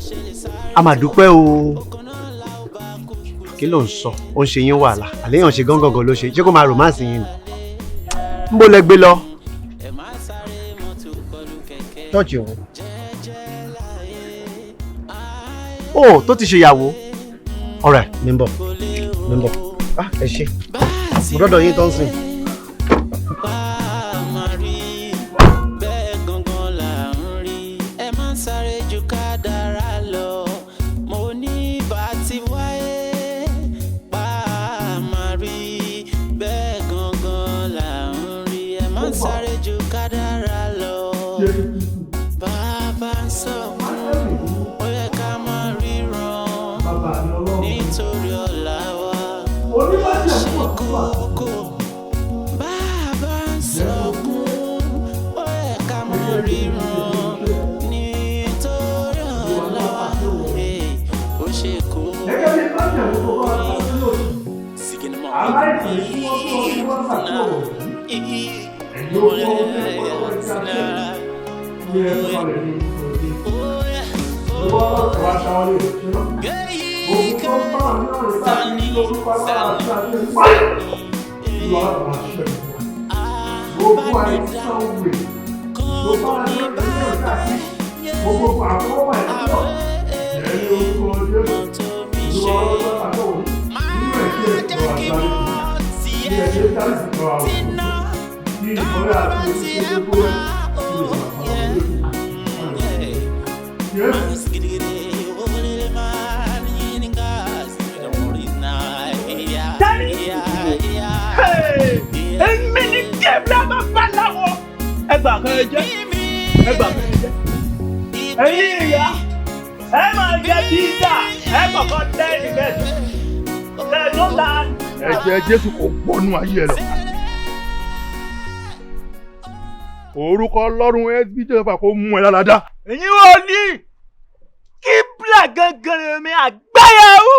Speaker 23: A máa dúpẹ́ o. Kí ló ń sọ? Ó ń ṣe yín wàhálà. Àléyàn ṣe gángan ló ṣe. Ṣé kó máa romance yín ni? Ń bó lẹ gbé lọ? Tọ́ọ̀chì òun. Ó tó ti ṣe ìyàwó. Ọ̀rẹ́ mi ń bọ̀. Ẹ ṣé. Mo dọ́dọ̀ yín tó ń sìn.
Speaker 1: Bẹ́ẹ̀ gangan là ń rí. ríran nítorí ọlọ́wà ó ṣe kó.
Speaker 6: Èmi ni kébìlà máa bá láwọ. Ẹgbà kan ẹ jẹ́. Ẹgbà kan ẹ jẹ́. Ẹ̀yin ìyá, ẹ máa jẹ pizza, ẹ kọ̀kọ́ lẹ́yìn kẹ́sì. Lẹ́nu la.
Speaker 8: Ẹ̀jẹ̀ Jésù kò gbọ́nú ayé ẹ lọ. Orúkọ Ọlọ́run SB Jẹ́fà kó mú ẹ lálàdá.
Speaker 6: Ẹ̀yin wo ni kíbla gangan mi àgbáyàwó.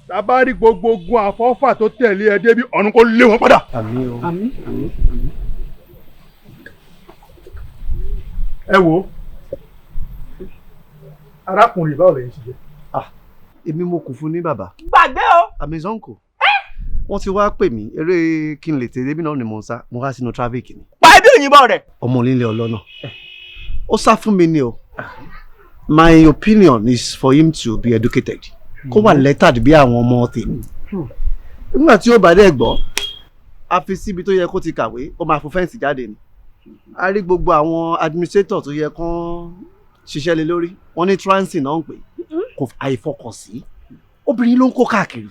Speaker 8: Tábà rí gbogbo ogun àfọ́fà tó tẹ̀lé ẹ débi ọ̀run kó lé wọn padà.
Speaker 22: Àmín o. Àmín.
Speaker 8: Ẹ wo arákùnrin báwo lẹ́yìn ṣe jẹ́.
Speaker 23: Èmi mo kù fún ní bàbá.
Speaker 6: Gbàgbé o.
Speaker 23: Àmì zonko. Wọ́n ti wá pè mí eré kí n lè tẹ̀lé bí náà ni mò ń sá mo wá sínú traffic ni.
Speaker 6: Pa ẹbí òyìnbó rẹ̀.
Speaker 23: Ọmọ onílé ọlọ́nà. Ó sá fún mi ni o. My opinion is for him to be educated. Kó wà lettered bí àwọn ọmọ tèmi. Nígbà tí ó bá dẹ̀ gbọ́, a fi síbi tó yẹ kó ti kàwé, ó máa fò fẹ́ǹsì jáde ni. A rí gbogbo àwọn administrator tó yẹ kán ṣiṣẹ́ lé lórí. Wọ́n ní transit náà ń pè. Kò àìfọkànsí. Obìnrin ló ń kó káàkiri.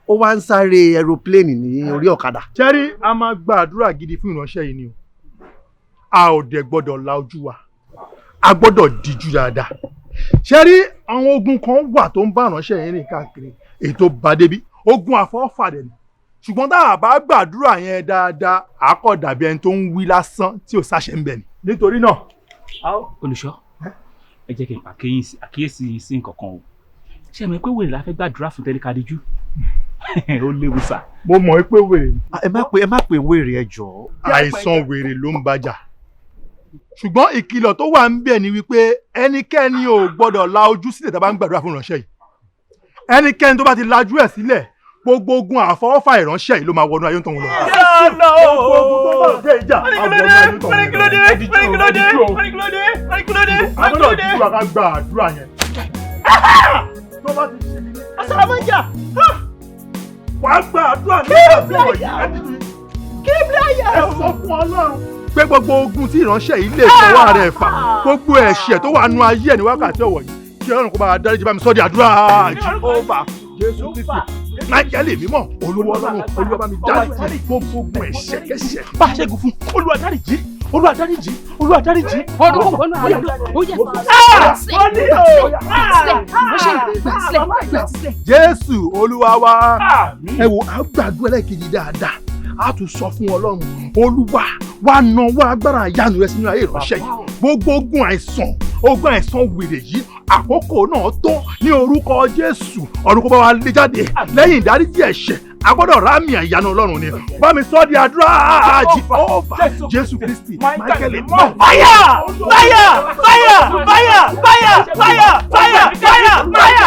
Speaker 23: Ó wá ń sáré aeroplane ní orí ọ̀kadà.
Speaker 8: Ṣẹ́rí a máa gba àdúrà gidi fún ìránṣẹ́ yìí ni o. A ò dẹ̀ gbọ́dọ̀ la ojú wa. A gbọ́dọ̀ díjú dáadáa. Ṣẹ́rí àwọn ogun kan wà tó ń bá ìránṣẹ́ yìí rìn káàkiri. Ètò bá débi ogun àfọwọ́fà dẹ̀ ni. Ṣùgbọ́n tá a bá gbàdúrà yẹn dáadáa, a kò dàbí ẹni tó ń wí lásán tí ò sáṣẹ ń bẹ̀ ni. Nítorí náà.
Speaker 21: Olùṣọ́, ẹ jẹ́ kí n àkíyèsí sí nǹkan kan o. Ṣé ẹ mọ̀ pé wèrè la fẹ́ gbàdúrà fún tẹ́lẹ̀ kadíjú? Ó léwu sà.
Speaker 8: Mo mọ̀ pé wèrè ni.
Speaker 23: Ẹ má pè wèrè ẹ jọ̀ọ́.
Speaker 8: Àìsàn wèrè ló ń bàjà. Ṣùgbọ́n ìkìlọ̀ tó wà ń bẹ̀ ni wípé ẹnikẹ́ni ò gbọ́dọ̀ la ojú sílẹ̀ tá a bá ń gbàdúrà fún ìránṣẹ́ yìí. Ẹnikẹ́ni tó bá ti lajú ẹ̀ sílẹ̀ gbogbo ogun àfọwọ́fà ìránṣẹ́ yìí ló máa wọnú ayé tó ń lọ. Wàá gba àdúrà ní ìgbà tí wọ̀nyí ẹ ti tún.
Speaker 6: Kíbláyà.
Speaker 8: Ẹ sọ fún Ọlọ́run pé gbogbo ogun tí ìránṣẹ́ yìí lè fọwọ́ rẹ̀ fà gbogbo ẹ̀ṣẹ̀ tó wà nú ayé ẹ̀ ní wákàtí ọ̀wọ̀ yìí kí Ọlọ́run kó bá dáríjì bá mi sọ́ di àdúrà Jèhófà Jésù Kristi májẹ̀lé mímọ́ Olúwa Ọlọ́run Olúwa bá mi dáríjì gbogbo ogun ẹ̀ṣẹ̀ kẹ́ṣẹ̀ bá a ṣẹ́gun fún Olúwa dáríjì Olúwa dáríjì Olúwa dáríjì. Jésù Olúwa wa ẹ wo àgbàdo ẹlẹ́kejì dáadáa a tún sọ fún Ọlọ́run Olúwa wá nawọ́ agbára ìyanu rẹ sínú ayé ìránṣẹ́ yìí gbogbo ogun àìsàn wèrè yìí àkókò náà tó ní orúkọ Jésù ọ̀run kó bá wa lé jáde lẹ́yìn ìdáríjì ẹ̀ṣẹ̀ a gbọ́dọ̀ rámì ìyanu Ọlọ́run ni bá mi sọ di àdúrà Jèhófà Jésù Kristi Michael mọ.
Speaker 6: Fire! Fire! Fire! Fire! Fire! Fire! Fire! Fire! Fire!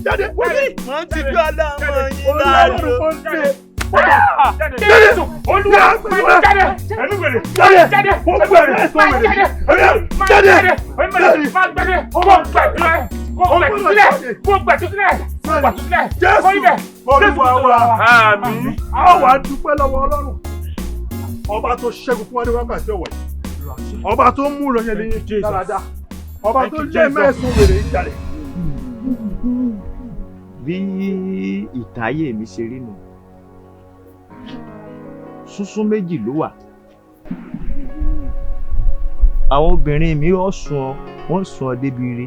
Speaker 6: Jáde! Wọ́n ti gbọ́ ọlọ́mọ yín láàrú.
Speaker 8: Jésù Olúwa jáde ẹnu wèrè jáde fún wèrè ẹ̀sọ́ wèrè jáde Jésù Olúwa wa àmín. A wá dúpẹ́ lọ́wọ́ Ọlọ́run ọba tó ṣẹ́gun fún wa ní wákàtí ọ̀wọ̀ yìí ọba tó mú ìròyìn lẹ́yìn dáradára ọba tó lé mẹ́sàn-án wèrè ìjàlẹ̀.
Speaker 15: Bí ìtayé mi ṣe rí nù súnsún méjì ló wà àwọn obìnrin mi wọ́n sùn ọ débi ire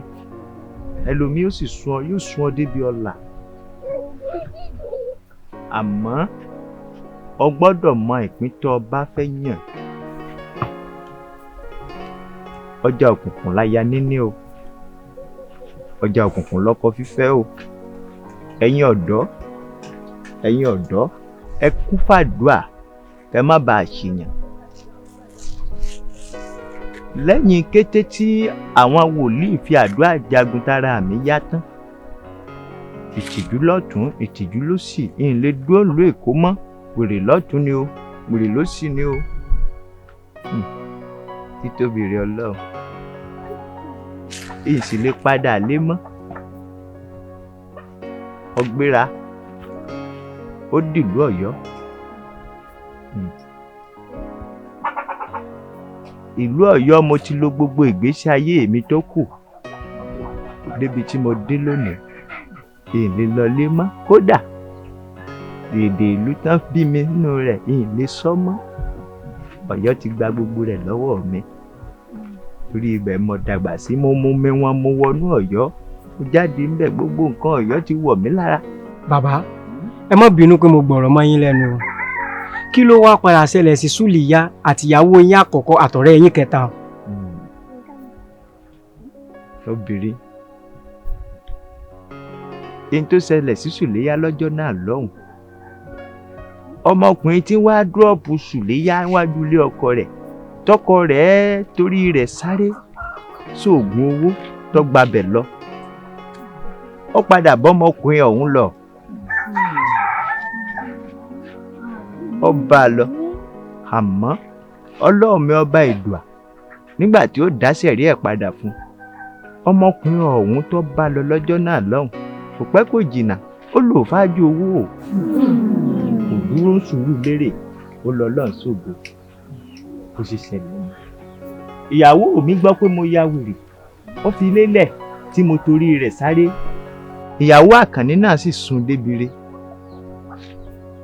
Speaker 15: ẹlòmíì ó sì sún ọ yóò sún ọ débi ọlà àmọ́ o gbọ́dọ̀ mọ ìpín tó o bá fẹ́ yàn. ọjà òkùnkùn láya níní o ọjà òkùnkùn lọ́kọ fífẹ́ o. ẹ̀yin ọ̀dọ́ ẹ kún fàdúà kẹ má bàa ṣìyàn. lẹ́yìn kété tí àwọn wòlíì fi àdúrà jagun tára mi yá tán, ìtìjú lọ́tún ìtìjú lósì ń lè dúró lù Èkó mọ́. wèrè lọ́tún ni o wèrè lósì ni o. títóbi rẹ Ọlọ́run èsì lè padà lé mọ́. ọgbéra ó dìlú Ọ̀yọ́. ìlú Ọ̀yọ́ mo ti lò gbogbo ìgbésí ayé mi tó kù débi tí mo dé lónìí. èlé lọlé mọ́ kódà èdè ìlú tán bí mi nínú rẹ̀ èlé sọ mọ́. Ọ̀yọ́ ti gba gbogbo rẹ̀ lọ́wọ́ mi torí ibẹ̀ mo dàgbà sí. mo mú mi wọn mo wọnú Ọ̀yọ́ mo jáde ńbẹ̀ gbogbo nǹkan Ọ̀yọ́ ti wọ̀ mí lára.
Speaker 5: bàbá ẹ má bínú pé mo gbọ̀rọ̀ mọ́ yín lẹ́nu o. kí ló wá padà ṣẹlẹ̀ sí Sùlìyá àtìyàwó yín àkọ́kọ́ àtọ̀rẹ́ yín kẹta?
Speaker 15: obìnrin ohun tó ṣẹlẹ̀ sí Sùlìyá lọ́jọ́ náà lọ́hùn, ọmọkùnrin tí wàá dúrọ́ọ̀pù Sùlìyá wájú ilé ọkọ rẹ̀ tọkọ rẹ̀ torí rẹ̀ sáré sóògùn owó tó gbabẹ̀ lọ. ó padà bọ́mọkùnrin ọ̀hún lọ. ó bá a lọ àmọ́ ọlọ́ọ̀mí ọba Ìdùà nígbà tí ó dá sẹ̀rí ẹ̀ padà fún ọmọkùnrin ọ̀hún tó bá lọ lọ́jọ́ náà lọ́hùn, kò pẹ́ kò jìnnà ó lò fájú owó kò dúró sùúrù lérè ó lọ lọ́n sóògbó kò sì ṣẹlẹ̀ ní. ìyàwó mi gbọ́ pé mo ya wèrè ó fi lélẹ̀ tí mo torí rẹ̀ sáré. ìyàwó Àkànní náà sì sùn débire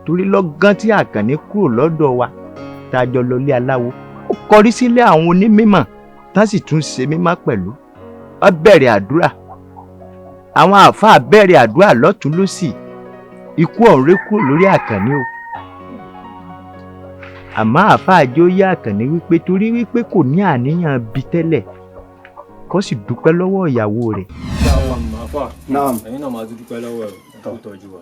Speaker 15: torí lọ́gán tí Àkànní kúrò lọ́dọ̀ wa tá a jọ lọlé aláwo ó kọrí sílé àwọn onímímọ̀ tá sì tún ṣe mímọ́ pẹ̀lú. wọ́n bẹ̀rẹ̀ àdúrà àwọn àáfàá bẹ̀rẹ̀ àdúrà lọ́tún lósì. ikú ọ̀hún ré kúrò lórí Àkànní o. àmọ́ àáfàá jẹ́ ó yá Àkànní wípé torí wípé kò ní àníyàn bí tẹ́lẹ̀ kó sì dúpẹ́ lọ́wọ́ ìyàwó rẹ̀.
Speaker 11: ẹ̀yin náà máa dúpẹ́ lọ́wọ́ ẹ̀ tó tọ́jú wa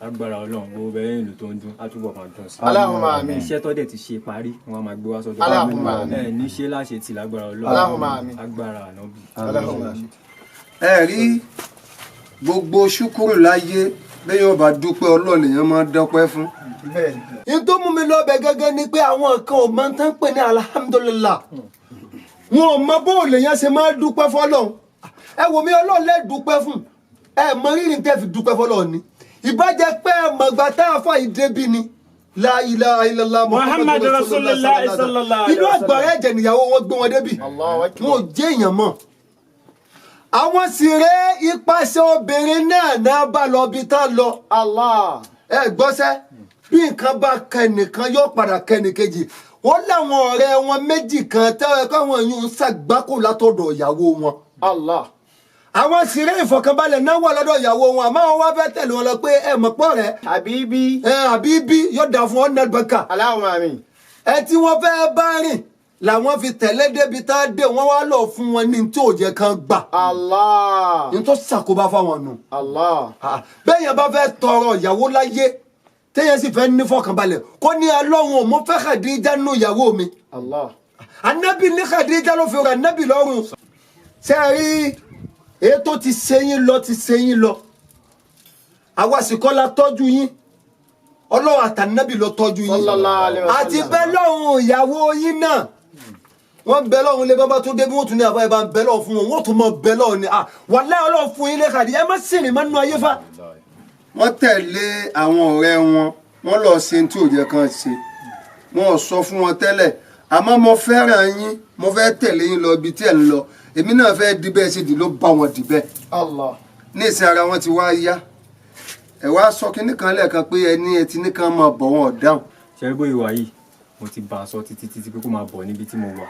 Speaker 11: agbára Ọlọ́run gbogbo bẹ́ẹ̀ ìlú tó ń dún á túbọ̀ máa dùn sí.
Speaker 17: Allahumma àmín.
Speaker 11: iṣẹ́ tó dẹ̀ ti ṣe parí wọn máa gbé wá sọ́dọ̀.
Speaker 17: Allahumma àmín.
Speaker 11: ẹ ní ṣe láṣẹ tì lágbára Ọlọ́run.
Speaker 17: Allahumma àmín.
Speaker 11: agbára ànábì.
Speaker 17: Allahumma àmín.
Speaker 12: ẹ rí gbogbo ṣúkúrù láyé bẹ́ẹ̀ yóò bá dúpẹ́ Ọlọ́run èèyàn máa dọ́pẹ́ fún.
Speaker 24: n tó mú mi lọ́bẹ̀ gẹ́gẹ́ ni pé àwọn kan ò mọ tán pè ní alhamdulillah wọn ò mọ bó lèèyàn ṣe máa dúpẹ́ fọ́lọ́run. ẹ wò mí Ọlọ́run lè dúpẹ́ fún ẹ mọ rírì tẹ́ fi dúpẹ́ fọ́lọ́run ni ìbàjẹ́ pé mọ̀gbà tá a fà ìdẹ́bi ni la ilaha illallah muhammadu rasulullah sallallahu inú àgbàrá ẹ̀jẹ̀ níyàwó wọn gbé wọn débi wọn ò jẹ́ èèyàn mọ́. àwọn sì ré ipasẹ̀ obìnrin náà bá lọ bí tá lọ. ẹ gbọ́sẹ́ bí nǹkan bá kẹnìkan yóò padà kẹnìkejì wọ́n láwọn ọ̀rẹ́ wọn méjì kan tẹ́wọ́ káwọn yìí ń ṣàgbákò látọ̀dọ̀ ìyàwó wọn. àwọn sìrẹ́ ìfọ̀kànbalẹ̀ náà wà lọ́dọ̀ ìyàwó wọn àmọ́ wọn wá fẹ́ tẹ̀lé wọn lọ pé ẹ mọ̀ pọ̀ rẹ̀. àbíbí yóò dà fún ọ́nà bẹ́kà.
Speaker 17: Allahumma àmín.
Speaker 24: ẹ tí wọ́n fẹ́ bá rìn làwọn fi tẹ̀lé débi tá a dé wọ́n wá lọ fún wọn ní tí òjẹ́ kan gbà. ní tó ṣàkóbá fáwọn nù. bẹ́ẹ̀ yẹn bá fẹ́ tọrọ ìyàwó láyé téèyàn sì fẹ́ ní fọkànbalẹ̀ kó ní Ọlọ́run mo fẹ́ Khadija nù ìyàwó mi. Ànábì ní Khadija ló fi rà Ànábì lọ́rùn. ṣé ẹ rí ètò ti sẹ́yìn lọ àwa sì kọ́ la tọ́jú yín Ọlọ́run àtànábì lọ tọ́jú yín àti bẹ́ẹ̀ lọ́hùn ìyàwó yín náà wọ́n bẹ́ẹ̀ lọ́hùn lé bábá tó dé bí wọ́n tún ní àbáyé bá ń bẹ́ẹ̀ lọ́hùn fún wọn wọ́n tún mọ bẹ́ẹ̀ lọ́hùn ni wàláhì Ọlọ́run fún yín lé Khadija ẹ má sìnrìn má nú ayé fa.
Speaker 12: wọ́n tẹ̀lé àwọn ọ̀rẹ́ wọn wọ́n lọ ṣe tí ò yẹ kán ṣe wọn ò sọ fún wọn tẹ́lẹ̀ àmọ́ mo fẹ́ràn yín mo fẹ́ tẹ̀lé yín lọ ibi tí ẹ̀ ń lọ èmi náà fẹ́ di bẹ́ẹ̀ ṣe dì ló bá wọn dì bẹ́ẹ̀. ní ìsìn ara wọn ti wá yá ẹ wá sọ kínní kan lẹ́ẹ̀kan pé ẹni ẹtí nìkan máa bọ̀ wọn dáhùn.
Speaker 11: ṣẹ́rí bó ìwà yìí mo ti bá a sọ títí pé kó máa bọ̀ níbi tí mo wà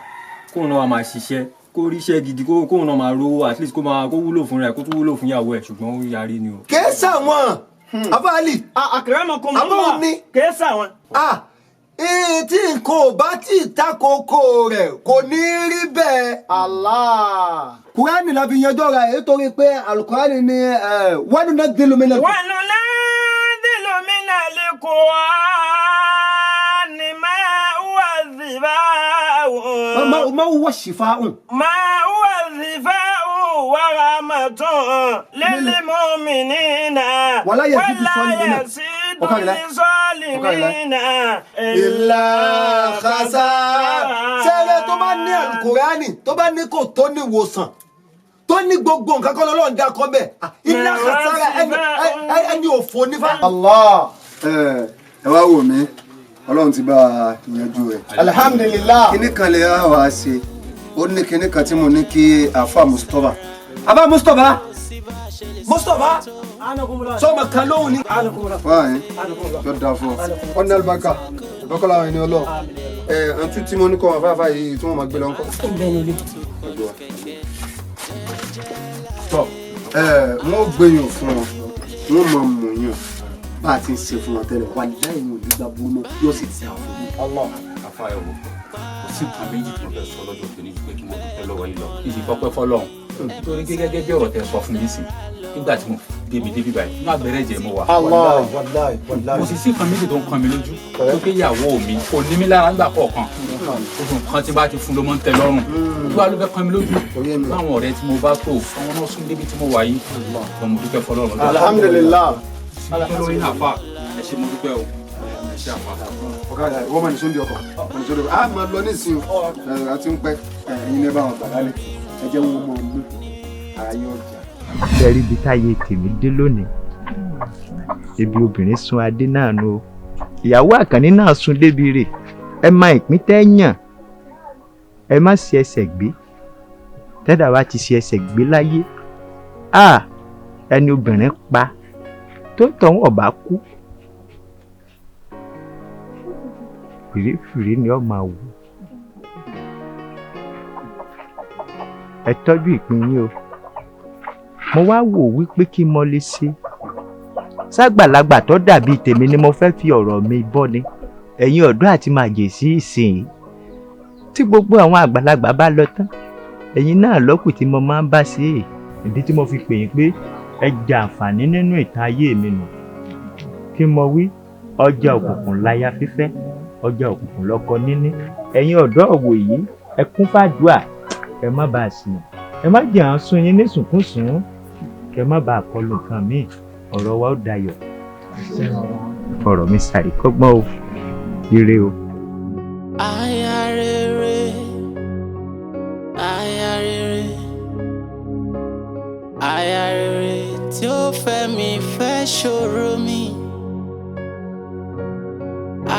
Speaker 11: kóun náà wá máa ṣiṣẹ́ kó ríṣẹ́ gidi kó náà máa rówó at least kó wúlò fún rẹ̀ kó tún wúlò fún ìyàwó ẹ̀ ṣùgbọ́n ó yarí ni o.
Speaker 24: kèésà wọn abáàlì
Speaker 4: àkèrèmọ kò mọ
Speaker 24: abáwọn ni
Speaker 4: kèésà wọn.
Speaker 24: tí nǹkan ò bá tí ì takoko rẹ̀ kò ní rí bẹ́ẹ̀. Allah. Kùránì la fi yanjọ́ ra ẹ̀ torí pé Al-Kùránì ni wọ́n náà dìlù mí náà.
Speaker 6: wọ́n náà dìlù mí náà lè kó wa ni máa wà zìbá o.
Speaker 24: máa wọ ṣìfà o.
Speaker 6: máa wà zìbá o wa rahmatun lil mu'minina.
Speaker 24: wàlá yẹ kí
Speaker 6: sọ́ọ̀lìmínà
Speaker 24: ìlà khasa. sẹ́rẹ̀ tó bá ní Al-Kùránì tó bá ní kò tó ní ìwòsàn tó ní gbogbo nǹkan kọ́ lọ́lọ́run dá kọ́ bẹ́ẹ̀ ìlà khasara ẹni òfò nífà.
Speaker 12: Allah ẹ wá wò mí Ọlọ́run ti bá a yanjú ẹ̀.
Speaker 24: Alhamdulillah.
Speaker 12: kíní kan lè wá ṣe ó ní kíní kan tí mo ní kí àfa Mustapha.
Speaker 24: àbá Mustapha sọ́ọ̀mà kan lóhùn ní.
Speaker 12: wáyé yóò dáa fún ọ wọn ní alibaka lọkọlá àwọn ẹni Ọlọ́run àǹtú tí mo ní kọ́ wọn fáfá yìí tí wọ́n máa gbé lọ ńkọ́. tọ́ wọ́n ó gbẹ̀yìn fún wọn wọ́n máa mú yàn bá a ti ń ṣe fún wọn tẹ́lẹ̀ wà láì wọn nígbà burú yóò sì ti àwọn ọmọ.
Speaker 2: afáyọ̀ wò kò sí nǹkan méjì tó fẹ́ sọ lọ́jọ́ tó ní ju pé kí mo dúpẹ́ lọ́wọ́ yìí lọ kí n sì fọ́pẹ́ fọ́lọ́run nítorí gẹ́gẹ́ bí ọ̀rọ̀ tẹ́ sọ fún mi sí nígbà tí mo débi báyìí inú àgbẹ̀rẹ̀ jẹ́ mo wà. mo sì sí nǹkan méjì tó ń kan mi lójú tó pé ìyàwó mi kò ní mi lára nígbà kọ̀ọ̀kan oṣù nǹkan tí bá ti fún ló mọ́ ń tẹ́ lọ́rùn nígbà ló fẹ́ kan mi lójú láwọn ọ̀rẹ́ tí mo bá tó àwọn náà sún débi tí mo wà yìí mo dúpẹ́ fọlọ́run.
Speaker 24: Alhamdulillah.
Speaker 2: lórí àfa ẹ ṣé mo dúpẹ́ o ẹ ṣé àfa.
Speaker 12: ọ̀kadà wọ́n máa ní sóńdì ọkọ̀ a máa lọ nísìnyí àti ń pẹ́ ẹ̀yin lẹ́ bá wọn gbà lálẹ́ ẹ jẹ́ wọn mọ̀ mú ara yóò jà.
Speaker 7: bẹ́ẹ̀ rí ibi táyé tèmi dé lónìí ebi obìnrin sun adé náà nu o ìyàwó àkànní náà sun débi rè ẹ má ìpín tẹ́yàn ẹ má ṣe ẹsẹ̀ gbé tẹ́dà wá ti ṣe ẹsẹ̀ gbé láyé ẹni obìnrin pa tó tọ̀hún ọ̀bá kú fìrífìrí ni ọ máa wù ẹ tọ́jú ìpín yín o mo wá wò wípé kí mo lè ṣe ságbàlagbà tó dàbí tèmi ni mo fẹ́ fi ọ̀rọ̀ mi bọ́ ni ẹ̀yin ọ̀dọ́ àti màjèsí ìsìn tí gbogbo àwọn àgbàlagbà bá lọ tán ẹ̀yin náà lọ́kù tí mo máa ń bá sí ìdí tí mo fi pè yín pé ẹ jẹ àǹfààní nínú ìtàn ayé mi nù kí mo wí ọjà òkùnkùn láyà fífẹ́ ọjà òkùnkùn lọ́kọ níní ẹ̀yin ọ̀dọ́ ọ̀wọ̀ yìí ẹ kún fàdúà ẹ má bàa sìn ẹ má jẹ́ àwọn sún yín ní sùnkúnsùn kẹ má bàa kọlu nǹkan míì ọ̀rọ̀ wa ó dayọ̀ ọ̀rọ̀ mi ṣàríkọ́gbọ́n o ire o.
Speaker 1: aya rere aya rere aya rere tí ó fẹ́ mi fẹ́ ṣòro mi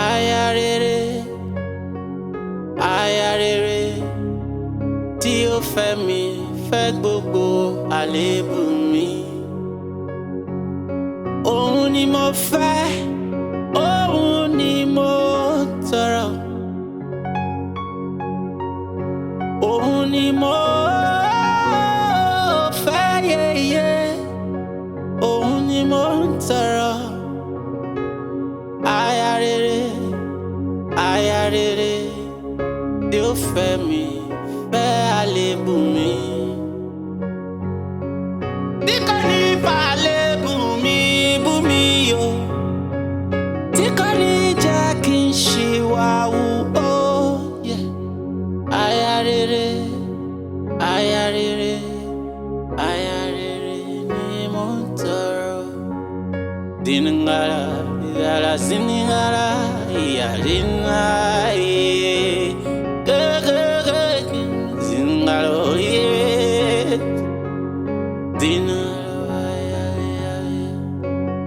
Speaker 1: aya rere tí ó fẹ́ mi fẹ́ gbogbo àléébù mi òun ni mo fẹ́ òun ni mo tọrọ òun ni mo fẹ́ yeye òun ni mo tọrọ aya rere tí ó fẹ́ mi fẹ́ àléébù mi. Tí kò ní fa àléébù mi bú mi yó. Tí kò ní jẹ́ kí n ṣìwàwù ó. Aya rere ni mo ń tọrọ. Diningara, ìyàrá siningara, ìyàrínà iye.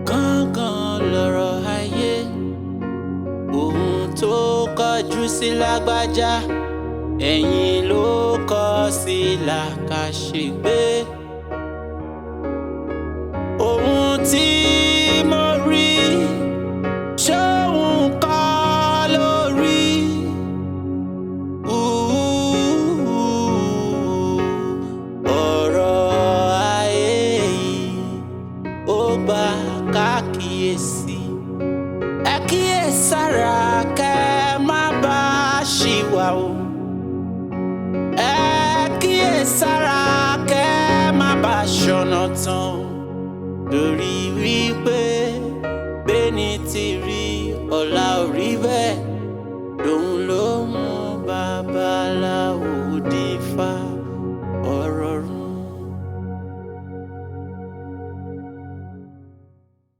Speaker 1: Gángan lọ̀rọ̀ ayé ohun tó kọjú sí lágbájá ẹ̀yìn ló kọ sí làkàṣègbè ohun tí mo rí ṣóhun kọ́ lórí. tán torí wípé bẹ́ẹ̀ni ti rí